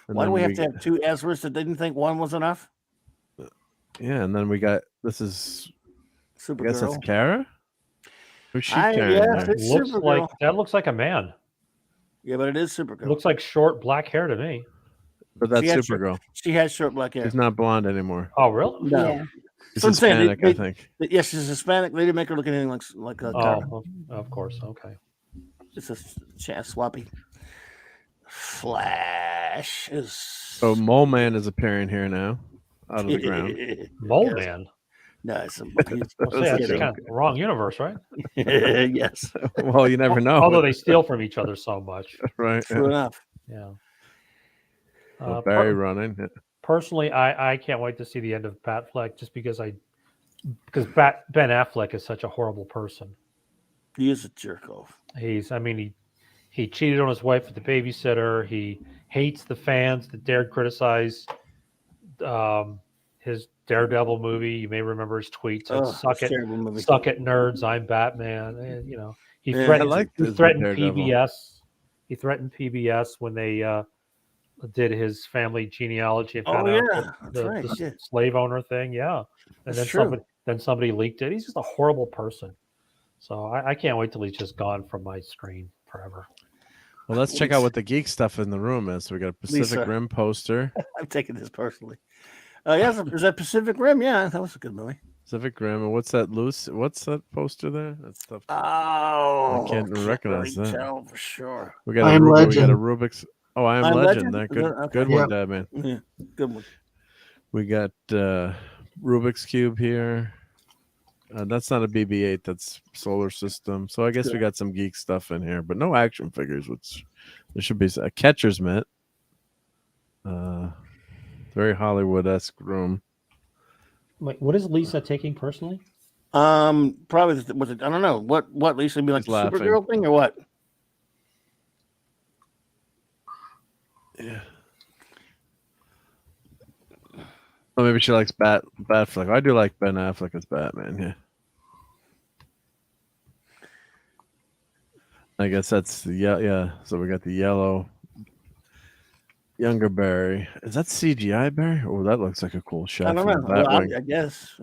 Why do we have to have two Ezras that didn't think one was enough? Yeah, and then we got this is. Supergirl. I guess it's Kara. Who's she carrying? That looks like a man. Yeah, but it is Supergirl. It looks like short black hair to me. But that's Supergirl. She has short black hair. She's not blonde anymore. Oh, really? No. Yeah. She's Hispanic, I think. Yes, she's Hispanic. They didn't make her look anything like a Kara. Oh, of course. Okay. It's a chance swappy. Flash is. So Mole Man is appearing here now, out of the ground. Mole Man. No, it's that's kind of wrong universe, right? Yes. Well, you never know. Although they steal from each other so much. Right. True enough. Yeah. Barry running. Personally, I can't wait to see the end of Batfleck just because Ben Affleck is such a horrible person. He is a jerk off. He cheated on his wife with the babysitter. He hates the fans that dared criticize his Daredevil movie. You may remember his tweets. Suck it, nerds! I'm Batman. And, he threatened PBS. He threatened PBS when they did his family genealogy and found out the slave owner thing. Yeah, and then somebody leaked it. He's just a horrible person. So I can't wait till he's just gone from my screen forever. Well, let's check out what the geek stuff in the room is. So we got a Pacific Rim poster. I'm taking this personally. Is that Pacific Rim? Yeah, that was a good movie. Pacific Rim. And what's that What's that poster there? That stuff. Oh, I can't recognize that. Tell for sure. We got a Rubik's. Oh, I Am Legend. Good one, Dad, man. Yeah, good one. We got Rubik's Cube here. That's not a BB-8. That's Solar System. So I guess we got some geek stuff in here, but no action figures. Which there should be a catcher's mitt. Very Hollywood-esque room. Wait, what is Lisa taking personally? Probably was it? I don't know. What Lisa be like the Supergirl thing or what? Yeah. Oh, maybe she likes Batfleck. I do like Ben Affleck as Batman. Yeah. I guess that's yeah. So we got the yellow. Younger Barry. Is that CGI Barry? Oh, that looks like a cool shot. I don't know. Well, I guess.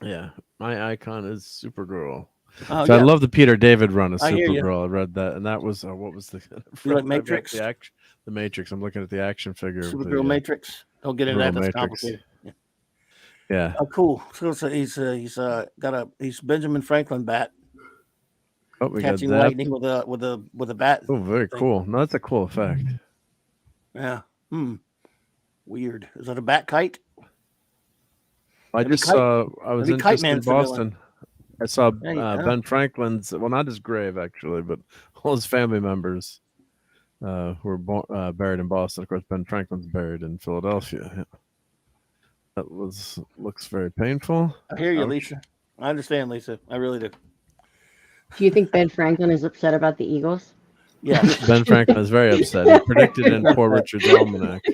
Yeah. My icon is Supergirl. Oh, so I love the Peter David run of Supergirl. I read that, and that was what was the you like Matrix? The Matrix. I'm looking at the action figure. Supergirl Matrix. Don't get into that. That's complicated. Yeah. Oh, cool. So he's Benjamin Franklin bat. Oh, we catching got that. lightning with a bat. Oh, very cool. No, that's a cool effect. Yeah. Weird. Is that a bat kite? I was in Boston. I saw Ben Franklin's, well, not his grave actually, but all his family members were buried in Boston. Of course, Ben Franklin's buried in Philadelphia. Yeah. That looks very painful. I hear you, Lisa. I understand, Lisa. I really do. Do you think Ben Franklin is upset about the Eagles? Yeah. Ben Franklin is very upset. He predicted in Poor Richard's Almanac.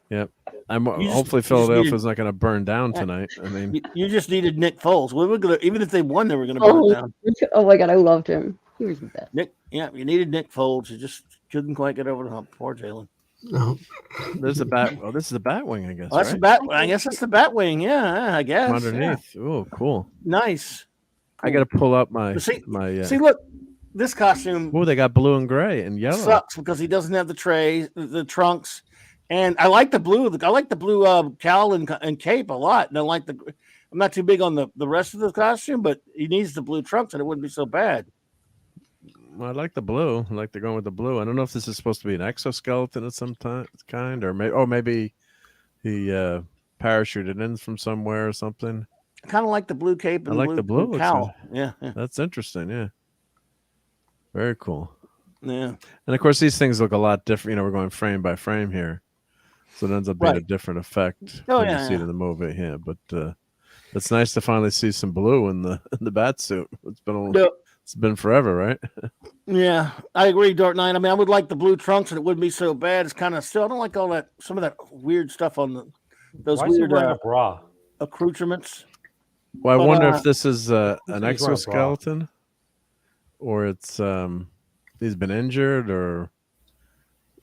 Yep. Hopefully Philadelphia's not going to burn down tonight. I mean, you just needed Nick Foles. We were gonna, even if they won, they were going to burn it down. Oh my God, I loved him. He was the best. You needed Nick Foles. You just couldn't quite get over the hump. Poor Jalen. No. There's a bat. Oh, this is a bat wing, I guess. Oh, that's a bat. I guess that's the bat wing. Yeah, I guess. Underneath. Yeah. Oh, cool. Nice. I got to pull up my. See, look, this costume. Oh, they got blue and gray and yellow. Sucks because he doesn't have the trunks, and I like the blue. I like the blue cowl and cape a lot. And I'm not too big on the rest of the costume, but he needs the blue trunks, and it wouldn't be so bad. Well, I like the blue. I like going with the blue. I don't know if this is supposed to be an exoskeleton of some kind, or maybe he parachuted in from somewhere or something. I kind of like the blue cape and the blue cowl. Yeah, that's interesting. Yeah, very cool. Yeah, and of course these things look a lot different. You know, we're going frame by frame here, so it ends up being a different effect when you see it in the movie. Yeah, but it's nice to finally see some blue in the bat suit. It's been forever, right? Yeah, I agree, Dark Knight. I mean, I would like the blue trunks, and it wouldn't be so bad. It's kind of still. I don't like all that. Some of that weird stuff on those weird bra accoutrements. Well, I wonder if this is an exoskeleton, or it's he's been injured, or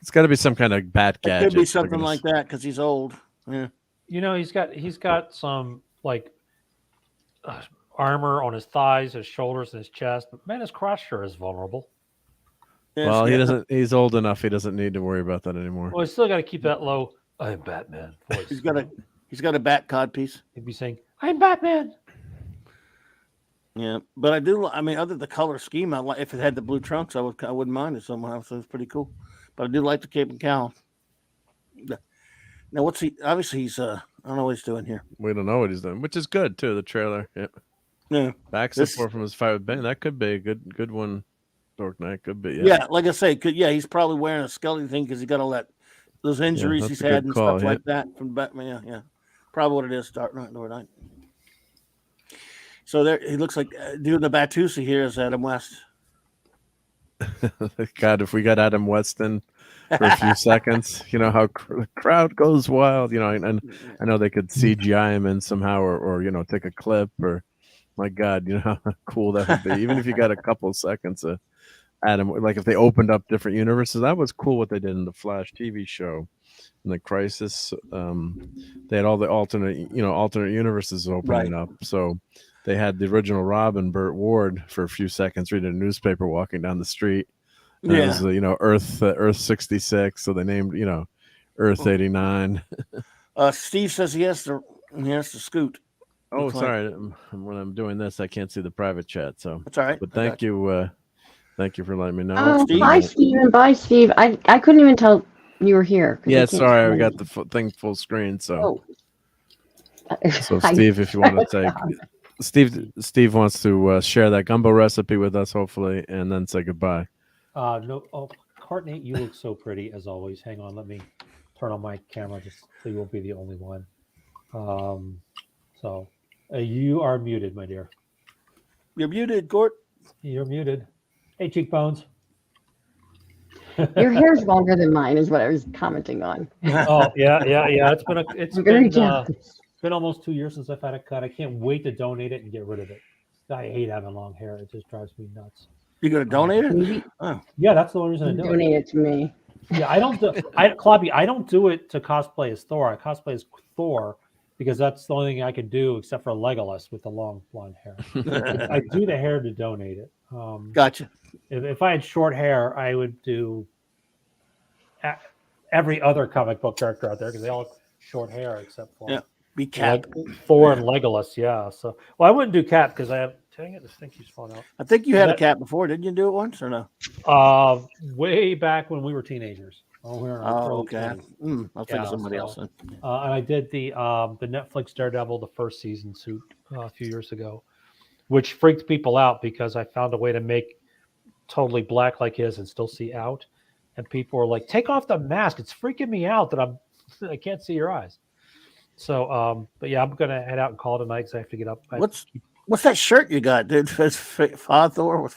it's got to be some kind of bat gadget. It could be something like that because he's old. Yeah, you know, he's got some like armor on his thighs, his shoulders, and his chest. But man, his crotch sure is vulnerable. Well, he doesn't. He's old enough. He doesn't need to worry about that anymore. Well, he's still got to keep that low. I'm Batman voice. He's got a bat cod piece. He'd be saying, "I'm Batman." Yeah, but I do. I mean, other than the color scheme, if it had the blue trunks, I wouldn't mind it somehow. So it's pretty cool. But I do like the cape and cowl. Now, obviously, he's. I don't know what he's doing here. We don't know what he's doing, which is good too. The trailer. Yep. Yeah. Back support from his fight with Ben. That could be a good one. Dark Knight could be. Yeah, like I say, he's probably wearing a skeleton thing because he got all those injuries he's had and stuff like that from Batman. Yeah, probably what it is. Dark Knight. So there, he looks like doing the Batusi here is Adam West. God, if we got Adam West in for a few seconds, you know how the crowd goes wild. You know, and I know they could CGI him in somehow, or take a clip, or my God, you know how cool that would be. Even if you got a couple of seconds of Adam, like if they opened up different universes, that was cool what they did in the Flash TV show. In the Crisis, they had all the alternate universes opening up. So they had the original Robin, Burt Ward, for a few seconds reading a newspaper, walking down the street. And it was, Earth 66. So they named, Earth 89. Steve says he has to scoot. Oh, sorry. When I'm doing this, I can't see the private chat. So that's all right. But thank you. Thank you for letting me know. Oh, hi, Steven. Bye, Steve. I couldn't even tell you were here. Yeah, sorry. I got the thing full screen. So, so Steve, if you want to take Steve wants to share that gumbo recipe with us, hopefully, and then say goodbye. No. Oh, Courtney, you look so pretty as always. Hang on, let me turn on my camera just so you won't be the only one. So you are muted, my dear. You're muted, Court. You're muted. Hey, cheekbones. Your hair's longer than mine, is what I was commenting on. Oh yeah. It's been almost 2 years since I've had a cut. I can't wait to donate it and get rid of it. I hate having long hair. It just drives me nuts. You gonna donate it? Oh. Yeah, that's the only reason I do it. Donate it to me. Yeah, I don't do Kloppy, I don't do it to cosplay as Thor. I cosplay as Thor because that's the only thing I can do except for Legolas with the long blonde hair. I do the hair to donate it. Gotcha. If I had short hair, I would do every other comic book character out there because they all have short hair except for be Cap, Thor, and Legolas. Yeah. So, well, I wouldn't do Cap because I have. Dang it, this thing keeps falling out. I think you had a Cap before, didn't you? Do it once or no? Way back when we were teenagers. Okay. I'll think of somebody else. Then. And I did the Netflix Daredevil, the first season suit a few years ago, which freaked people out because I found a way to make totally black like his and still see out. And people were like, "Take off the mask! It's freaking me out that I can't see your eyes." So, but yeah, I'm gonna head out and call tonight because I have to get up. What's that shirt you got, dude? It's Thor.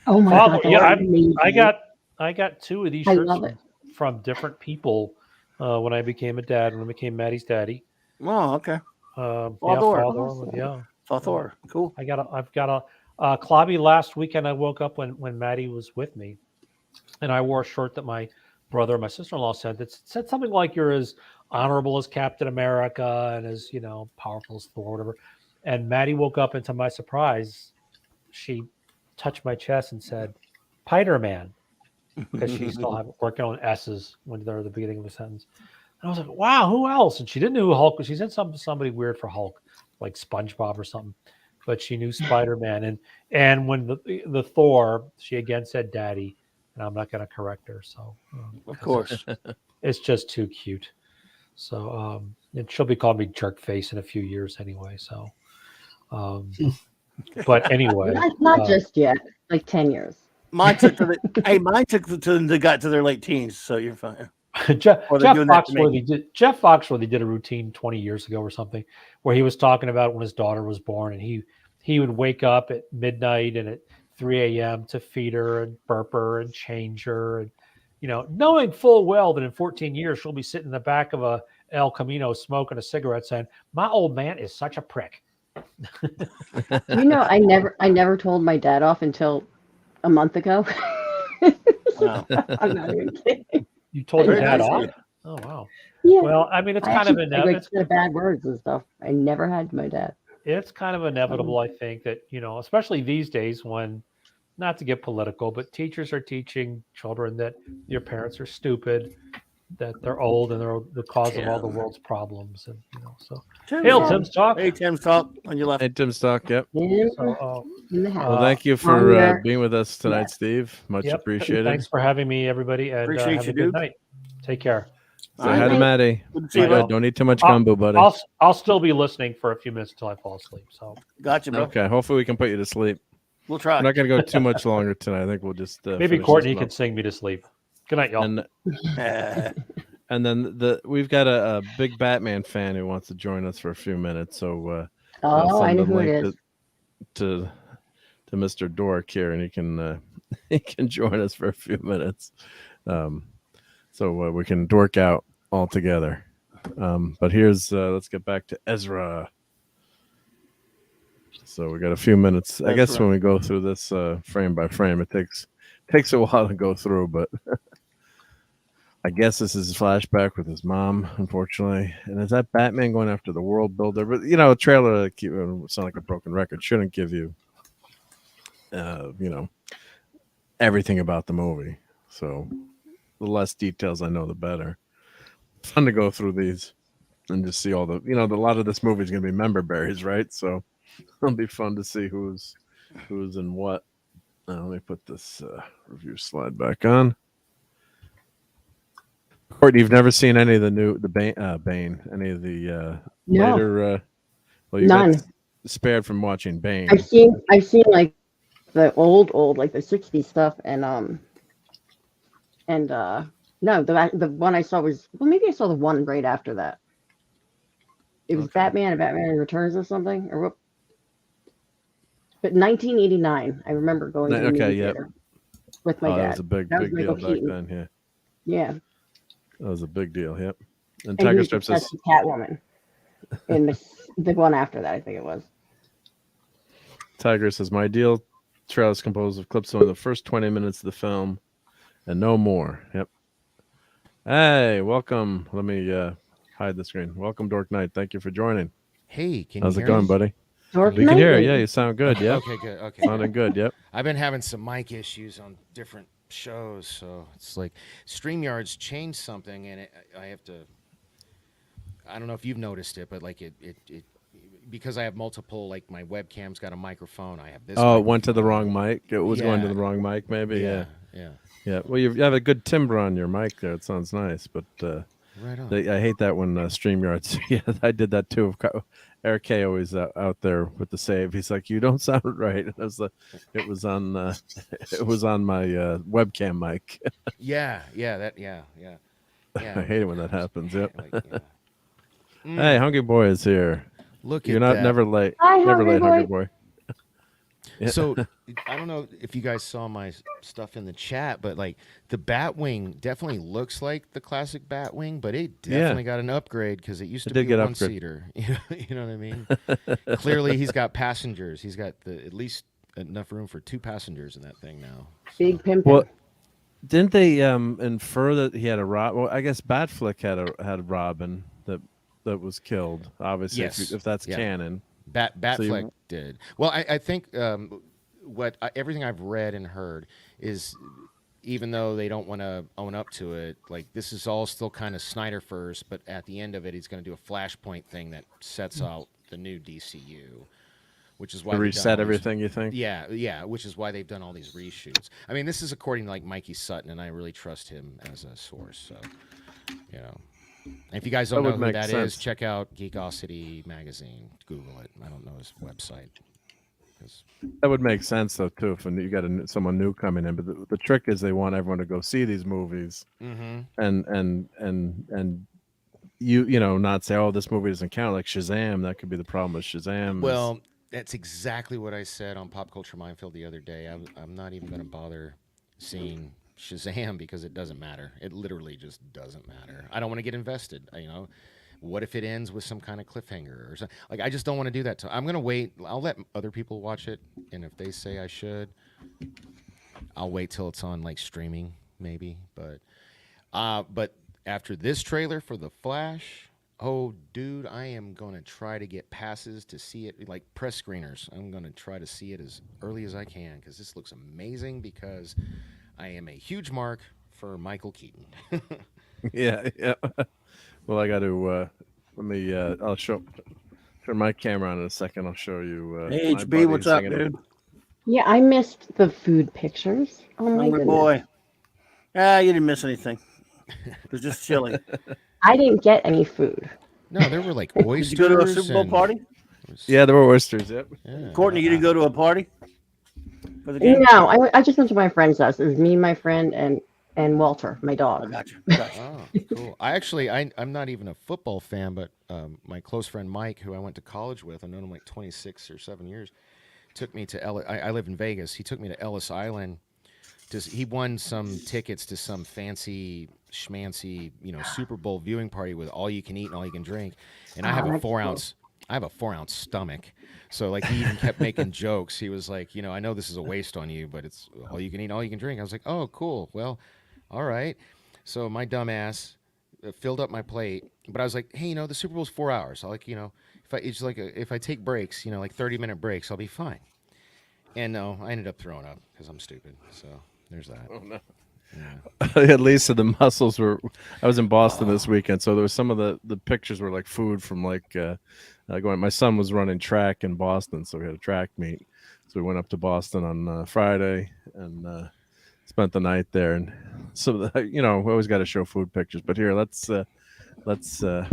Oh my God! Yeah, I got 2 of these shirts from different people when I became a dad. When I became Maddie's daddy. Oh, okay. Thor. Cool. I've got a Clobby last weekend. I woke up when Maddie was with me, and I wore a shirt that my brother and my sister-in-law said that said something like, "You're as honorable as Captain America and as powerful as Thor, whatever." And Maddie woke up, and to my surprise, she touched my chest and said, "Spider-Man," because she still have working on S's when they're at the beginning of a sentence. And I was like, "Wow, who else?" And she didn't know who Hulk was. She said somebody weird for Hulk, like SpongeBob or something, but she knew Spider-Man. And when the Thor, she again said "Daddy," and I'm not going to correct her. So of course, it's just too cute. So and she'll be calling me jerk face in a few years anyway. So, but anyway, not just yet. Like 10 years. Mine took to they got to their late teens. So you're fine. Jeff Foxworthy did a routine 20 years ago or something where he was talking about when his daughter was born, and he would wake up at midnight and at 3 a.m. to feed her and burp her and change her, and knowing full well that in 14 years she'll be sitting in the back of a El Camino smoking a cigarette saying, "My old man is such a prick." I never told my dad off until a month ago. Wow. I'm not even kidding. You told your dad off? Oh, wow. Yeah. Well, I mean, it's kind of inevitable. Like bad words and stuff. I never had my dad. It's kind of inevitable, I think, that, especially these days when, not to get political, but teachers are teaching children that your parents are stupid, that they're old, and they're the cause of all the world's problems. And, so. Tim's Talk. Hey, Tim's Talk on your left. Hey, Tim's Talk. Yep. So, well, thank you for being with us tonight, Steve. Much appreciated. Thanks for having me, everybody. And appreciate have you, a good night. Take care. Say hi to Maddie. Don't eat too much gumbo, buddy. I'll still be listening for a few minutes until I fall asleep. So gotcha, bro. Okay. Hopefully we can put you to sleep. We'll try. We're not going to go too much longer tonight. I think we'll just maybe Courtney can sing me to sleep. Good night, y'all. And then we've got a big Batman fan who wants to join us for a few minutes. So I know who it is. To Mr. Dork here, and he can join us for a few minutes. So we can dork out all together. But here's let's get back to Ezra. So we got a few minutes. I guess when we go through this frame by frame, it takes a while to go through, but I guess this is a flashback with his mom, unfortunately. And is that Batman going after the world builder? But a trailer sound like a broken record shouldn't give you everything about the movie. So the less details I know, the better. Fun to go through these and just see all the a lot of this movie is going to be member berries, right? So it'll be fun to see who's in what. Let me put this review slide back on. Courtney, you've never seen any of the Bane, any of the later? Well, you none. got spared from watching Bane. I've seen like the old like the 60s stuff, and no, the one I saw was maybe I saw the one right after that. It was Batman and Batman Returns or something, or what? But 1989, I remember going to the movie theater with my dad. That was a big deal back then. Yeah. That was a big deal. Yep. And Tiger Strip says Catwoman. In the one after that, I think it was. Tiger says my ideal trailer is composed of clips of the first 20 minutes of the film and no more. Yep. Hey, welcome. Let me hide the screen. Welcome, Dork Knight. Thank you for joining. Hey, how's it going, buddy? Dork we Knight. can hear you. Yeah, you sound good. Yep. Okay, good. Okay. Sounding good. Yep. I've been having some mic issues on different shows, so it's like StreamYard's changed something, and I have to. I don't know if you've noticed it, but like it because I have multiple, like my webcam's got a microphone. I have this. Oh, it went to the wrong mic. It was going to the wrong mic, maybe. Yeah. Yeah, well, you have a good timbre on your mic there. It sounds nice, but Right on. I hate that when StreamYards. Yeah, I did that too. Eric K always out there with the save. He's like, "You don't sound right." It was it was on it was on my webcam mic. Yeah. I hate it when that happens. Yep. Mm, Hey, Hungry Boy is here. look You're at not that. never late. Hi, Never Hungry late, Boy. Hungry Boy. Yeah. So I don't know if you guys saw my stuff in the chat, but like the Batwing definitely looks like the classic Batwing, but it definitely got an upgrade because it used to did be a get one upgrade. seater. You know what I mean? Clearly, he's got passengers. He's got at least enough room for 2 passengers in that thing now. So. Big pimpin'. Well, didn't they infer that he had a Robin? Well, I guess Batflick had a Robin that was killed. Obviously, Yes. if that's Yeah. canon. Batfleck did. Well, I think everything I've read and heard is, even though they don't want to own up to it, like this is all still kind of Snyder first, but at the end of it, he's going to do a Flashpoint thing that sets out the new DCU, which is why To they've done reset all these- everything, you think? Yeah, which is why they've done all these reshoots. I mean, this is according to like Mikey Sutton, and I really trust him as a source. So, you know. And if you guys don't That know would who make that sense. is, check out Geekosity magazine. Google it. I don't know his website. 'Cause- That would make sense though too if you got someone new coming in. But the trick is they want everyone to go see these movies, and you know not say, oh, this movie doesn't count, like Shazam. That could be the problem with Shazam. Well, that's exactly what I said on Pop Culture Minefield the other day. I'm not even going to bother seeing Shazam because it doesn't matter. It literally just doesn't matter. I don't want to get invested. You know, what if it ends with some kind of cliffhanger or something? Like, I just don't want to do that. I'm going to wait. I'll let other people watch it, and if they say I should, I'll wait till it's on like streaming maybe. But after this trailer for The Flash, oh, dude, I am going to try to get passes to see it, like press screeners. I'm going to try to see it as early as I can because this looks amazing because I am a huge mark for Michael Keaton. yeah. Well, I got to let me. I'll turn my camera on in a second. I'll show you. Hey, my HB, buddy what's up, singing. dude? Yeah, I missed the food pictures. Oh my Hungry goodness. boy. Ah, you didn't miss anything. It was just chilly. I didn't get any food. No, there were like oysters. Did you go to a Super Bowl party? Yeah, there were oysters. Yep. Yeah. Courtney, you didn't go to a party for the game? No, I just went to my friend's house. It was me, my friend, and Walter, my I dog. got you. Oh, cool. I'm not even a football fan, but my close friend Mike, who I went to college with, I've known him like 26 or 7 years, took me to I live in Vegas. He took me to Ellis Island. He won some tickets to some fancy schmancy, Super Bowl viewing party with all you can eat and all you can drink. And I have a 4-ounce. I have a 4-ounce stomach. So like he even kept making jokes. He was like, I know this is a waste on you, but it's all you can eat, all you can drink. I was like, oh, cool. Well, all right. So my dumb ass filled up my plate, but I was like, hey, the Super Bowl's 4 hours. I like, if I take breaks, like 30-minute breaks, I'll be fine. And no, I ended up throwing up because I'm stupid. So there's that. Oh no. Yeah. At least the muscles were. I was in Boston this weekend, so there was some of the pictures were like food from like going. My son was running track in Boston, so we had a track meet. So we went up to Boston on Friday and spent the night there. And so we always got to show food pictures. But here, let's let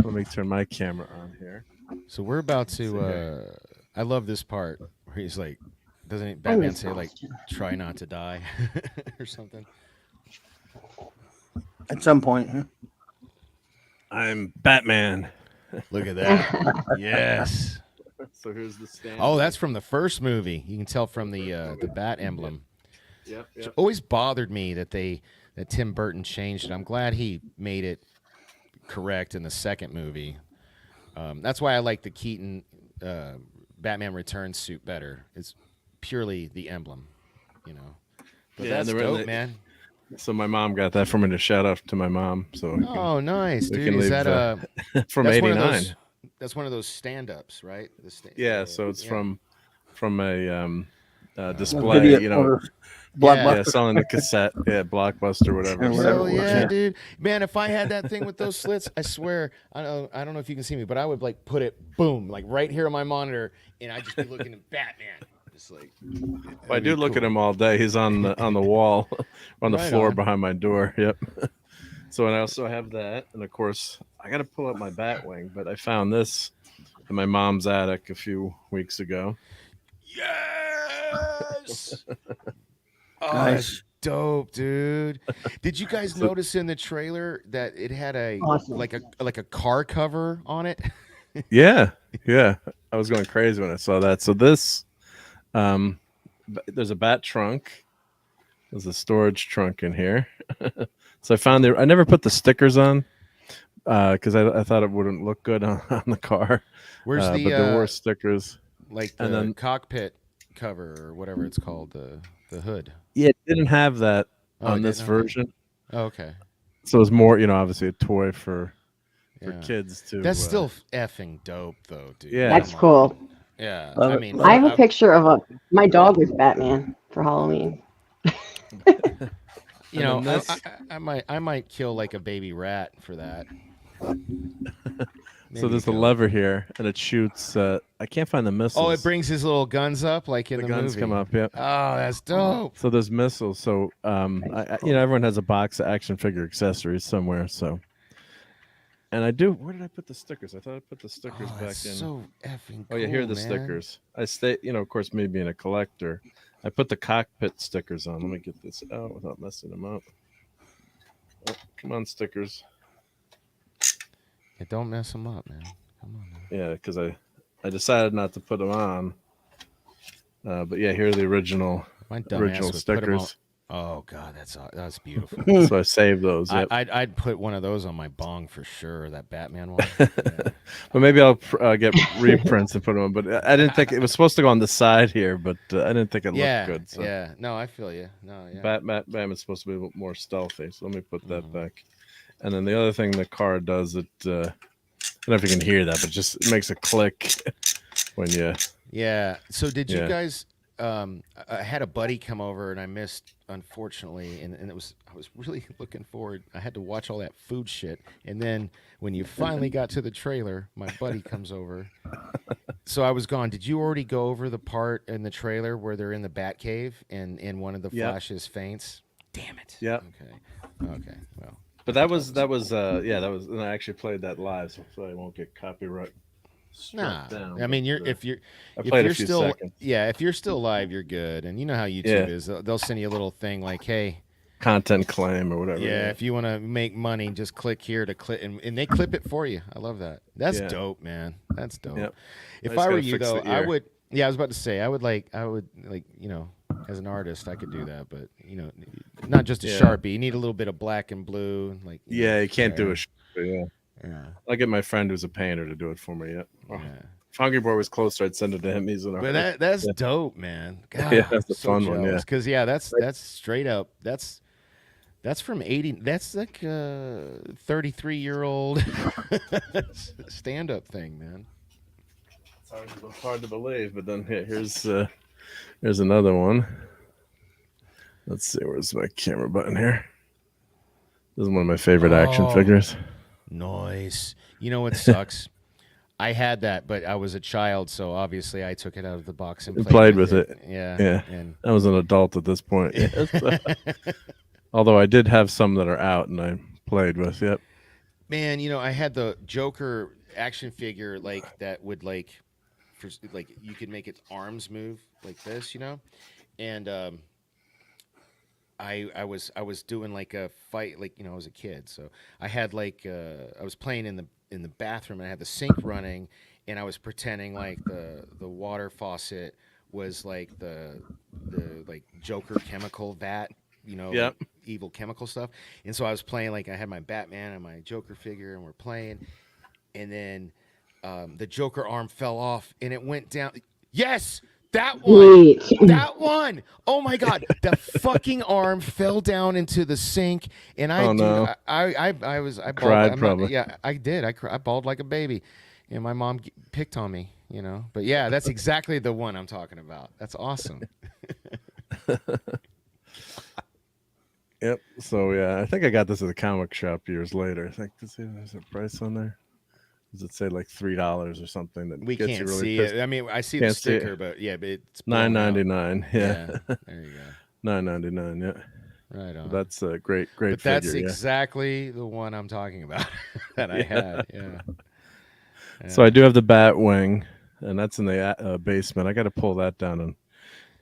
me turn my camera on here. So we're about to. I love this part where he's like, doesn't Batman say like, "Try not to die" or something? At some point. Huh? I'm Batman. Look at that. Yes. So here's the stand. Oh, that's from the first movie. You can tell from the bat emblem. Yep. It always bothered me that Tim Burton changed it. I'm glad he made it correct in the second movie. That's why I like the Keaton Batman Returns suit better. It's purely the emblem, But that's dope, man. So my mom got that for me to shout out to my mom. So Oh, nice, we dude. can Is leave, that from that's '89? That's one of those stand-ups, right? Yeah. So it's from a display. Video, Blockbuster. Yeah, selling the cassette. Yeah, Blockbuster, whatever. Hell yeah, dude. Man, if I had that thing with those slits, I swear, I don't know if you can see me, but I would like put it, boom, like right here on my monitor, and I'd just be looking at Batman. It's like I do look at him all day. He's on the wall, on the floor behind my door. Yep. So, and I also have that, and of course, I got to pull up my Batwing, but I found this in my mom's attic a few weeks ago. Yes. Oh, Nice. that's dope, dude. Did you guys notice in the trailer that it had Awesome. like a car cover on it? Yeah. I was going crazy when I saw that. So this, there's a bat trunk. There's a storage trunk in here. So I found I never put the stickers on because I thought it wouldn't look good on the car. Where's the but there were stickers, like the and then cockpit cover or whatever it's called, the hood? Yeah, it didn't have that on this version. Oh, okay. So it's more, obviously a toy for kids too. That's still effing dope, though, dude. Yeah, That's cool. Yeah, I mean, I have a picture of my dog was Batman for Halloween. I might kill like a baby rat for that. So there's a lever here, and it shoots. I can't find the missiles. Oh, it brings his little guns up, like in the guns movie. come up. Yep. Oh, that's dope. So there's missiles. So everyone has a box of action figure accessories somewhere. So, and I do. Where did I put the stickers? I thought I put the stickers back in. So effing cool. Oh yeah, here are the stickers. I stay. Of course, me being a collector, I put the cockpit stickers on. Let me get this out without messing them up. Oh, come on, stickers. Yeah, don't mess them up, man. Come on. Man. Yeah, because I decided not to put them on. But yeah, here are the original stickers. Oh God, that's beautiful. So I saved those. Yep. I'd put one of those on my bong for sure. That Batman one. Yeah. But maybe I'll get reprints and put them on. But I didn't think it was supposed to go on the side here. But I didn't think it looked good. So. Yeah. No, I feel you. No, yeah. Batman's supposed to be a little more stealthy. So let me put that back. And then the other thing the car does, I don't know if you can hear that, but it makes a click when you. Yeah. So did you guys? I had a buddy come over, and I missed, unfortunately, and I was really looking forward. I had to watch all that food shit, and then when you finally got to the trailer, my buddy comes over. So I was gone. Did you already go over the part in the trailer where they're in the Bat Cave and one of the Flash's faints? Damn it. Yeah. Okay. Well. But that was and I actually played that live, so I won't get copyright. Down, I mean, if you're still seconds. if you're still live, you're good. And you know how YouTube is. They'll send you a little thing like, hey, content claim or whatever. Yeah, if you want to make money, just click here to clip, and they clip it for you. I love that. That's dope, man. That's dope. Yep. If I were you though, I would. Yeah, I was about to say I would like as an artist, I could do that, but not just a Sharpie. You need a little bit of black and blue, like you can't do a Sharpie. Yeah. I'll get my friend who's a painter to do it for me. Yeah. If Hungry Boy was closer, I'd send it to him. He's an artist. But that's dope, man. God, that's a fun one. Yeah. Because that's straight up. That's from 80. That's like a 33-year-old stand-up thing, man. It's hard to believe, but then here's another one. Let's see, where's my camera button here? This is one of my favorite action figures. Nice. You know what sucks? I had that, but I was a child, so obviously I took it out of the box and played with it. Yeah. And I was an adult at this point. Although I did have some that are out, and I played with. Yep. Man, I had the Joker action figure that would you could make its arms move like this, and I was doing like a fight, I was a kid, so I had I was playing in the bathroom, and I had the sink running, and I was pretending like the water faucet was like the Joker chemical vat, evil chemical stuff, and so I was playing I had my Batman and my Joker figure, and we're playing, and then the Joker arm fell off, and it went down. Yes. That one. Oh my God. The fucking arm fell down into the sink, and I cried probably. Yeah, I did. I bawled like a baby, and my mom picked on me, But yeah, that's exactly the one I'm talking about. That's awesome. Yep. So yeah, I think I got this at the comic shop years later. I think there's a price on there. does it say like $3 or something? That We gets can't you really see pissed? it. I mean, I see the Can't see it. sticker, but yeah, but it's blown out. $9.99. Yeah, there you go. $9.99. Yeah, Right on. that's a great But figure. that's exactly the one I'm talking about that I had. Yeah. So I do have the bat wing, and that's in the basement. I got to pull that down and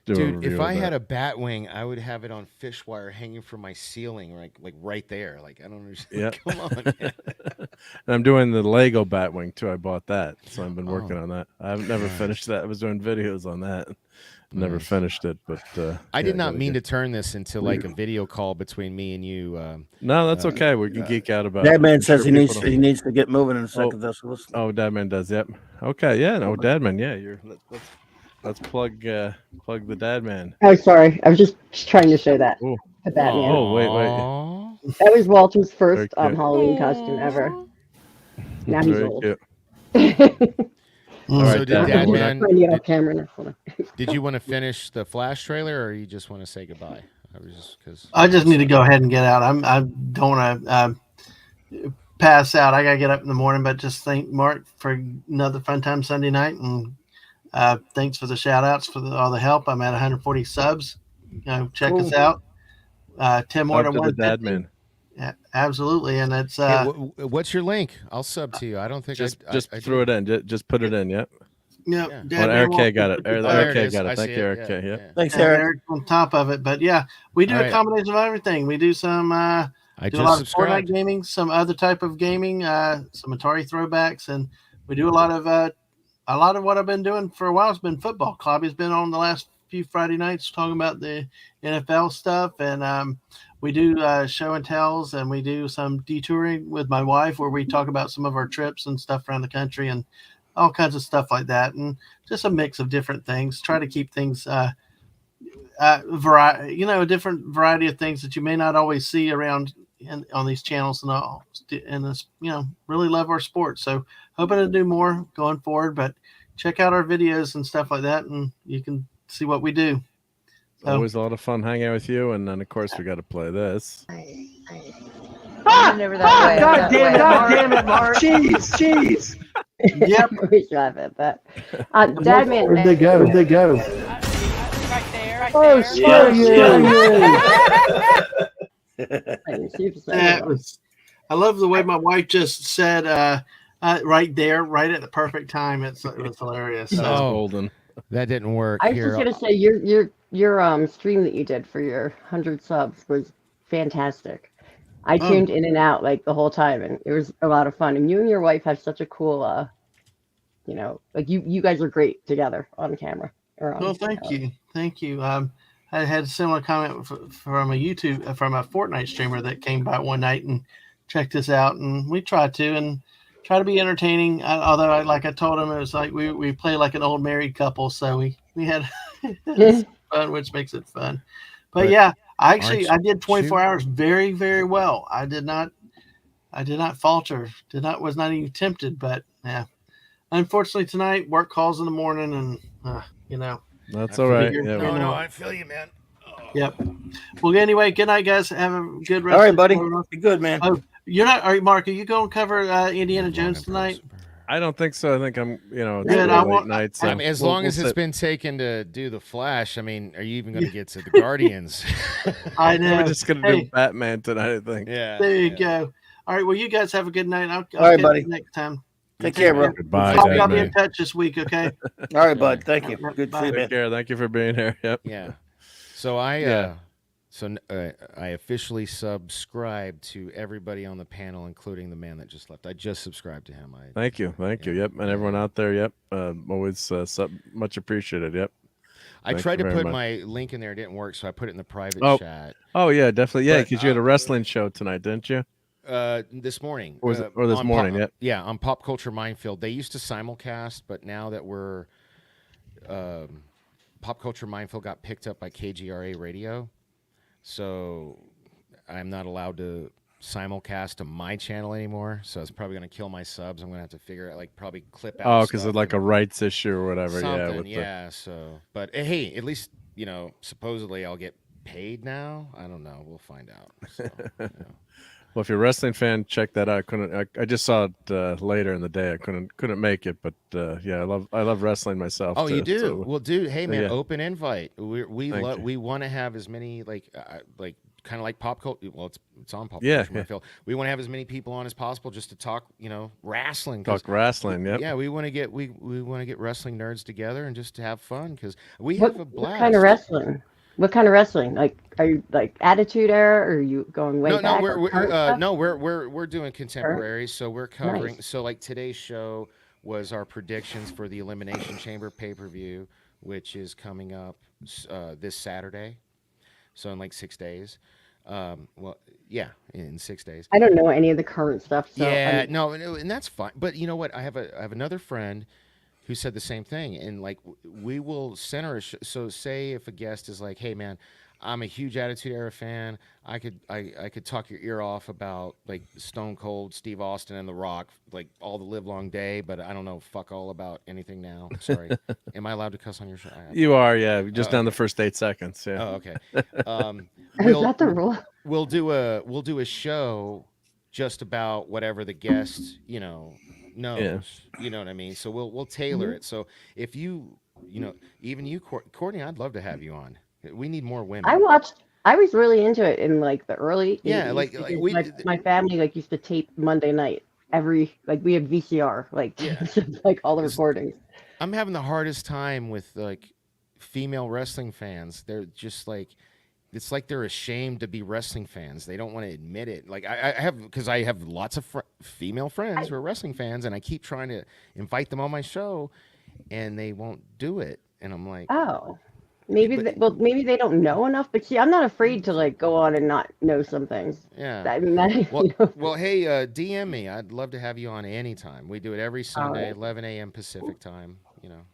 do a Dude, review if of I that. had a bat wing, I would have it on fish wire hanging from my ceiling, like right there. Like I don't understand. Yeah. Come on. Man. And I'm doing the Lego bat wing too. I bought that, so I've been working Oh. on that. I've never finished that. I was doing videos on that. Never Nice. finished it, but I did not gotta mean get- to turn this into like a video call between me and you. No, that's okay. We can geek out about. That it. man I'm says sure he people needs don't- to get moving in a second. Though, so listen. Oh, Dadman does. Yep. Okay. Yeah. No, Dadman. Yeah. Let's plug the Dadman. Oh, sorry. I was just trying to show that. Oh. The Batman. Oh, wait. Aw. That was Walter's Very first cute. Halloween costume ever. Now he's Very old. cute. So right, did Dad, I'm we're Dadman? trying to get off camera now. Hold on. Did you want to finish the Flash trailer, or you just want to say goodbye? I just need to go ahead and get out. I don't want to pass out. I gotta get up in the morning, but just thank Mark for another fun time Sunday night, and thanks for the shout outs for all the help. I'm at 140 subs. Check us out. 10 more Up to to the 150. Dadman. Yeah, absolutely, and it's Hey, what's your link? I'll sub to you. I don't think Just I throw it in. Just put it in. Yep. yeah. Yeah. Dad, Eric man, K got it. There Eric it K is. got I it. Thank see you, it. Eric K. Yeah, Yep. yeah. Thanks, and Eric. Eric's on top of it. But yeah, we do All a right. combination of everything. We do some I do a just lot of Fortnite subscribed. gaming, some other type of gaming, some Atari throwbacks, and we do a lot of what I've been doing for a while has been football. Clobby's been on the last few Friday nights talking about the NFL stuff, and we do show and tells, and we do some detouring with my wife where we talk about some of our trips and stuff around the country and all kinds of stuff like that, and just a mix of different things. Try to keep things variety, a different variety of things that you may not always see around on these channels and all. And this, really love our sport. So hoping to do more going forward, but check out our videos and stuff like that, and you can see what we do. So, Always a lot of fun hanging out with you, and then of course we got to play this. Never that way. God damn it, Mark. Jeez. yep. I wish I had that. Dadman. Where'd they go? Where'd they go? Right there. Oh, That was. I love the way my wife just said right there, right at the perfect time. It was hilarious. That So. was Oh. golden. That didn't work. I was Here, just gonna say your stream that you did for your 100 subs was fantastic. I tuned in and out like the whole time, and it was a lot of fun. And you and your wife have such a cool, like you guys are great together on camera. Well, thank you. I had a similar comment from a Fortnite streamer that came by one night and checked us out, and we try to be entertaining. Although, like I told him, it was like we play like an old married couple, so we had fun, which makes it fun. But yeah, I did 24 hours very, very well. I did not falter. Was not even tempted. But yeah, unfortunately tonight work calls in the morning, and That's all right. figured- Yeah, no, I feel you, man. Yep. Well, anyway, good night, guys. Have a good rest. All right, of buddy. the Be good, man. Oh, you're not. All right, Mark. Are you going to cover Indiana Jones tonight? I don't think so. I think I'm, it's Good, a I late want- night. So I mean, as we'll- long we'll as it's sit- been taken to do the Flash, I mean, are you even going to get to the Guardians? I know. We're just gonna do Batman tonight. I think. Yeah. There you go. All right. Well, you guys have a good night. I'll All right, catch buddy. you next time. Take care, bro. Goodbye, I'll be Dadman. in touch this week. Okay. All right, bud. Thank you. Yep, Good to bye. see you, Take man. care. Thank you for being here. Yep. Yeah. So I Yeah. I officially subscribed to everybody on the panel, including the man that just left. I just subscribed to him. Thank you. Yep. And everyone out there. Yep. Always much appreciated. Yep. I Thank tried you to very put much. my link in there. It didn't work, so I put it in the private Oh. chat. Oh yeah, definitely. Yeah, But, because you had a wrestling show tonight, didn't you? This morning. Or was it- or this on morning, yep. Yeah, on Pop Culture Minefield. They used to simulcast, but now that we're Pop Culture Minefield got picked up by KGRA Radio, so I'm not allowed to simulcast to my channel anymore. So it's probably going to kill my subs. I'm going to have to figure out, like, probably clip out. Oh, because stuff of like a and rights issue or whatever. Yeah. something. Yeah. So, but hey, at least supposedly I'll get paid now. I don't know. We'll find out. So, Well, if you're a wrestling fan, check that out. I just saw it later in the day. I couldn't make it, but yeah, I love wrestling myself. Oh, too, you do? so, Well, dude, hey man, yeah. open invite. We you. want to have as many like kind of like pop culture. Well, it's on pop Yeah, culture. I feel we want to have as many people on as possible just to talk, wrestling. Talk wrestling. Yep. Yeah, we want to get wrestling nerds together and just to have fun because we What, have a blast. what kind of wrestling? What kind of wrestling? Like, are you like Attitude Era, or are you going way back? We're doing contemporary, so we're covering. Nice. So like today's show was our predictions for the Elimination Chamber pay-per-view, which is coming up this Saturday. So in like 6 days. Well, yeah, in 6 days. I don't know any of the current stuff. So yeah, and that's fine. But you know what? I have another friend who said the same thing, and like we will center a so say if a guest is like, hey man, I'm a huge Attitude Era fan, I could talk your ear off about like Stone Cold Steve Austin and The Rock like all the live long day, but I don't know fuck all about anything now. Sorry. Am I allowed to cuss on your show? You are, yeah, just down the first 8 seconds. Yeah. Oh, okay. is that the rule? We'll do a show just about whatever the guest knows. Yeah. You know what I mean? So we'll tailor it. So if even you, Courtney, I'd love to have you on. We need more women. I was really into it in like the early 80s, like my family like used to tape Monday night we had VCR like all the recordings. I'm having the hardest time with like female wrestling fans. They're just like, it's like they're ashamed to be wrestling fans. They don't want to admit it. Like I have lots of female friends who are wrestling fans, and I keep trying to invite them on my show, and they won't do it. And I'm like, oh, maybe they don't know enough. But see, I'm not afraid to like go on and not know some things. Yeah. I mean, well, hey, DM me. I'd love to have you on anytime. We do it every Sunday, 11 a.m. Pacific time.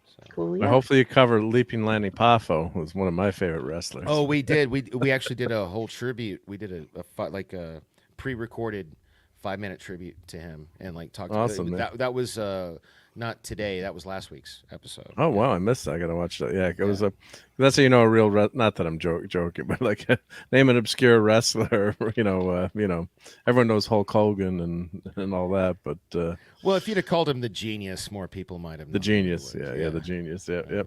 So. Cool. Yeah. Well, hopefully you cover Leaping Lanny Poffo, who was one of my favorite wrestlers. Oh, we did. We actually did a whole tribute. We did a pre-recorded 5-minute tribute to him and like talked. Awesome. That was not today. That was last week's episode. Oh wow, I missed that. I gotta watch that. Yeah, it was that's how you know a real. Not that I'm joking, but like name an obscure wrestler. Everyone knows Hulk Hogan and all that. But well, if you'd have called him the Genius, more people might have. The Genius, yeah, the Genius, yep.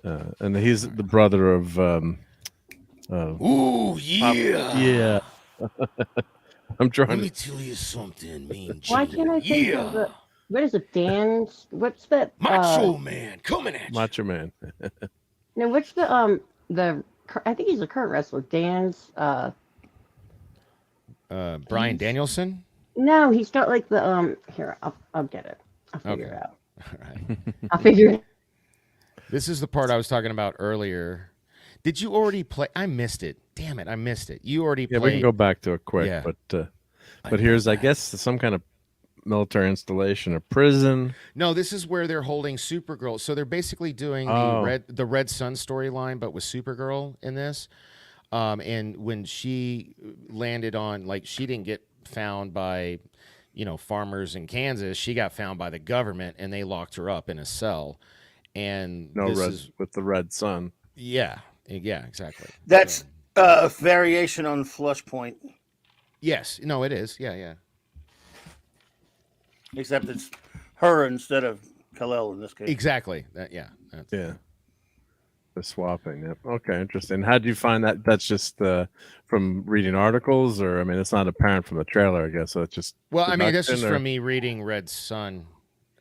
And he's the brother of. Ooh yeah. Yeah. I'm trying. Let me tell you something, mean. Why can't I think of the? What is it, Dan's? What's that? Macho Man coming at you. Macho Man. No, what's the I think he's a current wrestler. Dan's. Bryan Danielson. No, he's got like the Here, I'll get it. I'll figure it out. All right. I'll figure it. This is the part I was talking about earlier. Did you already play? I missed it. Damn it, I missed it. You already played. Yeah, we can go back to it quick. Yeah. But here's, I guess, some kind of military installation or prison. No, this is where they're holding Supergirl. So they're basically doing the Red Sun storyline, but with Supergirl in this. And when she landed on, like, she didn't get found by, farmers in Kansas. She got found by the government, and they locked her up in a cell. And with the Red Sun. Yeah, exactly. That's a variation on Flashpoint. Yes, no, it is. Yeah. Except it's her instead of Kal-El in this case. Exactly. The swapping. Yep. Okay, interesting. How do you find that? That's just from reading articles, or I mean, it's not apparent from the trailer, I guess. So it's just that's just from me reading Red Sun.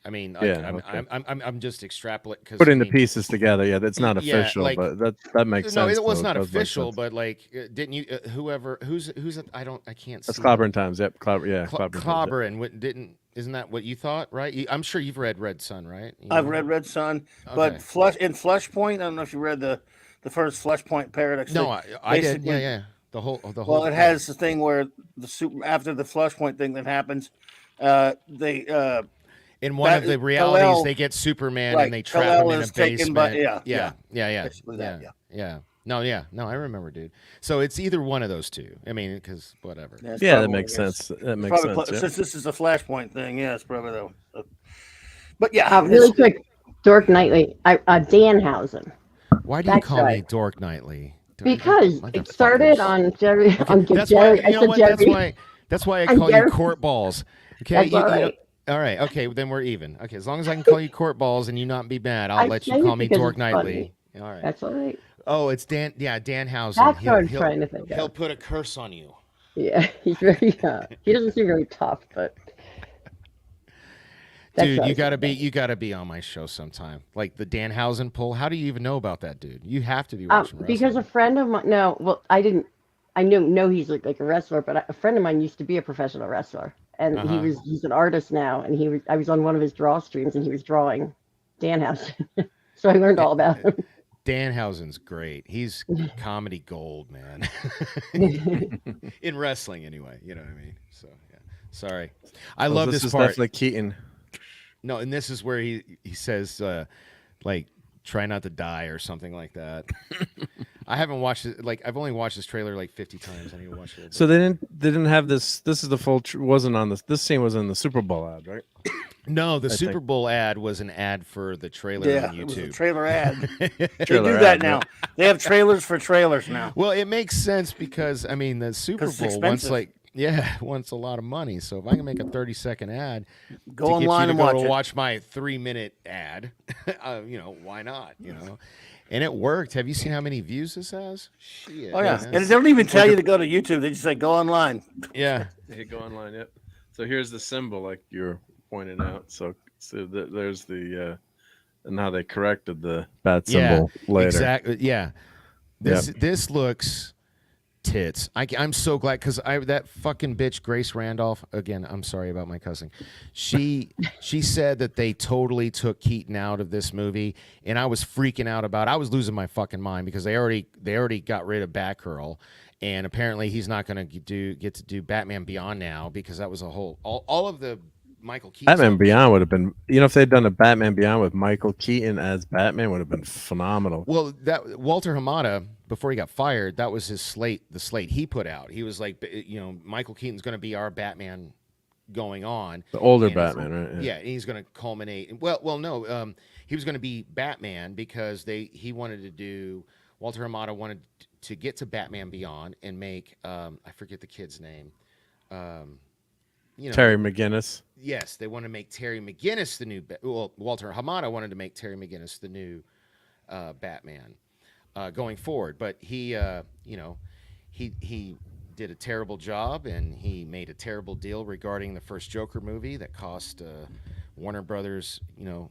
I mean, I'm just extrapolating, putting the pieces together. Yeah, that's not official, but that makes sense. No, it was not official, but like, didn't you? Who's I can't. That's Clobberin' Times. Yep, Clobberin'. Isn't that what you thought? Right? I'm sure you've read Red Sun, right? I've read Red Sun, but in Flashpoint, I don't know if you read the first Flashpoint Paradox. No, I did. Yeah. The whole. Well, it has the thing where after the Flashpoint thing that happens, they. In one of the realities, Kal-El, they get Superman and they trap him in a basement. Yeah. No, I remember, dude. So it's either one of those two. I mean, because whatever. Yeah, that makes sense. That makes sense. Since this is a Flashpoint thing, it's probably that one. But yeah, really quick, Dork Nightly, Danhausen. Why do you call me Dork Nightly? Because it started on Jerry. Okay, that's why. That's why I And call you Gary- court balls. Okay, That's all right. all right. Okay, then we're even. Okay, as long as I can call you court balls and you not be mad, I'll I let say you it call me because Dork it's Nightly. funny. All right. That's all right. Oh, it's Dan. Yeah, Danhausen. That's what I'm trying to think He'll of. put a curse on you. Yeah, he's very. He doesn't seem very tough, but. Dude, you gotta be on my show sometime. Like the Danhausen pull. How do you even know about that, dude? You have to be watching wrestling. Because a friend of mine. No, well, I didn't. I know he's like a wrestler, but a friend of mine used to be a professional wrestler, and he's an artist now. And I was on one of his draw streams, and he was drawing Danhausen, so I learned all about him. Danhausen's great. He's comedy gold, man. In wrestling, anyway. You know what I mean? So yeah. Sorry, I love this part. Definitely Keaton. No, and this is where he says like try not to die or something like that. I haven't watched it. Like I've only watched this trailer like 50 times. I need to watch it. So they didn't have this. This is the full. Wasn't on this. This scene was in the Super Bowl ad, right? No, the Super Bowl ad was an ad for the trailer on YouTube. It was a trailer ad. They Trailer do that ad, now. yeah. They have trailers for trailers now. Well, it makes sense because I mean the Super It's Bowl expensive. wants a lot of money. So if I can make a 30-second ad, Go to online get you to and go watch to it. watch my 3-minute ad, why not? And it worked. Have you seen how many views this has? Shit, Oh yeah, man. and they don't even tell you to go to YouTube. They just say go online. Yeah. Hey, go online. Yep. So here's the symbol, like you're pointing out. So there's the and how they corrected the bad symbol later. Exactly. Yeah. This looks tits. I'm so glad because that fucking bitch Grace Randolph. Again, I'm sorry about my cussing. She said that they totally took Keaton out of this movie, and I was freaking out about it. I was losing my fucking mind because they already got rid of Batgirl, and apparently he's not going to get to do Batman Beyond now because that was all of the Michael Keaton. Batman Beyond would have been, if they'd done a Batman Beyond with Michael Keaton as Batman, would have been phenomenal. Well, that Walter Hamada, before he got fired, that was his slate, the slate he put out. He was like, Michael Keaton's going to be our Batman going on. The older Batman, right? Yeah, and he's going to culminate. Well, no, he was going to be Batman because Walter Hamada wanted to get to Batman Beyond and make, I forget the kid's name. Terry McGinnis. Yes, they want to make Terry McGinnis the new. Walter Hamada wanted to make Terry McGinnis the new Batman going forward, but he did a terrible job and he made a terrible deal regarding the first Joker movie that cost Warner Brothers,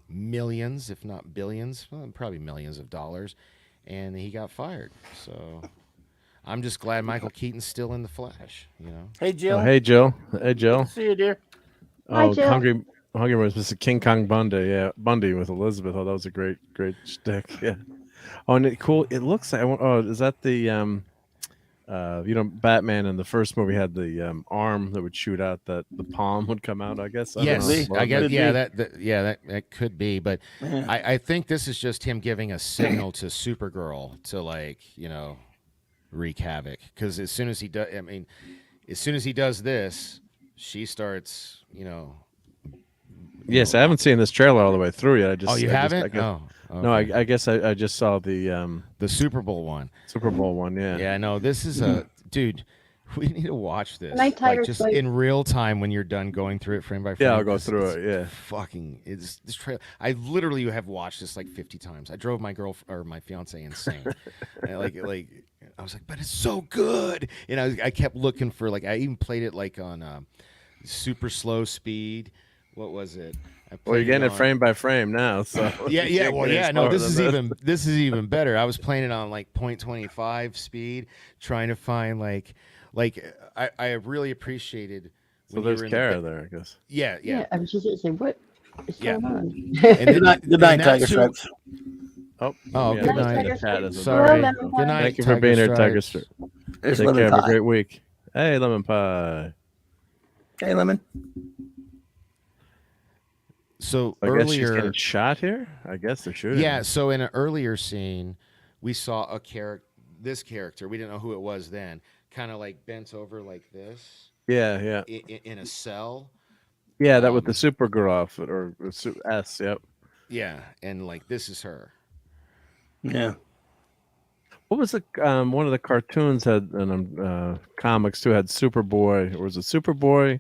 millions, if not billions, probably millions of dollars, and he got fired. So. I'm just glad Michael Keaton's still in the Flash, Hey, Jill. Oh, hey, Jill. Hey, Jill. See you, dear. Hi, Jill. Hungry was Mr. King Kong Bundy. Yeah, Bundy with Elizabeth. Oh, that was a great shtick. Yeah. Oh, and cool. It looks like. Oh, is that the Batman in the first movie had the arm that would shoot out that the palm would come out. I guess. Yes, I guess. Yeah, that could be. But I think this is just him giving a signal to Supergirl to wreak havoc, because as soon as he does this, she starts Yes, I haven't seen this trailer all the way through yet. You haven't? Okay. No, I guess I just saw the Super Bowl one. Super Bowl one, yeah. Yeah, no, this is dude. We need to watch this just Tiger, in real time when you're done going through it frame by frame. Yeah, I'll go through it. Yeah, It's this trailer. I literally have watched this like 50 times. I drove my my fiance insane. I I was like, but it's so good, and I kept looking for I even played it on super slow speed. What was it? Well, you're getting it frame by frame now, so yeah. Well, yeah. No, this is even better. I was playing it on 0.25 speed, trying to find I really appreciated. So there's Kara there, I guess. Yeah. I was just going to say, what is going on? Good night, Tiger Stripes. Oh, good night. Sorry. Good night. Thank you for being here, Tiger Stripes. There's Take lemon care. pie. Have a great week. Hey, lemon pie. Hey, Lemon. So I guess she's earlier, getting shot here. I guess they're shooting. yeah. So in an earlier scene, we saw this character. We didn't know who it was then. Kind of bent over like this. Yeah. In a cell. Yeah, that with the Supergirl outfit or S. Yep. Yeah, and this is her. Yeah. What was it? One of the cartoons had, and comics too, had Superboy. Or was it Superboy?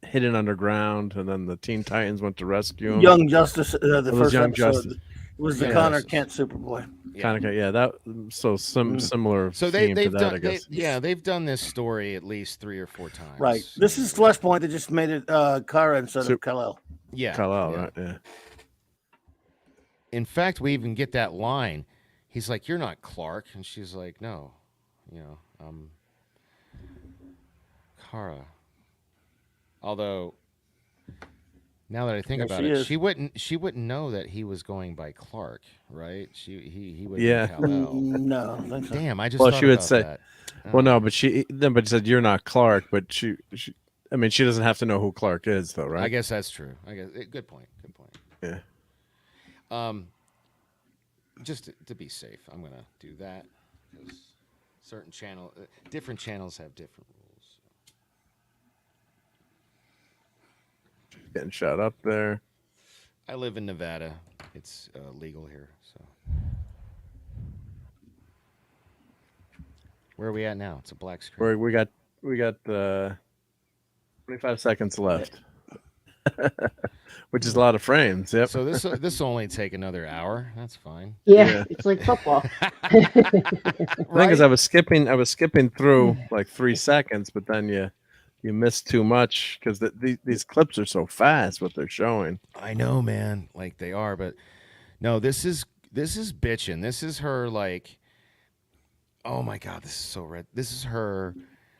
Hidden underground, and then the Teen Titans went to rescue him. Young Justice, the It was first Young episode Justice. was the Young Connor Justice. Kent Superboy. Kind of, yeah. That similar. So theme they've to that, done, I guess. they've done this story at least 3 or 4 times. Right. This is Flashpoint. They just made it Kara instead of Kal-El. Yeah, Kal-El, yeah. right? Yeah. In fact, we even get that line. He's like, "You're not Clark," and she's like, "No, Kara." Although, now that I think about it, she wouldn't know that he was going by Clark, right? He would. Yeah. Kal-El. No, I don't think so. Damn, I just. Well, thought she would about say. that. Well, no, but she said you're not Clark, but she. I mean, she doesn't have to know who Clark is, though, right? I guess that's true. I guess good point. Good point. Yeah. Just to be safe, I'm gonna do that because different channels have different rules. Getting shot up there. I live in Nevada. It's legal here. So where are we at now? It's a black screen. We got 25 seconds left. Which is a lot of frames. Yep. So this will only take another hour. That's fine. Yeah. It's like football. The thing is, I was skipping through like 3 seconds, but then you missed too much because these clips are so fast. What they're showing. I know, man. Like they are, but no. This is bitching. This is her like. Oh my God, this is so red. This is her.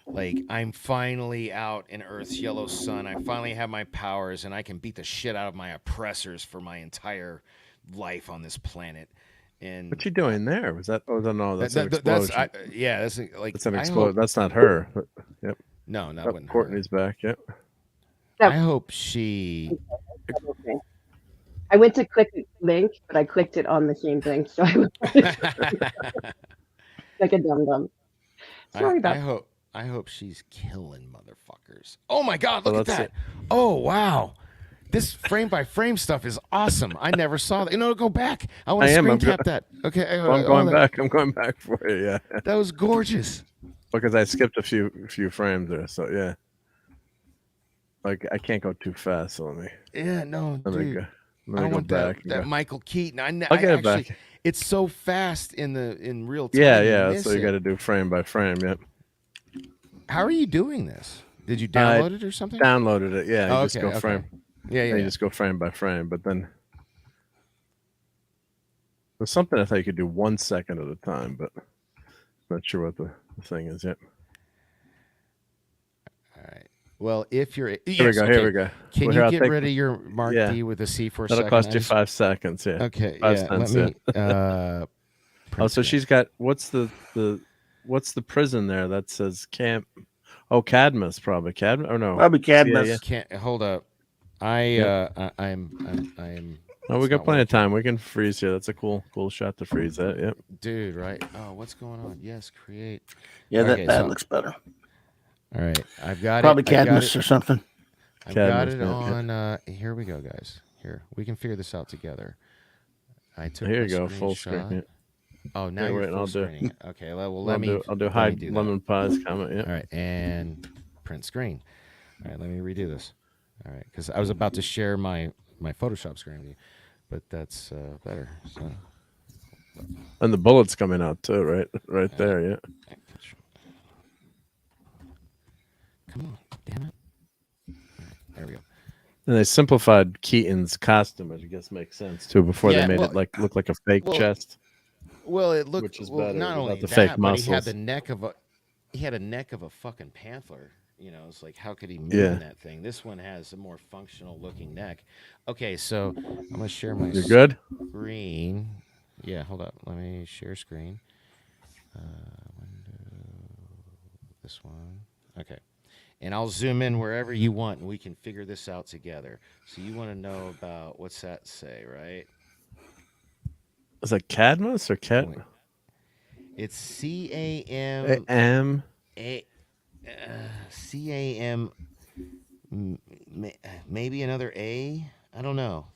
Like, I'm finally out in Earth's yellow sun. I finally have my powers, and I can beat the shit out of my oppressors for my entire life on this planet. And what you doing there? Was that? Oh no, that's an explosion. That's like that's an explosion. That's not her. Yep. No, that wasn't Courtney's her. back. Yep. I hope she. Okay. I went to click the link, but I clicked it on the same thing, so I was like a dum-dum. Sorry about. I hope she's killing motherfuckers. Oh my God, look at that. Oh wow. This frame by frame stuff is awesome. I never saw that. Go back. I want to screen tap that. Okay. Well, I'm going back. I'm going back for you. Yeah. That was gorgeous. Because I skipped a few frames there. So yeah. Like I can't go too fast. So let me. Yeah. No. Let me I go want back. that Michael Keaton. I'll get it back. It's so fast in real time. Yeah. So you got to do frame by frame. Yep. How are you doing this? Did you download it or something? Downloaded it. Yeah. Oh, you just go frame. Yeah. You just go frame by frame, but then there's something I thought you could do 1 second at a time, but I'm not sure what the thing is yet. All right. Well, if you're Here we go. Can you get rid of your Mark D with a C for a second? That'll cost you 5 seconds. Yeah. Okay. 5 yeah. cents, Let me. So she's got what's the prison there that says Camp? Oh, Cadmus probably. Cadmus or no? Probably Cadmus. Yeah. Can't hold up. I'm. Oh, we got plenty of time. We can freeze here. That's a cool shot to freeze that. Yep. Dude, right? Oh, what's going on? Yes, create. Yeah, that looks better. All right, I've got probably Cadmus or something. I've got it on. Here we go, guys. Here we can figure this out together. I took. Here you go, full screen. Yeah. Oh, now you're full screening. Okay, well, I'll do hide lemon pies comment. Yeah. All right, and print screen. All right, let me redo this. All right, because I was about to share my Photoshop screen with you, but that's better. So. And the bullet's coming out too, right there. Yeah. Come on, damn it! Right, there we go. And they simplified Keaton's costume, which I guess makes sense too. Before they made it look like a fake chest. Well, it looked which is better. Not only the that, fake but muscles. he had a neck of a fucking panther. It's like how could he move in that thing? This one has a more functional looking neck. Okay, so I'm gonna share my good? screen. Yeah, hold up. Let me share screen. Window. This one. Okay. And I'll zoom in wherever you want, and we can figure this out together. So you want to know about what's that say, right? Is that Cadmus or Cat? It's CAM. CAM. Maybe another A. I don't know.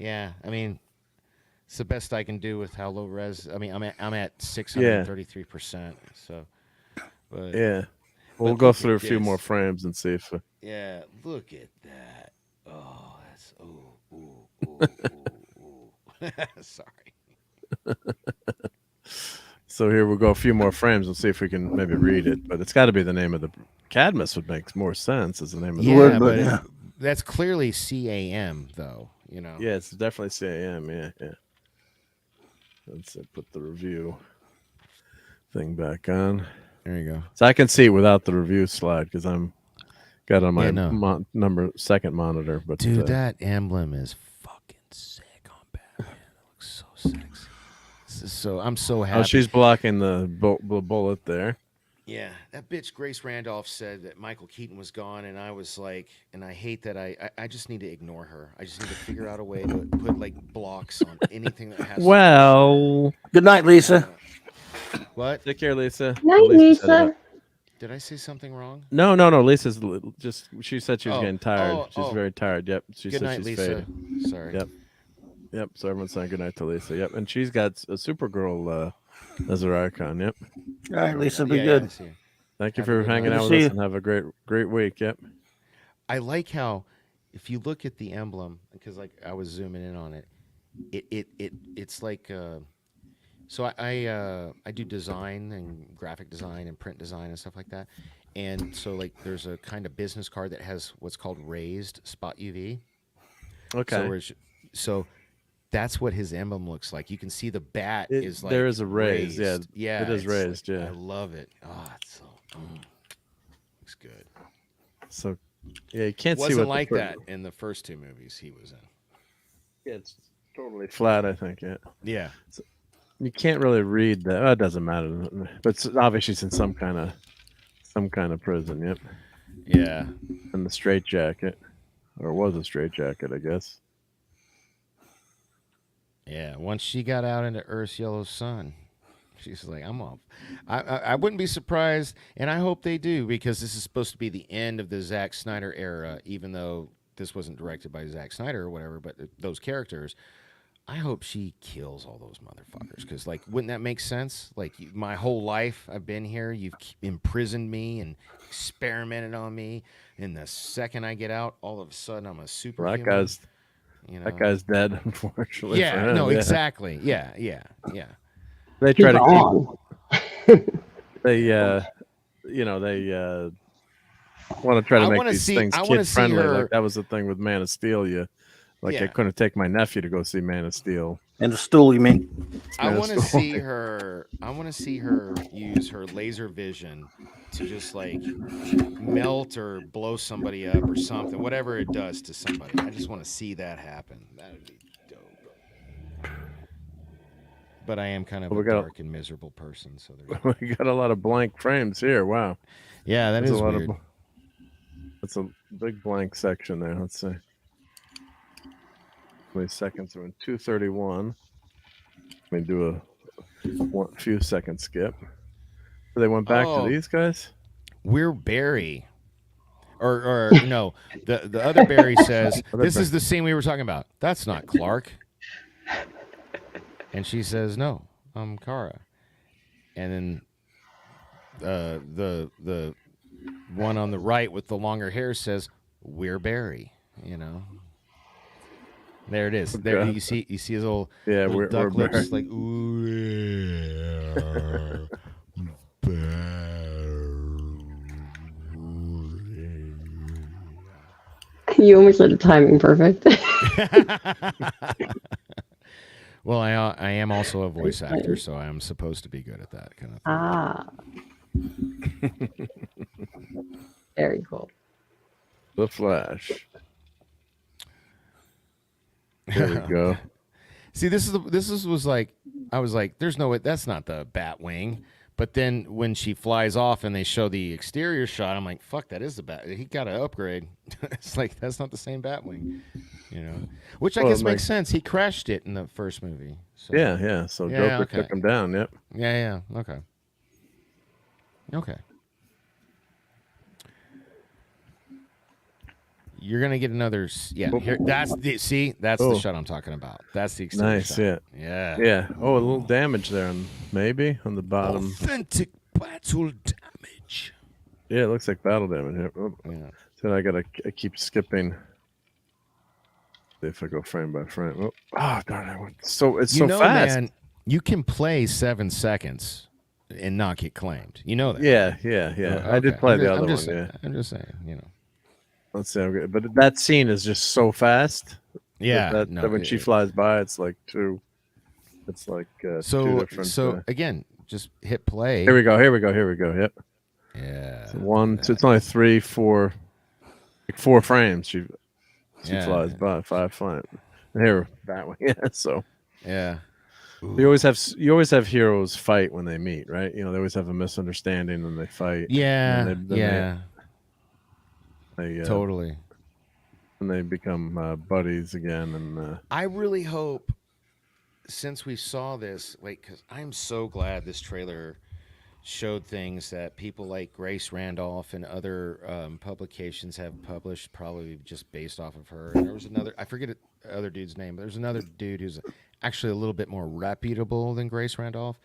Yeah, I mean, it's the best I can do with how low res. I mean, I'm at 633%. So, but Yeah. We'll but go look through a at few more this. frames and see if. Yeah, look at that. Oh, that's ooh. Sorry. So here we'll go a few more frames and see if we can maybe read it. But it's got to be the name of the Cadmus would make more sense as the name of the Yeah, but but that's clearly CAM though. You know. Yeah, it's definitely CAM. Yeah. Let's put the review thing back on. There you go. So I can see without the review slide because I'm got on my second monitor. But dude, that emblem is fucking sick on Batman. It looks so sexy. So I'm so happy. Oh, she's blocking the bullet there. Yeah, that bitch Grace Randolph said that Michael Keaton was gone, and I was like, and I hate that I just need to ignore her. I just need to figure out a way to put like blocks on anything that has. Well, good night, Lisa. What? Take care, Lisa. Night, Lisa. Did I say something wrong? No. Lisa's just. She said she was getting tired. She's very tired. Yep. She good said night, she's Lisa. fading. Sorry. Yep. So everyone's saying good night to Lisa. Yep. And she's got a Supergirl as her icon. Yep. All right, Lisa, be good. Thank you for hanging out with us and have a great week. Yep. I like how, if you look at the emblem, because like I was zooming in on it, it's like. So I do design and graphic design and print design and stuff like that, and so like there's a kind of business card that has what's called raised spot UV. Okay. So that's what his emblem looks like. You can see the bat is like there is a raised. Yeah, it is raised. Like, yeah, I love it. Oh, it's so looks good. So yeah, you can't see wasn't what like that in the first two movies he was in. Yeah, it's totally flat. I think. Yeah. Yeah. So, you can't really read that. It doesn't matter, but it's obviously it's in some kind of prison. Yep. Yeah. And the straitjacket, or it was a straitjacket, I guess. Yeah. Once she got out into Earth's yellow sun, she's like, I'm off. I wouldn't be surprised, and I hope they do, because this is supposed to be the end of the Zack Snyder era, even though this wasn't directed by Zack Snyder or whatever, but those characters. I hope she kills all those motherfuckers, because, like, wouldn't that make sense? Like, my whole life I've been here, you've imprisoned me and experimented on me, and the second I get out, all of a sudden I'm a superhuman. That guy's dead, unfortunately. Yeah, for him. no, exactly. Yeah. They try to keep. They want to try to make these things kid friendly. Like that was the thing with Man of Steel. I couldn't take my nephew to go see Man of Steel. And the stool, you mean? I want to see her. I want to see her use her laser vision to just like melt or blow somebody up or something, whatever it does to somebody. I just want to see that happen. That would be dope. But I am kind of a dark and miserable person, so we got a lot of blank frames here. Wow. Yeah, that's a lot weird. That's a big blank section there. Let's see. 20 seconds. We're in 2:31. Let me do a few second skip. So they went back to these guys. We're Barry. Or no, the other Barry says, this is the scene we were talking about. That's not Clark. And she says, no, I'm Kara. And then the one on the right with the longer hair says, we're Barry, There it is. There you see his little, little duck lips Barry. Like, ooh, yeah. You almost said the timing perfect. Well, I am also a voice actor, so I am supposed to be good at that kind of thing. Very cool. The Flash. There we go. See, was like, I was like, there's no way, that's not the Batwing. But then when she flies off and they show the exterior shot, I'm like, fuck, that is the Bat. He got to upgrade. It's like, that's not the same Batwing, Which I guess makes sense. He crashed it in the first movie. So. Yeah. So Joker took him down. Yep. Yeah. Okay. You're gonna get another. Yeah, here, that's the the shot I'm talking about. That's the exterior nice. shot. Yeah. Oh, a little damage there, maybe on the bottom. Authentic battle damage. Yeah, it looks like battle damage here. Oh. Yeah. So I keep skipping. If I go frame by frame. Oh, darn it! It's so fast. Man, you can play 7 seconds and not get claimed. You know that. Yeah. Okay. I did play the other one. Saying, yeah. I'm just saying. Let's see. But that scene is just so fast. Yeah. That when she flies by, it's like two. It's like two different. So again, just hit play. Here we go. Yep. Yeah. So 1, 2. It's only 3, 4, like 4 frames. She flies by 5 frames. Here that one. Yeah. So. Yeah. You always have heroes fight when they meet, right? They always have a misunderstanding and they fight. Yeah. They totally. And they become buddies again. And I really hope, since we saw this, because I'm so glad this trailer showed things that people like Grace Randolph and other publications have published, probably just based off of her. And there was another, I forget the other dude's name, but there's another dude who's actually a little bit more reputable than Grace Randolph,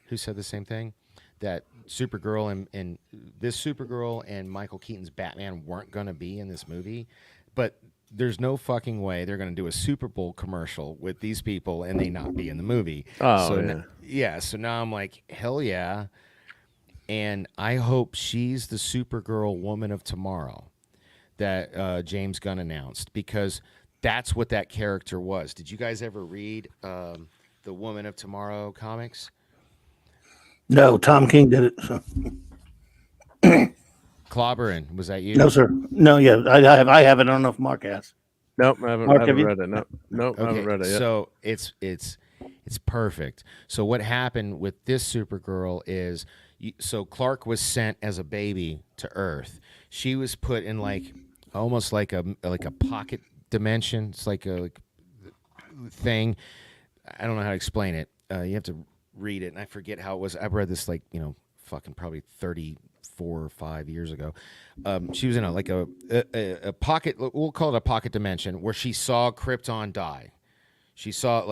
who said the same thing, that Supergirl and this Supergirl and Michael Keaton's Batman weren't going to be in this movie, but there's no fucking way they're going to do a Super Bowl commercial with these people and they not be in the movie. So now I'm like, hell yeah. And I hope she's the Supergirl Woman of Tomorrow that James Gunn announced, because that's what that character was. Did you guys ever read the Woman of Tomorrow comics? No, Tom King did it. So. Clobberin, was that you? No, sir. No, yeah, I have it. I don't know if Mark has. Nope, I haven't read it. Nope, I haven't read it yet. So it's perfect. So what happened with this Supergirl is, so Clark was sent as a baby to Earth. She was put in almost like a pocket dimension. It's like a thing. I don't know how to explain it. You have to read it, and I forget how it was. I've read this fucking probably 34 or 5 years ago. She was in a pocket. We'll call it a pocket dimension, where she saw Krypton die. She saw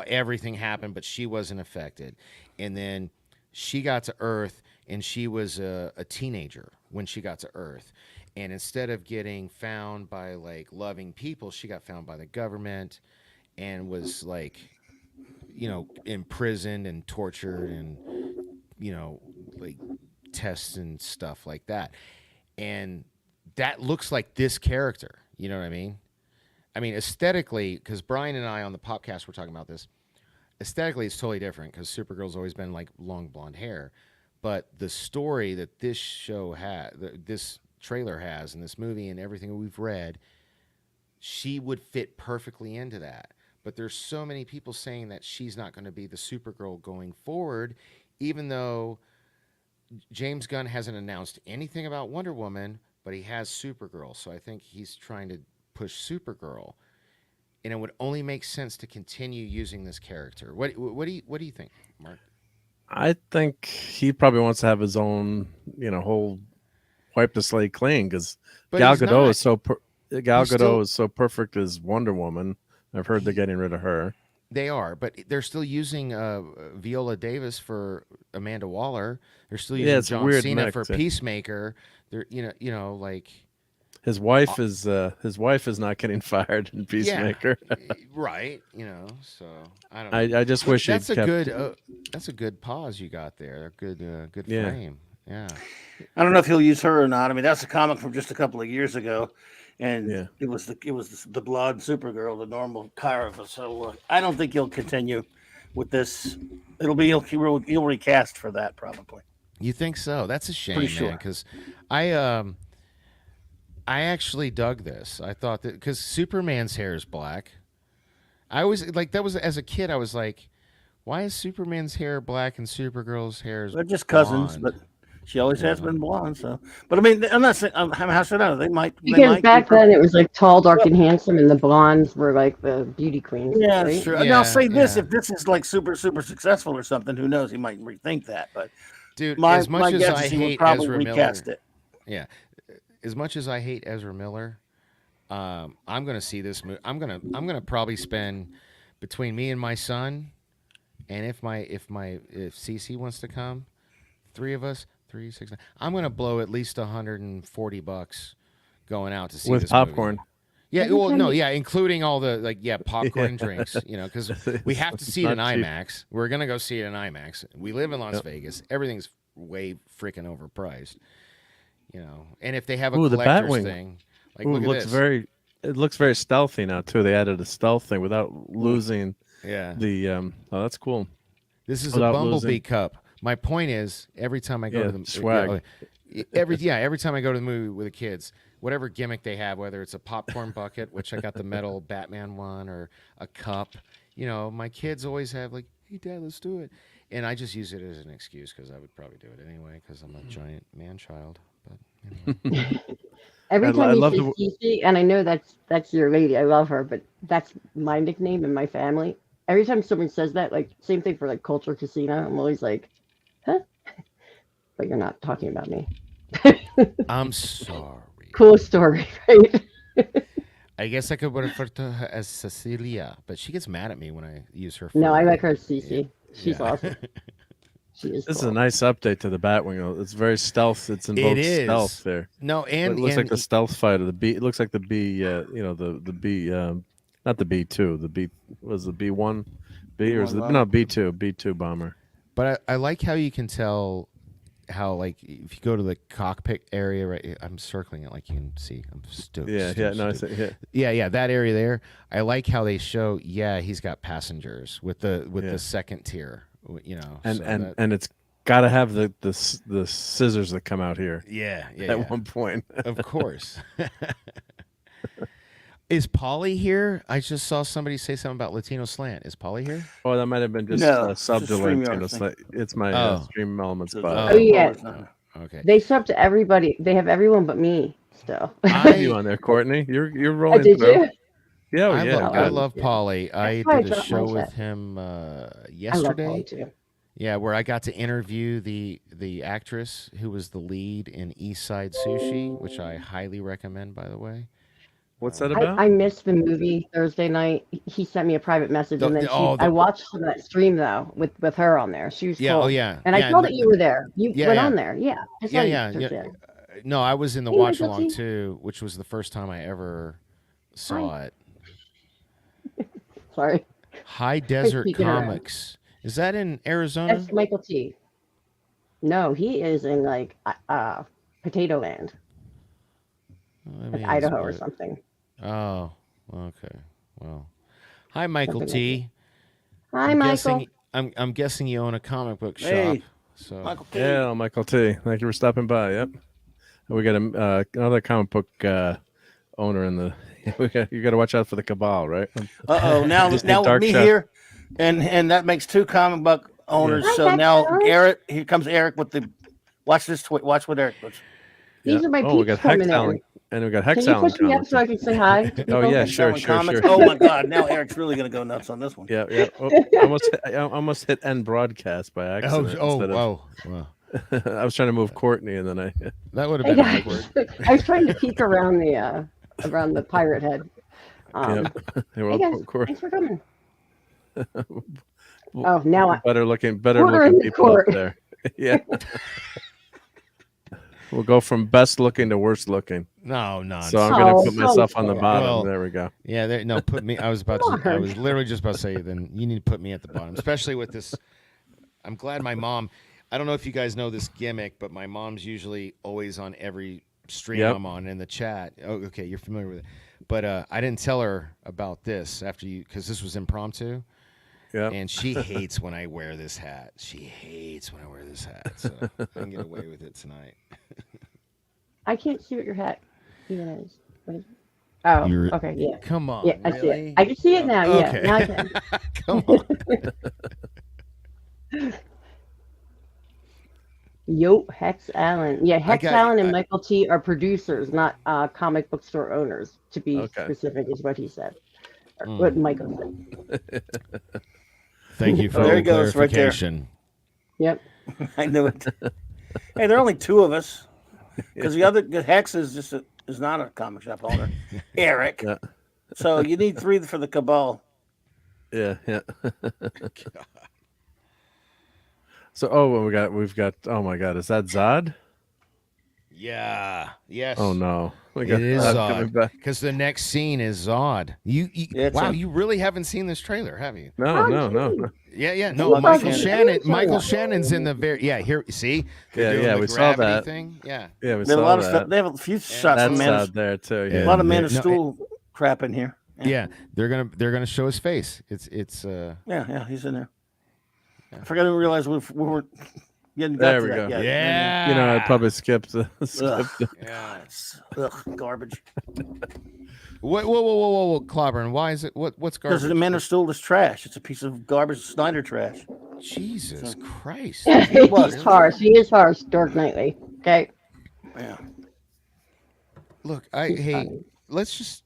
everything happen, but she wasn't affected. And then she got to Earth, and she was a teenager when she got to Earth. And instead of getting found by loving people, she got found by the government and was imprisoned and tortured and tests and stuff like that. And that looks like this character. You know what I mean? I mean, aesthetically, because Brian and I on the podcast were talking about this, aesthetically it's totally different, because Supergirl's always been long blonde hair. But the story that this show this trailer has, and this movie and everything we've read, she would fit perfectly into that. But there's so many people saying that she's not going to be the Supergirl going forward, even though James Gunn hasn't announced anything about Wonder Woman, but he has Supergirl. So I think he's trying to push Supergirl, and it would only make sense to continue using this character. What do you think, Mark? I think he probably wants to have his own, whole wipe the slate clean, because Gal Gadot is so perfect as Wonder Woman. I've heard they're getting rid of her. They are, but they're still using Viola Davis for Amanda Waller. They're still using John Cena for Peacemaker. They're his wife is not getting fired in Peacemaker. Yeah, right. So I don't know. I just wish that's a good pause you got there. A good frame. Yeah. I don't know if he'll use her or not. I mean, that's a comic from just a couple of years ago, and it was the blonde Supergirl, the normal Kyra. So I don't think he'll continue with this. He'll recast for that probably. You think so? That's a shame, Pretty sure. man. Because I actually dug this. I thought that because Superman's hair is black. I always that was, as a kid, I was like, why is Superman's hair black and Supergirl's hair is They're just cousins, but she always has been blonde. So, but I mean, I'm not saying how should I know? They might. Because back then it was tall, dark, and handsome, and the blondes were the beauty queens. Yeah, right? that's true. And I'll say this: if this is super successful or something, who knows? He might rethink that. But dude, as much as I hate Ezra Miller, recast it. Yeah. As much as I hate Ezra Miller, I'm gonna see this movie. I'm gonna probably spend between me and my son, and if Cece wants to come, 3 of us, 3, 6, 9, I'm gonna blow at least $140 going out to see with this popcorn. movie. Yeah, well, no, yeah, including all the popcorn and drinks, because we have to see it in cheap. IMAX. We're gonna go see it in IMAX. We live in Las Vegas. Everything's way freaking overpriced, And if they have a collector's thing, like look at this. It looks very stealthy now too. They added a stealth thing without losing. Yeah. The oh, that's cool. This is a Bumblebee cup. My point is, every time I go to the swag. Every time I go to the movie with the kids, whatever gimmick they have, whether it's a popcorn bucket, which I got the metal Batman one, or a cup, my kids always have like, hey Dad, let's do it, and I just use it as an excuse because I would probably do it anyway because I'm a giant man child. But anyway. Every time you say Cece, and I know that's your lady, I love her, but that's my nickname in my family. Every time someone says that, like same thing for like Culture Casino, I'm always like, huh? But you're not talking about me. I'm sorry. Cool story, right? I guess I could refer to her as Cecilia, but she gets mad at me when I use her. No, I like her as Cece. Yeah. She's awesome. This is a nice update to the Batwing. It's very stealth. It's invoked stealth there. No, and it looks like the stealth fighter. The B. It looks like the B. The B. Not the B2. The B was the B1, B or is it no B2? B2 bomber. But I like how you can tell how, like, if you go to the cockpit area, right? I'm circling it like you can see. I'm stoked. Yeah, that area there. I like how they show. Yeah, he's got passengers with the second tier. And it's got to have the scissors that come out here. Yeah. At one point, of course. Is Polly here? I just saw somebody say something about Latino Slant. Is Polly here? Oh, that might have been just sub to Latino Slant. It's my Stream Elements bot. Oh yeah. Okay. They sub to everybody. They have everyone but me still. I you on there, Courtney. You're rolling through. You? Yeah, I love Polly. I did a show with him yesterday. I love Polly too. Yeah, where I got to interview the actress who was the lead in East Side Sushi, which I highly recommend, by the way. What's that about? I missed the movie Thursday night. He sent me a private message, and then I watched that stream though with her on there. She was cool. Oh yeah. And I saw that you were there. You went on there. Yeah. No, I was in the watch along too, which was the first time I ever saw it. Sorry. High Desert Comics. Is that in Arizona? That's Michael T. No, he is in like Potato Land. Like Idaho or something. Oh, okay. Well, hi, Michael T. Hi, Michael. I'm guessing you own a comic book shop. So Michael T. Yeah, Michael T. Thank you for stopping by. Yep. We got another comic book owner in the. You got to watch out for the cabal, right? Now with me here, and that makes 2 comic book owners. Yeah. So now here comes Eric with the. Watch this. Watch what Eric puts. These are my peeps we got coming in. And we got Hex Can you push me up so I can say hi? Oh yeah, sure. Oh my God! Now Eric's really gonna go nuts on this one. Yeah. I almost hit end broadcast by accident. Wow. I was trying to move Courtney, and then that would have been awkward. I was trying to peek around the pirate head. Hey guys, thanks for coming. Now better looking people up there. Yeah. We'll go from best looking to worst looking. No. So I'm going to put myself on the bottom. Well, there we go. Yeah, put me. I was literally just about to say, then you need to put me at the bottom, especially with this. I'm glad my mom. I don't know if you guys know this gimmick, but my mom's usually always on every stream I'm on in the chat. Oh, okay, you're familiar with it. But I didn't tell her about this because this was impromptu. Yeah. And she hates when I wear this hat. She hates when I wear this hat. So I can get away with it tonight. I can't see what your hat even is. What is it? Oh, okay, yeah. Come on. Yeah, really? I see it. I can see it now. Okay. Yeah, now I can. Come on. Yo, Hex Allen. Yeah, Hex Allen and Michael T are producers, not comic book store owners, to be specific, is what he said. Or what Michael said. Thank you for the clarification. Right I knew it. Hey, there are only 2 of us, because the Hex is is not a comic shop owner, Eric. Yeah. So you need 3 for the cabal. Yeah. So we've got. Oh my God, is that Zod? Yeah. Yes. Oh no, it is Zod. Because the next scene is Zod. Wow, you really haven't seen this trailer, have you? No. Yeah. No, Michael Shannon's in the very. Yeah, here. See. We saw that. Thing. Yeah. Yeah, we They have saw a lot that. of stuff. They have a few shots That's of Man Zod there too. Yeah. A lot of Man of Steel crap in here. Yeah, they're gonna show his face. It's Yeah, he's in there. I forgot to realize we were getting there. To We that go. yet. Yeah. You know, I probably skipped. Yeah. Garbage. Whoa, Clobbering. Why is it? What's garbage? Because the Man of Steel is trash. It's a piece of garbage Snyder trash. Jesus Christ. He's harsh. He is harsh, Dark Knightly. Okay. Yeah. Look, let's just.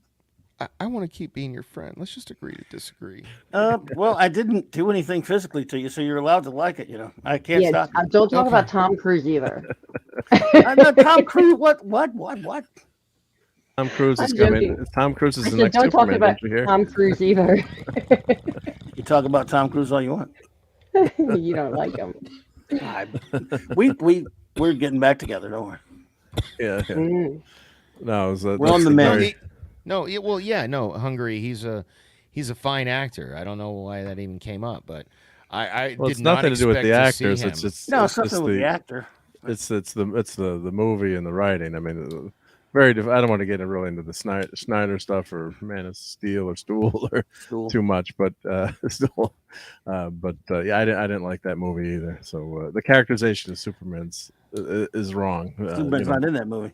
I want to keep being your friend. Let's just agree to disagree. Well, I didn't do anything physically to you, so you're allowed to like it. I can't stop. Don't talk about Tom Cruise either. Tom Cruise. What? Tom Cruise is coming. Tom Cruise is the next don't Superman. talk about Tom Cruise either. You talk about Tom Cruise all you want. You don't like him. We're getting back together, don't worry. Yeah. No, we're on the man. No, Hungary. He's a fine actor. I don't know why that even came up, but it's nothing to do with the actors. It's just something with the actor. It's the movie and the writing. I mean, I don't want to get really into the Snyder stuff or Man of Steel or Stool or too much, but still, I didn't like that movie either. So the characterization of Superman's is wrong. Superman's not in that movie.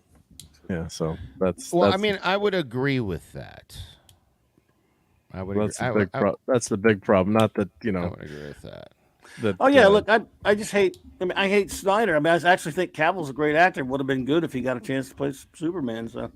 Yeah, so that's. I mean, I would agree with that. That's the big problem. Not that I would agree with that. Look, I just hate. I hate Snyder. I mean, I actually think Cavill's a great actor. Would have been good if he got a chance to play Superman. So,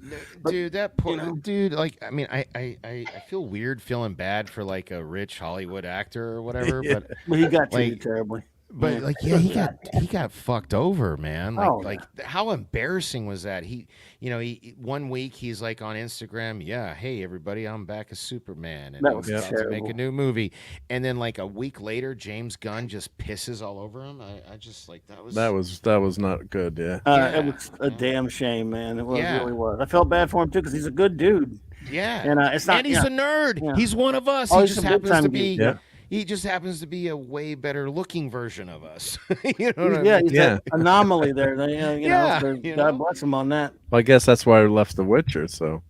dude, that poor dude. Like, I mean, I feel weird feeling bad for like a rich Hollywood actor or whatever. But he got treated terribly. But he got fucked over, man. Like how embarrassing was that? He 1 week he's like on Instagram, hey everybody, I'm back as Superman, and that was about to make a new movie. And then like a week later, James Gunn just pisses all over him. I just like that was not good. Yeah, it was a damn shame, man. It really was. I felt bad for him too because he's a good dude. Yeah, and it's not. And he's a nerd. Yeah. He's one of us. He just happens to be. Yeah. He just happens to be a way better looking version of us. You know what I mean? He's that anomaly there. God bless him on that. Well, I guess that's why we left The Witcher. So,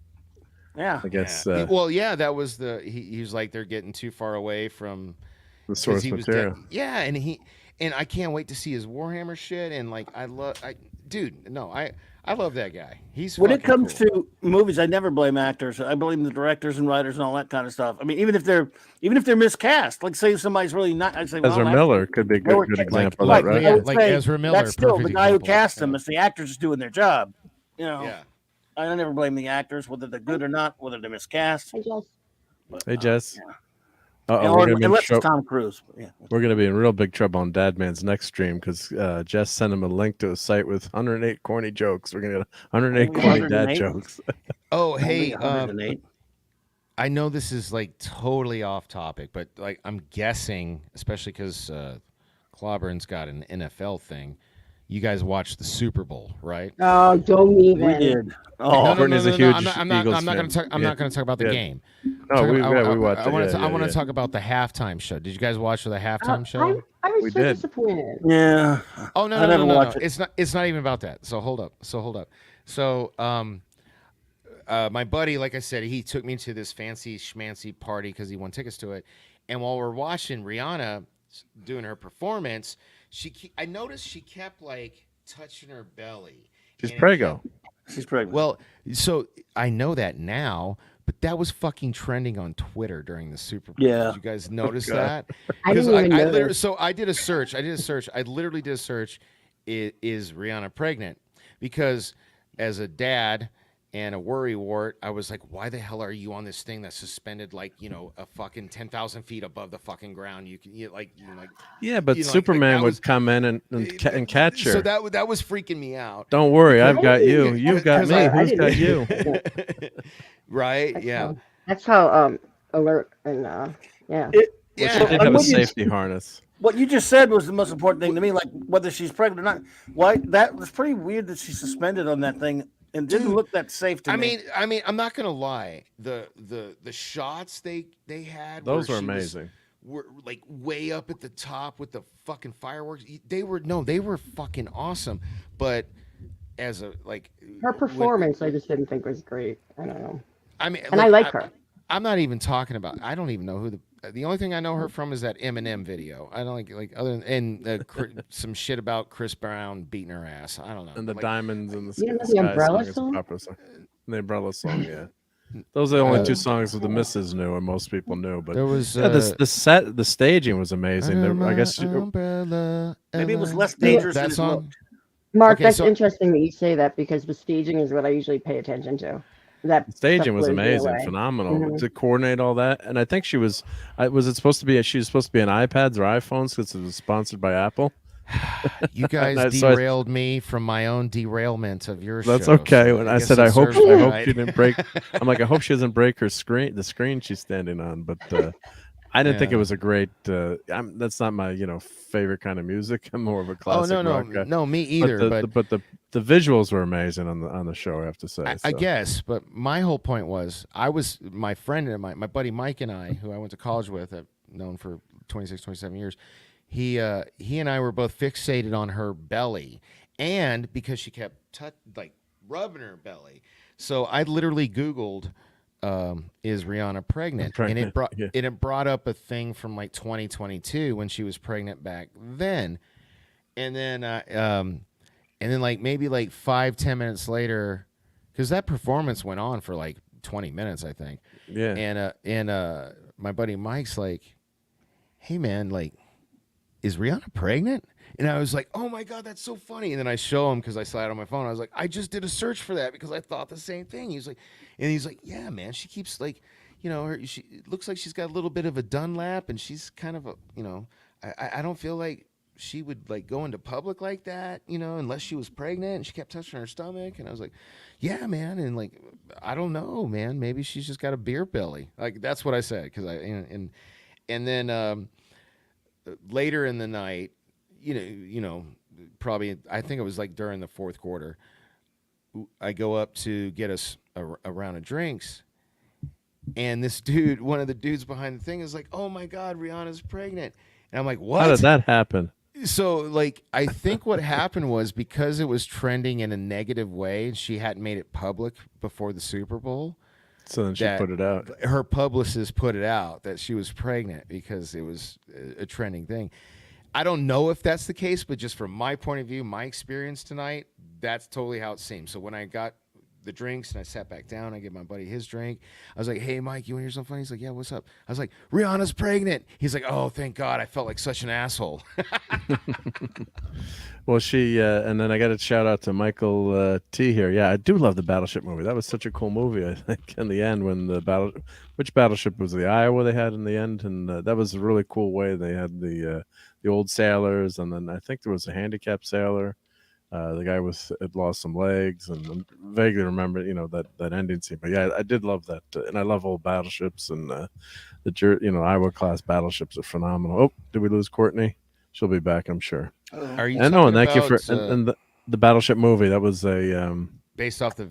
yeah, I guess. That was he was like they're getting too far away from the source material. And I can't wait to see his Warhammer shit. And like I love that guy. He's when it comes cool. to movies, I never blame actors. I blame the directors and writers and all that kind of stuff. I mean, even if they're miscast, like say somebody's really not. I say Ezra Miller could be a good example of that, right? Yeah, like Ezra Miller. That's still the guy who cast him. It's the actors just doing their job. I never blame the actors, whether they're good or not, whether they're miscast. Hey, Jess. Unless it's Tom Cruise. Yeah. We're going to be in real big trouble on Dadman's next stream because Jess sent him a link to a site with 108 corny jokes. We're going to get 108 corny dad jokes. Oh, hey. I know this is like totally off topic, but like I'm guessing, especially because Clobbering's got an NFL thing. You guys watched the Super Bowl, right? Oh, don't even. We did. Oh, no, is a huge I'm not going to talk. I'm not going to talk about the game. No, we watched. I want to talk about the halftime show. Did you guys watch the halftime show? I was so disappointed. Yeah. Oh no. It's not even about that. So hold up. So my buddy, like I said, he took me to this fancy schmancy party because he won tickets to it, and while we're watching Rihanna doing her performance. I noticed she kept like touching her belly. She's preggo. She's pregnant. Well, so I know that now, but that was fucking trending on Twitter during the Super Bowl. Yeah. Did you guys notice that? I didn't even know. So I did a search. I literally did a search. Is Rihanna pregnant? Because as a dad and a worrywart, I was like, why the hell are you on this thing that's suspended like, a fucking 10,000 feet above the fucking ground? Yeah, but Superman would come in and catch her. So that was freaking me out. Don't worry, I've got you. You've got me. Who's got you? Right? Yeah. That's how Alert and yeah. She did have a safety harness. What you just said was the most important thing to me, like whether she's pregnant or not. Why that was pretty weird that she's suspended on that thing and didn't look that safe to me. I mean, I'm not gonna lie. The shots they had, those were amazing. Were like way up at the top with the fucking fireworks. They were fucking awesome. But as a her performance, I just didn't think was great. I don't know. I mean, and I like her. I'm not even talking about. I don't even know who the only thing I know her from is that Eminem video. I don't like other than some shit about Chris Brown beating her ass. I don't know. And the diamonds and the, you know the Umbrella song. The Umbrella song, yeah. Those are the only two songs that the missus knew, and most people knew. But there was the staging was amazing. I guess maybe it was less dangerous than it looked. Mark, that's interesting that you say that because the staging is what I usually pay attention to. That staging was amazing, phenomenal to coordinate all that. And I think she was it supposed to be she was supposed to be on iPads or iPhones because it was sponsored by Apple. You guys derailed me from my own derailment of your show. That's okay. When I said I hope she didn't break, I'm like, I hope she doesn't break the screen she's standing on. But I didn't think it was a great. That's not my favorite kind of music. I'm more of a classic. No, me either. But the visuals were amazing on the show. I have to say. I guess, but my whole point was my friend and my buddy Mike and I, who I went to college with, I've known for 26, 27 years. He and I were both fixated on her belly, and because she kept rubbing her belly, so I literally Googled, "Is Rihanna pregnant?" And it brought up a thing from 2022 when she was pregnant back then, and then maybe 5-10 minutes later, because that performance went on for 20 minutes, I think. Yeah. And my buddy Mike's like, "Hey man, is Rihanna pregnant?" And I was like, "Oh my God, that's so funny." And then I show him because I saw it on my phone. I was like, "I just did a search for that because I thought the same thing." He's like, "Yeah, man, she keeps she looks like she's got a little bit of a Dunlap, and she's kind of I don't feel like she would go into public like that, unless she was pregnant." And she kept touching her stomach, and I was like, "Yeah, man," and I don't know, man, maybe she's just got a beer belly. That's what I said because and then. Later in the night, probably I think it was during the fourth quarter, I go up to get us a round of drinks, and this dude, one of the dudes behind the thing, is like, "Oh my God, Rihanna's pregnant," and I'm like, "What? How did that happen?" So I think what happened was because it was trending in a negative way, she hadn't made it public before the Super Bowl. So then she put it out. Her publicist put it out that she was pregnant because it was a trending thing. I don't know if that's the case, but just from my point of view, my experience tonight, that's totally how it seems. So when I got the drinks and I sat back down, I gave my buddy his drink. I was like, "Hey, Mike, you want to hear something funny?" He's like, "Yeah, what's up?" I was like, "Rihanna's pregnant." He's like, "Oh, thank God. I felt like such an asshole." Well, and then I got to shout out to Michael T here. Yeah, I do love the Battleship movie. That was such a cool movie. I think in the end, when which battleship was the Iowa they had in the end, and that was a really cool way. They had the old sailors, and then I think there was a handicapped sailor. The guy had lost some legs, and I vaguely remember that ending scene. But yeah, I did love that, and I love old battleships, and the Iowa class battleships are phenomenal. Oh, did we lose Courtney? She'll be back, I'm sure. Are you? And thank you for and the Battleship movie. That was based off the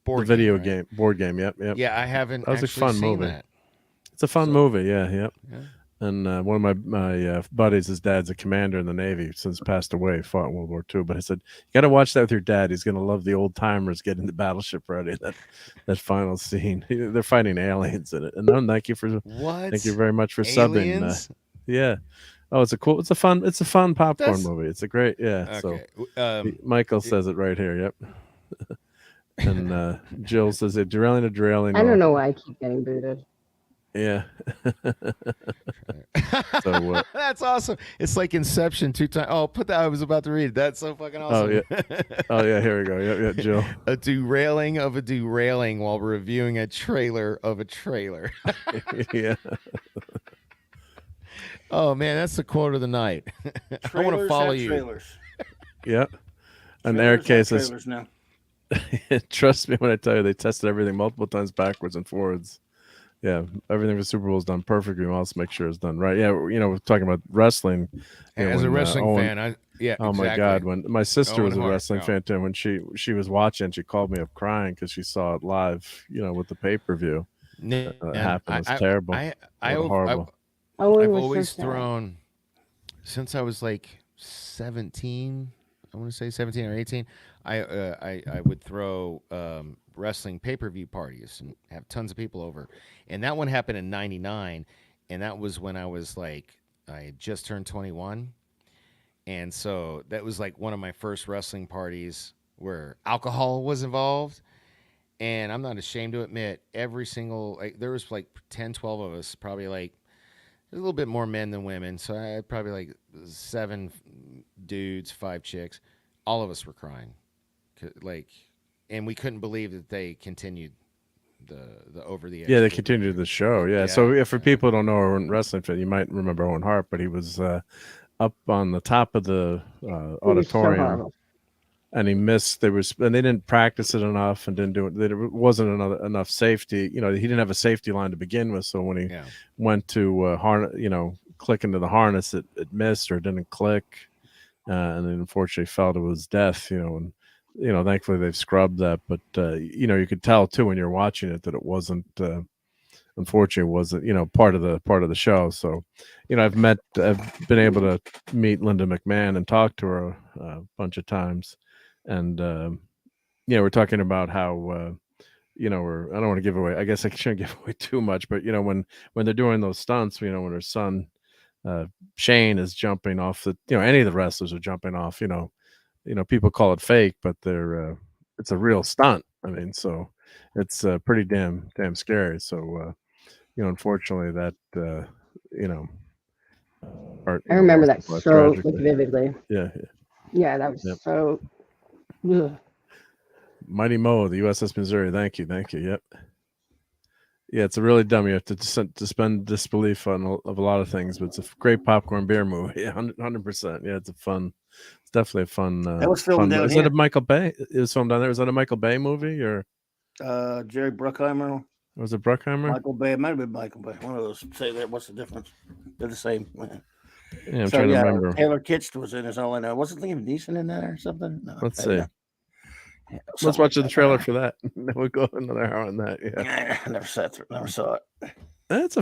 board video game, right? Board game. Yep. Yeah, I haven't. That was a fun movie. That. It's a fun movie. Yeah. And one of my buddies, his dad's a commander in the Navy, since passed away, fought in World War II. But I said, you got to watch that with your dad. He's going to love the old timers getting the battleship ready. That final scene. They're fighting aliens in it. And thank you very much for subbing. Yeah. Oh, it's a fun popcorn movie. It's a great, yeah. Okay. So Michael says it right here. Yep. And Jill says it derailing. I don't know why I keep getting booted. Yeah. So that's awesome. It's like Inception 2 times. Oh, put that. I was about to read. That's so fucking awesome. Oh yeah, here we go. Yeah, Jill. A derailing of a derailing while reviewing a trailer of a trailer. Yeah. Oh man, that's the quote of the night. I want to follow you. Trailers. Yeah. And Eric Case says, now. trust me when I tell you they tested everything multiple times backwards and forwards. Yeah, everything for Super Bowl is done perfectly. We'll also make sure it's done right. Yeah, we're talking about wrestling. As a wrestling fan, oh exactly. my God, when my sister was a wrestling fan too, when she was watching, she called me up crying because she saw it live. With the pay-per-view. It happened. It was terrible. Horrible. I've always thrown since I was like 17. I want to say 17 or 18. I would throw wrestling pay-per-view parties and have tons of people over. And that one happened in 99. And that was when I was like, I had just turned 21. And so that was like one of my first wrestling parties where alcohol was involved. And I'm not ashamed to admit every single, there was like 10, 12 of us, probably like, there's a little bit more men than women. So I had probably like 7 dudes, 5 chicks. All of us were crying. And we couldn't believe that they continued the over the edge. Yeah, they continued the show. Yeah. So for people who don't know or wrestling fan, you might remember Owen Hart, but he was up on the top of the auditorium, and he missed. And they didn't practice it enough, and didn't do it. There wasn't enough safety. He didn't have a safety line to begin with. So when he went to click into the harness, it missed or didn't click, and then unfortunately fell to his death. And thankfully they've scrubbed that, but you could tell too when you're watching it that it wasn't. Unfortunately, wasn't part of the show. So, I've been able to meet Linda McMahon and talk to her a bunch of times, and we're talking about how I don't want to give away. I guess I shouldn't give away too much, but when they're doing those stunts, when her son Shane is jumping off any of the wrestlers are jumping off, people call it fake, but it's a real stunt. I mean, so it's pretty damn scary. So, unfortunately that, I remember that so vividly. Yeah. That was so. Ugh. Mighty Mo, the USS Missouri. Thank you. Yep. Yeah, it's a really dumb. You have to suspend disbelief of a lot of things, but it's a great popcorn beer movie. 100%. Yeah, it's definitely a fun. That was filmed down here. Is that a Michael Bay? It was filmed down there. Was that a Michael Bay movie or? Jerry Bruckheimer. Was it Bruckheimer? Michael Bay. It might have been Michael Bay. One of those. Say that. What's the difference? They're the same. Yeah, I'm trying to remember. Taylor Kitsch was in it. All I know. Wasn't Liam Neeson in that or something? No, let's see. Yeah, let's watch the trailer for that. We'll go another hour on that. Yeah. Never saw it. It's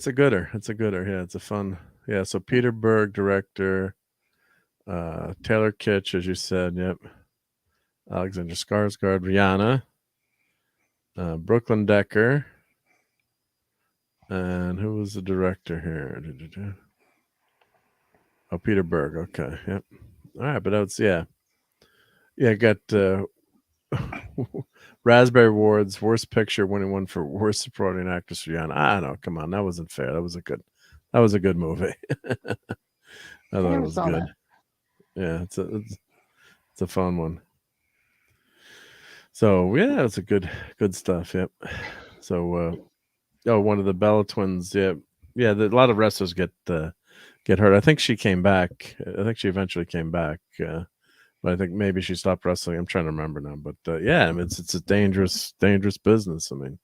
a gooder. Yeah, it's a fun. Yeah. So Peter Berg, director. Taylor Kitsch, as you said. Yep. Alexander Skarsgård, Rihanna. Brooklyn Decker. And who was the director here? Oh, Peter Berg. Okay. Yep. All right, but that's Yeah, I got Raspberry Awards, Worst Picture, winning one for Worst Supporting Actress for Rihanna. I don't know. Come on, that wasn't fair. That was a good movie. I thought it was good. That. Yeah, it's a fun one. So yeah, it's a good stuff. Yep. So one of the Bella twins. Yeah. A lot of wrestlers get hurt. I think she came back. I think she eventually came back. But I think maybe she stopped wrestling. I'm trying to remember now. But I mean, it's a dangerous business. I mean,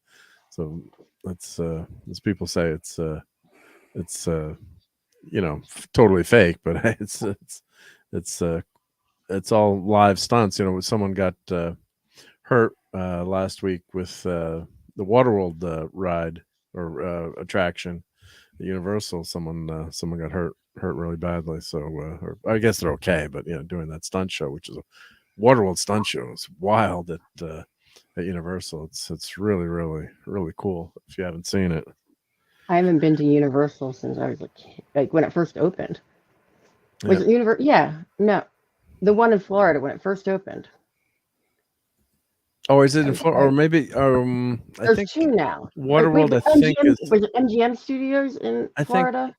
so that's as people say, it's totally fake, but it's all live stunts. Someone got hurt last week with the Waterworld ride or attraction at Universal. Someone got hurt really badly. So or I guess they're okay, but doing that stunt show, which is a Waterworld stunt show, is wild at Universal. It's really, really, really cool if you haven't seen it. I haven't been to Universal since I was a kid, like when it first opened. Was it Universal? Yeah, no, the one in Florida when it first opened. Oh, is it in Florida? Or maybe there's 2 now. Waterworld, was it MGM Studios in Florida?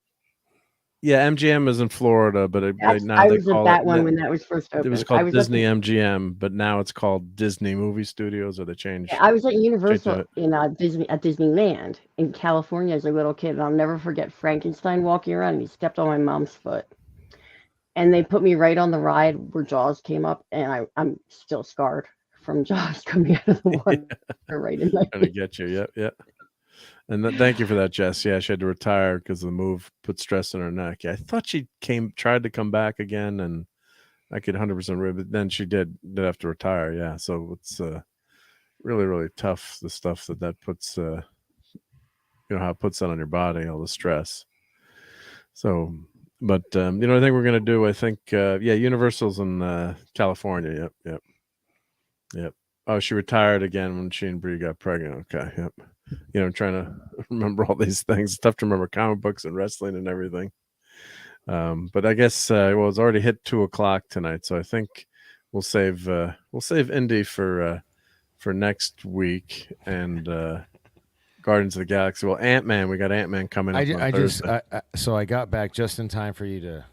Yeah, MGM is in Florida, but now I they was at call that it. one when that was first It opened. was I called was Disney MGM, but now it's called Disney Movie Studios, or they changed. I was at Universal it. in Disneyland in California as a little kid, and I'll never forget Frankenstein walking around. And he stepped on my mom's foot, and they put me right on the ride where Jaws came up, and I'm still scarred from Jaws coming out of the water right in my Trying to get you. Yep, yep. And thank you for that, Jess. Yeah, she had to retire because the move put stress on her neck. Yeah, I thought she tried to come back again, and I could 100%, but then she did have to retire. Yeah, so it's really, really tough. The stuff that puts, how it puts that on your body, all the stress. So, but I think we're gonna do. I think, Universal's in California. Yep. Oh, she retired again when she and Bree got pregnant. Okay, yep. I'm trying to remember all these things. It's tough to remember comic books and wrestling and everything. But I guess it's already hit 2:00 tonight, so I think we'll save Indy for next week and Guardians of the Galaxy. Well, Ant-Man, we got Ant-Man coming up on Thursday. So I got back just in time for you to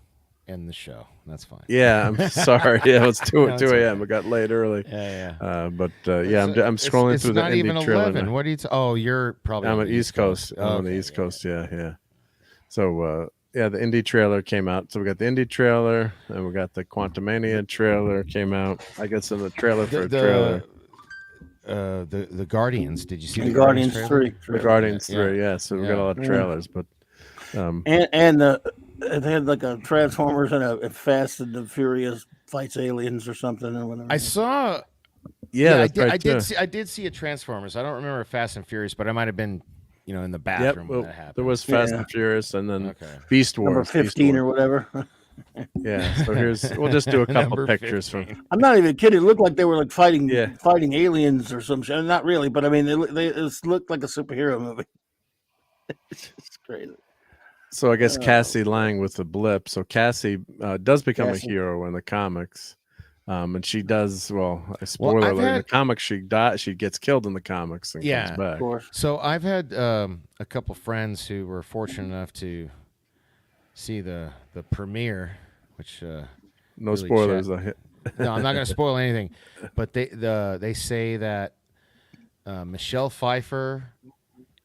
end the show. That's fine. Yeah, I'm sorry. Yeah, it was 2 a.m. Okay. It got late early. Yeah. I'm scrolling through the Indy trailer. It's not even 11. What are you? You're probably. I'm on the East Coast. I'm on the East Coast. Yeah. So the Indy trailer came out. So we got the Indy trailer, and we got the Quantumania trailer came out. I guess in the trailer for a trailer. The Guardians. Did you see the Guardians trailer? 3? The Guardians 3. Yeah. So we got a lot of trailers, but they had like a Transformers and a Fast and the Furious fights aliens or something or whatever. I saw. Yeah, I did see a Transformers. I don't remember Fast and Furious, but I might have been, in the bathroom when that happened. There was Fast and Furious, and then Beast Wars, number 15 or whatever. Yeah. So we'll just do a couple pictures 15. from. I'm not even kidding. It looked like they were like fighting aliens or some shit. Not really, but I mean, it looked like a superhero movie. It's crazy. So I guess Cassie Lang with the blip. So Cassie does become a hero in the comics, and she does. Well, spoiler alert: in the comics, she dies. She gets killed in the comics and comes back. Of course. So I've had a couple friends who were fortunate enough to see the premiere, which no really spoilers. No, I'm not going to spoil anything, but they say that Michelle Pfeiffer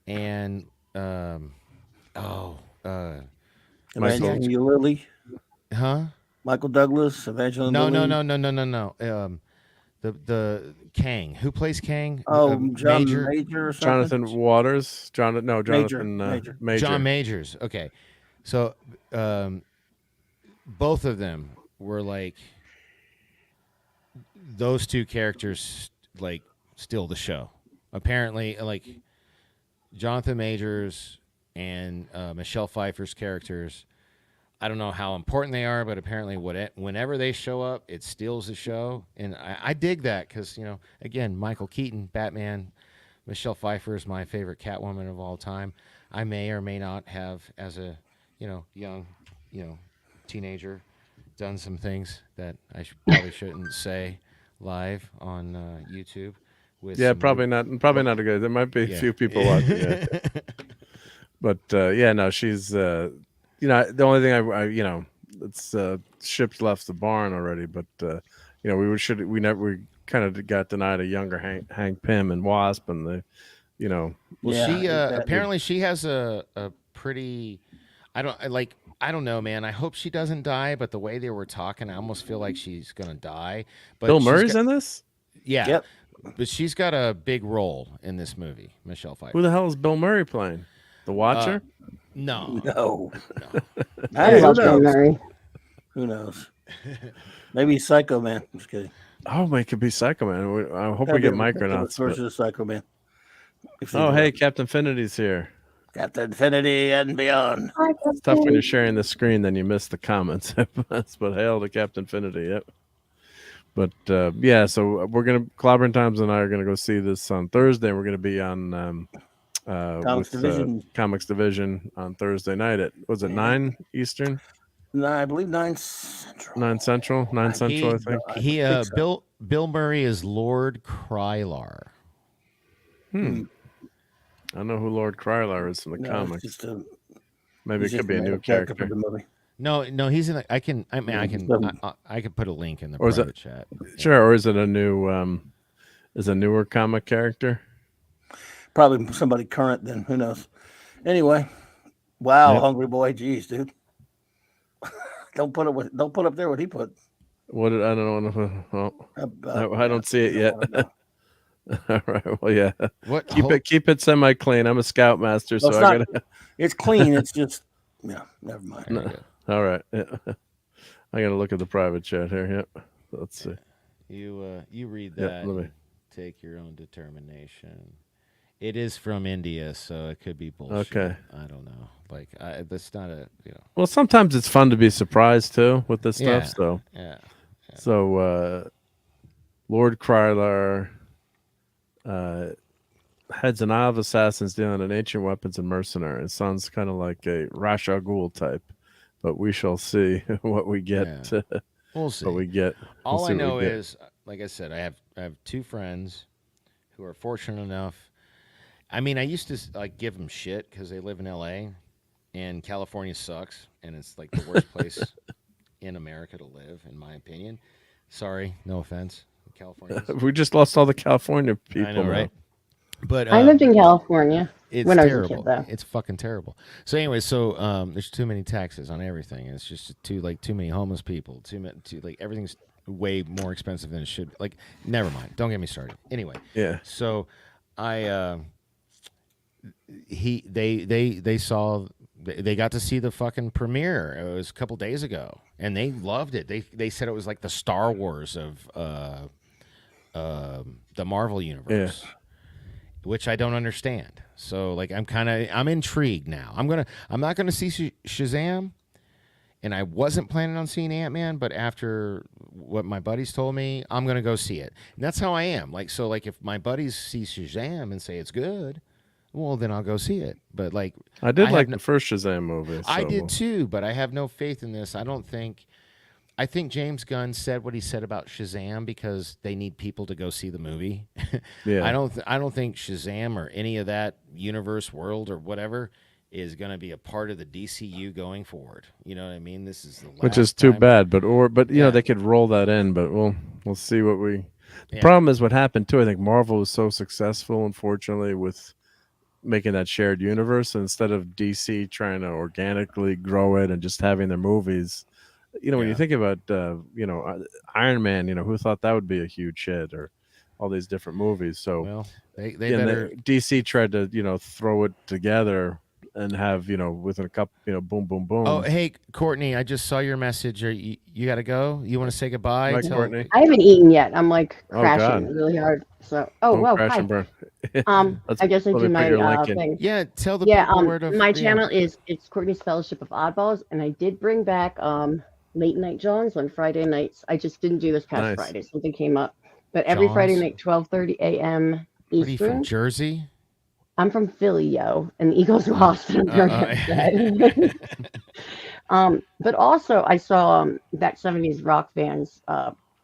and Evangeline Lilly, Michael Douglas, Evangeline. No. The Kang. Who plays Kang? Major or something? Jonathan Waters. Major. John Majors. Okay, so both of them were like those two characters, like steal the show. Apparently, like Jonathan Majors and Michelle Pfeiffer's characters, I don't know how important they are, but apparently whenever they show up, it steals the show. And I dig that because, again, Michael Keaton, Batman, Michelle Pfeiffer is my favorite Catwoman of all time. I may or may not have, as a, young, teenager, done some things that I probably shouldn't say live on YouTube. Probably not a good. There might be a few people watching it. But no, she's the only thing it's ships left the barn already. But we kind of got denied a younger Hank Pym and Wasp, and she apparently she has a pretty. I don't know, man. I hope she doesn't die, but the way they were talking, I almost feel like she's gonna die. But Bill Murray's in this. Yeah. Yep. But she's got a big role in this movie, Michelle Pfeiffer. Who the hell is Bill Murray playing? The Watcher? No. Hey, Bill Murray. Who knows? Maybe Psycho Man. Just kidding. Oh, it could be Psycho Man. I hope we get Micronauts. Versus Psycho Man. Oh, hey, Captain Infinity's here. Captain Infinity and beyond. It's tough when you're sharing the screen, then you miss the comments. But hail to Captain Infinity. Yep. But so we're gonna Clobbering Times and I are gonna go see this on Thursday. We're gonna be on Comics Division on Thursday night at 9 Eastern? No, I believe 9 Central. 9 Central. 9 Central, I think. I think so. Bill Murray is Lord Krylar. I don't know who Lord Krylar is in the comics. Maybe it could be a new character. For the movie. No, he's in. I can put a link in the private chat. Sure, or is it a new? Is a newer comic character? Probably somebody current. Then who knows? Anyway, wow, Hungry Boy, jeez, dude. Don't put up there what he put. What did I don't know? I don't see it yet. All right. Well, yeah. What? Keep it semi clean. I'm a scoutmaster, so I gotta. It's clean. It's just never mind. No. All right. Yeah. I gotta look at the private chat here. Yeah. Let's see. You read that. Let me take your own determination. It is from India, so it could be bullshit. Okay. I don't know. Like, that's not a. Well, sometimes it's fun to be surprised too with this stuff. So. Yeah. So, Lord Krylar heads an eye of assassins dealing in ancient weapons and mercenary. It sounds kind of like a Ra's al Ghul type, but we shall see what we get. Yeah. We'll see. What we get. All I know is, like I said, I have two friends who are fortunate enough. I mean, I used to give them shit because they live in L.A. and California sucks, and it's like the worst place in America to live, in my opinion. Sorry, no offense, California. We just lost all the California people. I know, right? But I lived in California when terrible. I was a kid, though. It's fucking terrible. So anyway, there's too many taxes on everything. It's just too many homeless people. Everything's way more expensive than it should. Never mind. Don't get me started. Anyway. Yeah. So they got to see the fucking premiere. It was a couple days ago, and they loved it. They said it was like the Star Wars of the Marvel universe. Yeah. Which I don't understand. So I'm intrigued now. I'm not gonna see Shazam, and I wasn't planning on seeing Ant-Man, but after what my buddies told me, I'm gonna go see it. And that's how I am. If my buddies see Shazam and say it's good, well then I'll go see it. But I did like the first Shazam movie. So. I did too, but I have no faith in this. I think James Gunn said what he said about Shazam because they need people to go see the movie. Yeah. I don't think Shazam or any of that universe, world, or whatever is going to be a part of the DCU going forward. You know what I mean? This is the last which is too time. bad, but you know they could roll that in, but we'll see what we. The problem is what happened too. I think Marvel was so successful, unfortunately, with making that shared universe instead of DC trying to organically grow it and just having their movies. You know, when you think about, Iron Man, who thought that would be a huge hit, or all these different movies. So, they better. DC tried to, throw it together and have, within a couple, boom, boom, boom. Oh, hey, Courtney, I just saw your message. You got to go? You want to say goodbye? Hi, Courtney. I haven't eaten yet. I'm crashing really hard. So, crash hi. And burn. I guess I do my thing. Yeah, tell the people where to. My channel it's Courtney's Fellowship of Oddballs, and I did bring back Late Night Johns on Friday nights. I just didn't do this past Friday. Something came up. But every Friday night, 12:30 a.m. Eastern. What are you from, Jersey? I'm from Philly, yo. And the Eagles lost. But also, I saw that 70s rock fans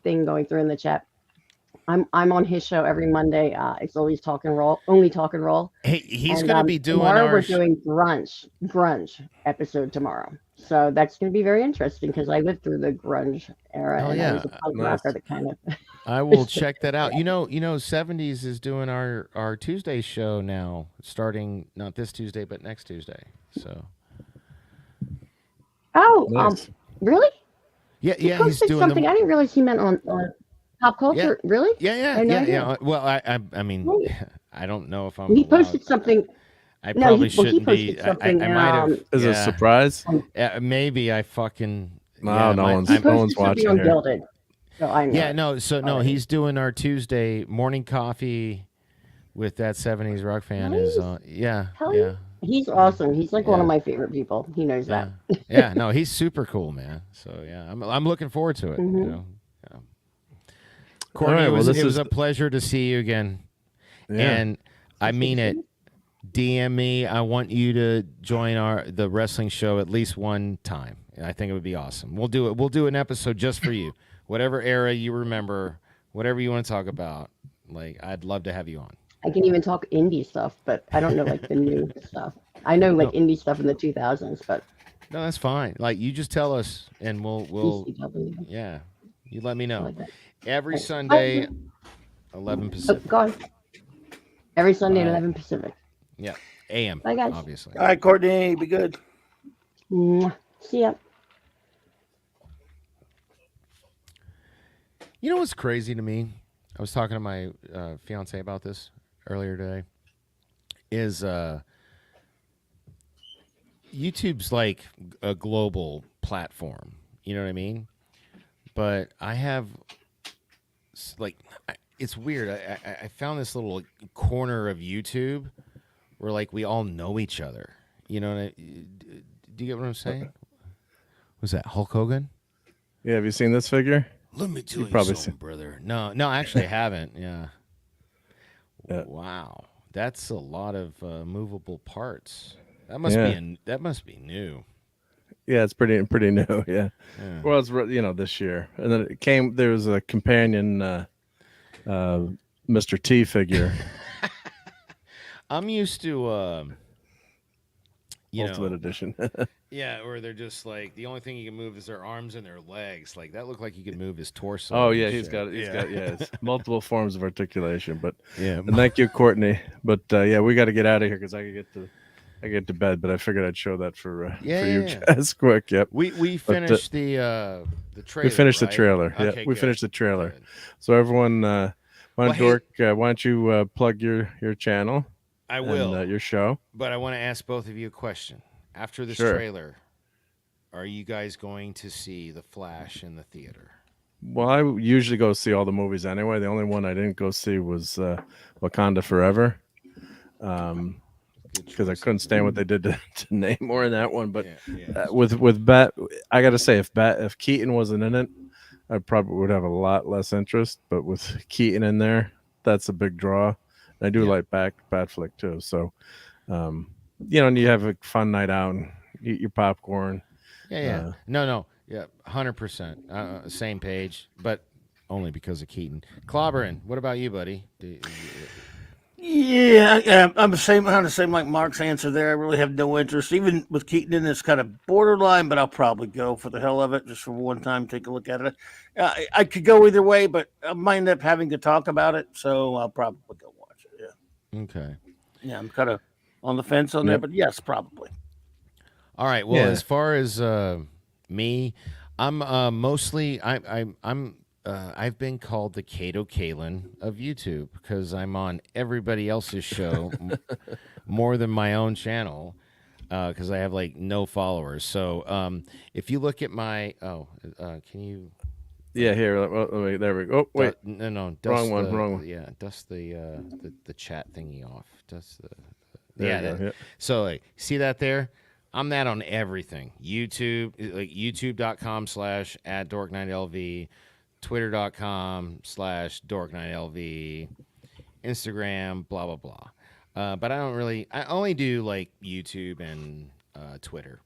thing going through in the chat. I'm on his show every Monday. It's always Talk and Roll, only Talk and Roll. Hey, he's going to be doing tomorrow. We're doing grunge episode tomorrow, so that's going to be very interesting because I lived through the grunge era. Oh, and yeah, I was a punk rocker that kind of. I will check that out. 70s is doing our Tuesday show now, starting not this Tuesday but next Tuesday. So. Oh, nice. Really? Yeah. He's doing something. I didn't realize he meant on pop culture. Yeah. Really? Yeah. Well, I mean, I don't know if I'm. He posted something. I probably shouldn't be. I might have. Is it a surprise? Maybe I fucking. No one's watching on here. Gilded, so I know. Yeah, no. He's doing our Tuesday morning coffee with that 70s rock fan. Nice. Yeah. He's awesome. He's one of my favorite people. He knows that. Yeah, no, he's super cool, man. So yeah, I'm looking forward to it. Mm-hmm. Courtney, it was a pleasure to see you again. Yeah. And I mean it. DM me. I want you to join the wrestling show at least one time. I think it would be awesome. We'll do it. We'll do an episode just for you. Whatever era you remember, whatever you want to talk about. I'd love to have you on. I can even talk indie stuff, but I don't know the new stuff. I know indie stuff in the 2000s, but No, that's fine. Like you just tell us, and we'll ECW. yeah. You let me know. Like that. Every Right. Sunday, 11 Oh, Pacific. go on. Every Sunday at Bye. 11 Pacific. Yeah, AM. Bye, guys. Obviously. All right, Courtney, be good. Mwah. See ya. You know what's crazy to me? I was talking to my fiance about this earlier today. Is YouTube's like a global platform. You know what I mean? But I have like it's weird. I found this little corner of YouTube where like we all know each other. You know? Do you get what I'm saying? Was that Hulk Hogan? Yeah, have you seen this figure? Let me tell you probably something, brother. No, actually, I haven't. Yeah. Yeah. Wow, that's a lot of movable parts. That must be new. Yeah, it's pretty new. Yeah. Well, it's this year, and then it came. There was a companion, Mr. T figure. I'm used to, Ultimate Edition. Yeah, or they're just like the only thing you can move is their arms and their legs. Like that looked like you could move his torso. Oh and yeah, shit. he's got it's multiple forms of articulation. But yeah, and thank you, Courtney. But yeah, we got to get out of here because I get to bed. But I figured I'd show that for you guys quick. Yep. We finished the trailer. We finished right? the trailer. Okay, Yeah, we good. finished the trailer. Good. So everyone, why Well, don't you plug your channel? I will. And, your show. But I want to ask both of you a question. After this Sure. trailer, are you guys going to see The Flash in the theater? Well, I usually go see all the movies anyway. The only one I didn't go see was Wakanda Forever, because I couldn't stand what they did to Namor in that one. But with Bat, I got to say, if Keaton wasn't in it, I probably would have a lot less interest. But with Keaton in there, that's a big draw. And I do like Bat flick too. So, and you have a fun night out and eat your popcorn. Yeah. No. Yeah, 100%. Same page, but only because of Keaton. Clobbering, what about you, buddy? Yeah, I'm the same like Mark's answer there. I really have no interest. Even with Keaton in, it's kind of borderline, but I'll probably go for the hell of it, just for one time, take a look at it. I could go either way, but I might end up having to talk about it, so I'll probably go watch it. Yeah. Okay. Yeah, I'm kind of on the fence on there, but yes, probably. All right. Well, as far as me, I'm mostly I've been called the Kato Kalin of YouTube because I'm on everybody else's show more than my own channel because I have like no followers. So if you look at my can you? Yeah, here. Wait, there we go. Oh, wait, no, wrong one. Yeah, dust the chat thingy off. Dust the yeah. So like, see that there? I'm that on everything. YouTube, like youtube.com/@dork9lv, twitter.com/dork9lv, Instagram, blah, blah, blah. But I only do like YouTube and Twitter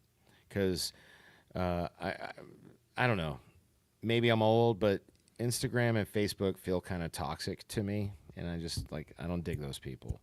because I don't know. Maybe I'm old, but Instagram and Facebook feel kind of toxic to me. And I just I don't dig those people.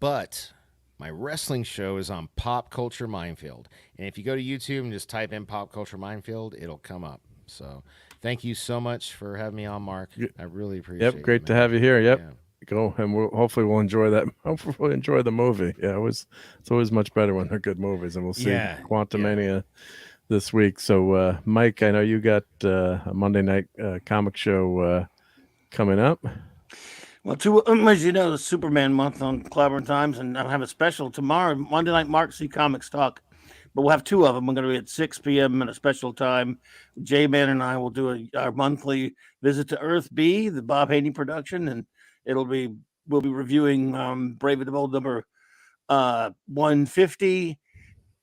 But my wrestling show is on Pop Culture Minefield. And if you go to YouTube and just type in Pop Culture Minefield, it'll come up. So thank you so much for having me on, Mark. I really appreciate it. Yep, great to have you here. Yep. Yeah. Go, and hopefully we'll enjoy that. Hopefully we'll enjoy the movie. Yeah, it's always much better when they're good movies. And we'll see Quantumania this week. So, Mike, I know you got a Monday night comic show coming up. Well, as you know, the Superman month on Clobbering Times, and I'll have a special tomorrow, Monday night, Mark C. Comics Talk. But we'll have two of them. We're going to be at 6 p.m. at a special time. J-Man and I will do our monthly visit to Earth B, the Bob Haney production, and we'll be reviewing Brave and the Bold number 150.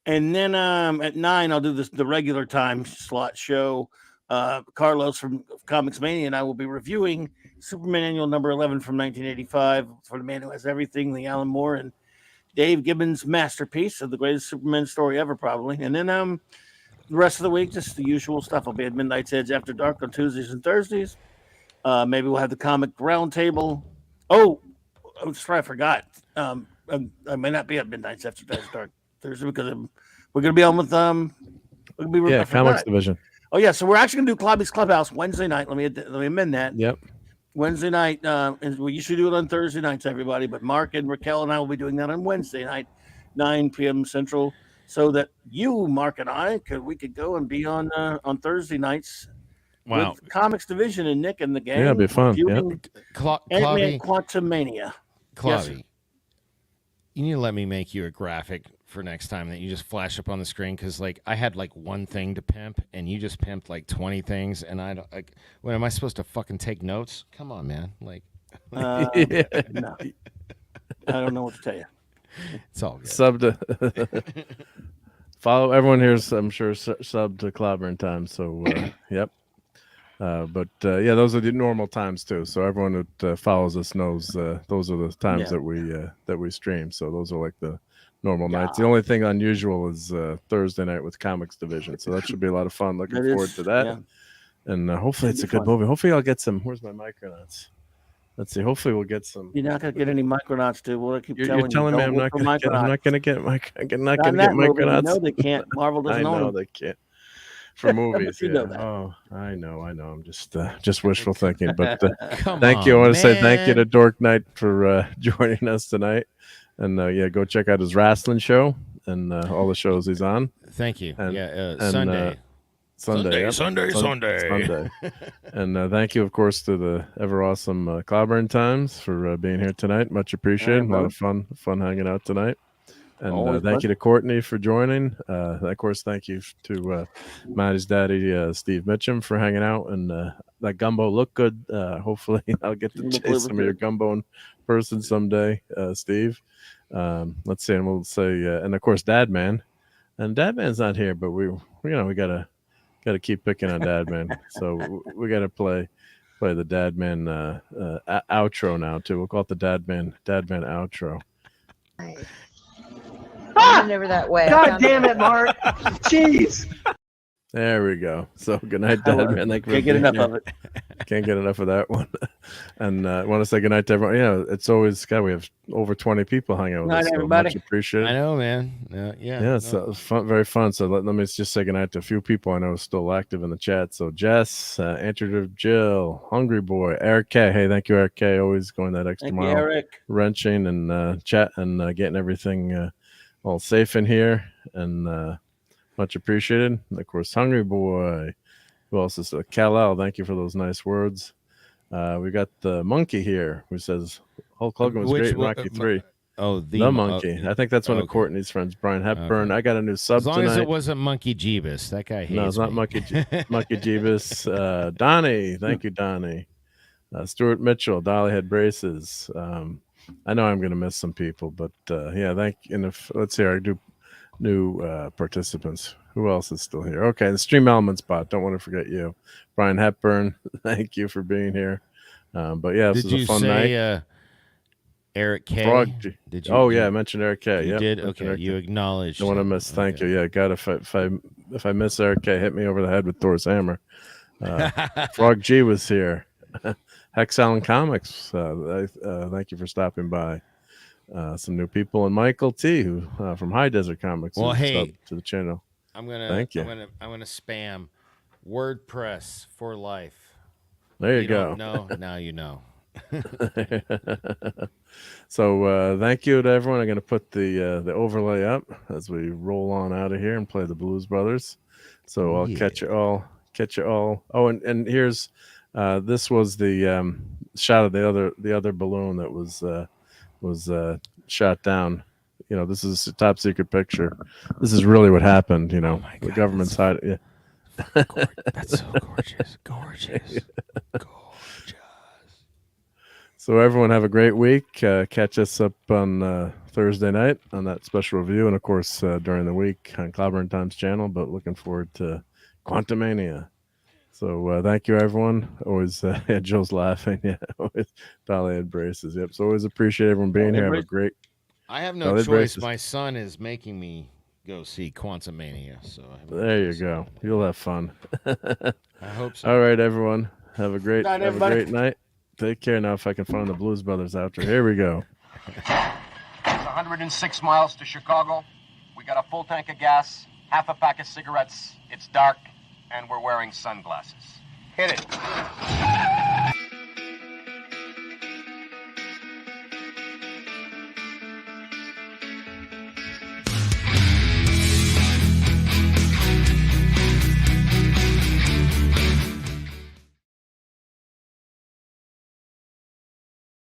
And then at 9, I'll do the regular time slot show. Carlos from Comics Mania and I will be reviewing Superman Annual number 11 from 1985 for the man who has everything, the Alan Moore and Dave Gibbons masterpiece of the greatest Superman story ever, probably. And then the rest of the week, just the usual stuff. I'll be at Midnight's Edge After Dark on Tuesdays and Thursdays. Maybe we'll have the comic roundtable. Oh, that's right, I forgot. I may not be at midnights after dark Thursday because we're going to be on with Comics Division. Oh yeah, so we're actually going to do Clubby's Clubhouse Wednesday night. Let me amend that. Yep. Wednesday night, and we usually do it on Thursday nights, everybody. But Mark and Raquel and I will be doing that on Wednesday night, 9 p.m. Central, so that you, Mark, and I we could go and be on Thursday nights. Wow. With Comics Division and Nick and the gang. Yeah, it'd be fun. Ant-Man Quantumania. Clavy, Yes, you need to let me make you a graphic for next time that you just flash up on the screen, because like I had like one thing to pimp and you just pimped like 20 things, and I don't like. When am I supposed to fucking take notes? Come on, man. Like, no, I don't know what to tell you. It's all good. Sub to follow everyone here's, I'm sure, sub to Clobbering Time. So yep. But those are the normal times too. So everyone that follows us knows those are the times that we stream. So those are like the normal nights. The only thing unusual is Thursday night with Comics Division. So that should be a lot of fun. Looking forward to that. Yeah. And hopefully it's a good movie. Hopefully I'll get some. Where's my Micronauts? Let's see. Hopefully we'll get some. You're not gonna get any Micronauts, dude. We'll keep you're telling me I'm not gonna get Micronauts. No, they can't. Marvel doesn't own them. They can't. For movies, you know that. Oh, I know. I'm just wishful thinking. But thank you. I want to say thank you to Dork Knight for joining us tonight. And go check out his wrestling show and all the shows he's on. Thank you. And, Sunday. Sunday. And thank you, of course, to the ever awesome Clobbering Times for being here tonight. Much appreciated. A lot of fun hanging out tonight. And thank you to Courtney for joining. Of course, thank you to Maddie's daddy, Steve Mitchum, for hanging out. And that gumbo looked good. Hopefully, I'll get to taste some of your gumbo in person someday, Steve. Let's see, and we'll say, and of course, Dad Man. And Dad Man's not here, but we gotta keep picking on Dad Man. So we gotta play the Dad Man outro now too. We'll call it the Dad Man outro. Nice. Never that way. God damn it, Mark. Jeez. There we go. So good night, Dad Man. Can't get enough of it. Can't get enough of that one. And I want to say good night to everyone. Yeah, it's always we have over 20 people hanging out with us. Everybody. Much appreciated. I know, man. Yeah. So it was fun, very fun. So let me just say good night to a few people I know are still active in the chat. So Jess, Antrim Jill, Hungry Boy, Eric K. Hey, thank you, Eric K. Always going that extra mile, Eric. Wrenching and chat and getting everything all safe in here, and much appreciated. And of course, Hungry Boy. Who else is Kal-El? Thank you for those nice words. We got the monkey here who says Hulk Hogan was great in Rocky 3. The monkey. I think that's one of Courtney's friends, Brian Hepburn. Okay. I got a new sub tonight. As long as it wasn't Monkey Jeebus. That guy hates No, it's not Monkey Jeebus. Donnie. Thank you, Donnie. Stuart Mitchell. Dolly had braces. I know I'm going to miss some people, but thank you. And let's see, I do new participants. Who else is still here? Okay, the Stream Elements bot. Don't want to forget you, Brian Hepburn. Thank you for being here. But this was a fun night. Eric K. Did you? I mentioned Eric K. You yep, did. Okay, you acknowledged. I want to miss. Thank you. Yeah, God, if I miss Eric K, hit me over the head with Thor's hammer. Frog G was here. Hex Allen Comics. Thank you for stopping by. Some new people, and Michael T, who from High Desert Comics. Well, hey, to the channel. Thank you. I'm gonna spam WordPress for life. There you go. No, now you know. So thank you to everyone. I'm gonna put the overlay up as we roll on out of here and play the Blues Brothers. So I'll catch you all. Oh, and here's this was the shot of the other balloon that was shot down. This is a top secret picture. This is really what happened. God, the government's hiding. Yeah. That's so gorgeous. So everyone have a great week. Catch us up on Thursday night on that special review, and of course during the week on Clobbering Times channel. But looking forward to Quantumania. So thank you, everyone. Always, Joe's laughing. Yeah, always Dolly had braces. Yep. So always appreciate everyone being here. Have a great. I have no choice. Braces. My son is making me go see Quantumania. So there you go. You'll have fun. I hope so. All right, everyone. Have a great night. Take care now. If I can find the Blues Brothers after. Here we go. 106 miles to Chicago. We got a full tank of gas, half a pack of cigarettes. It's dark, and we're wearing sunglasses. Hit it.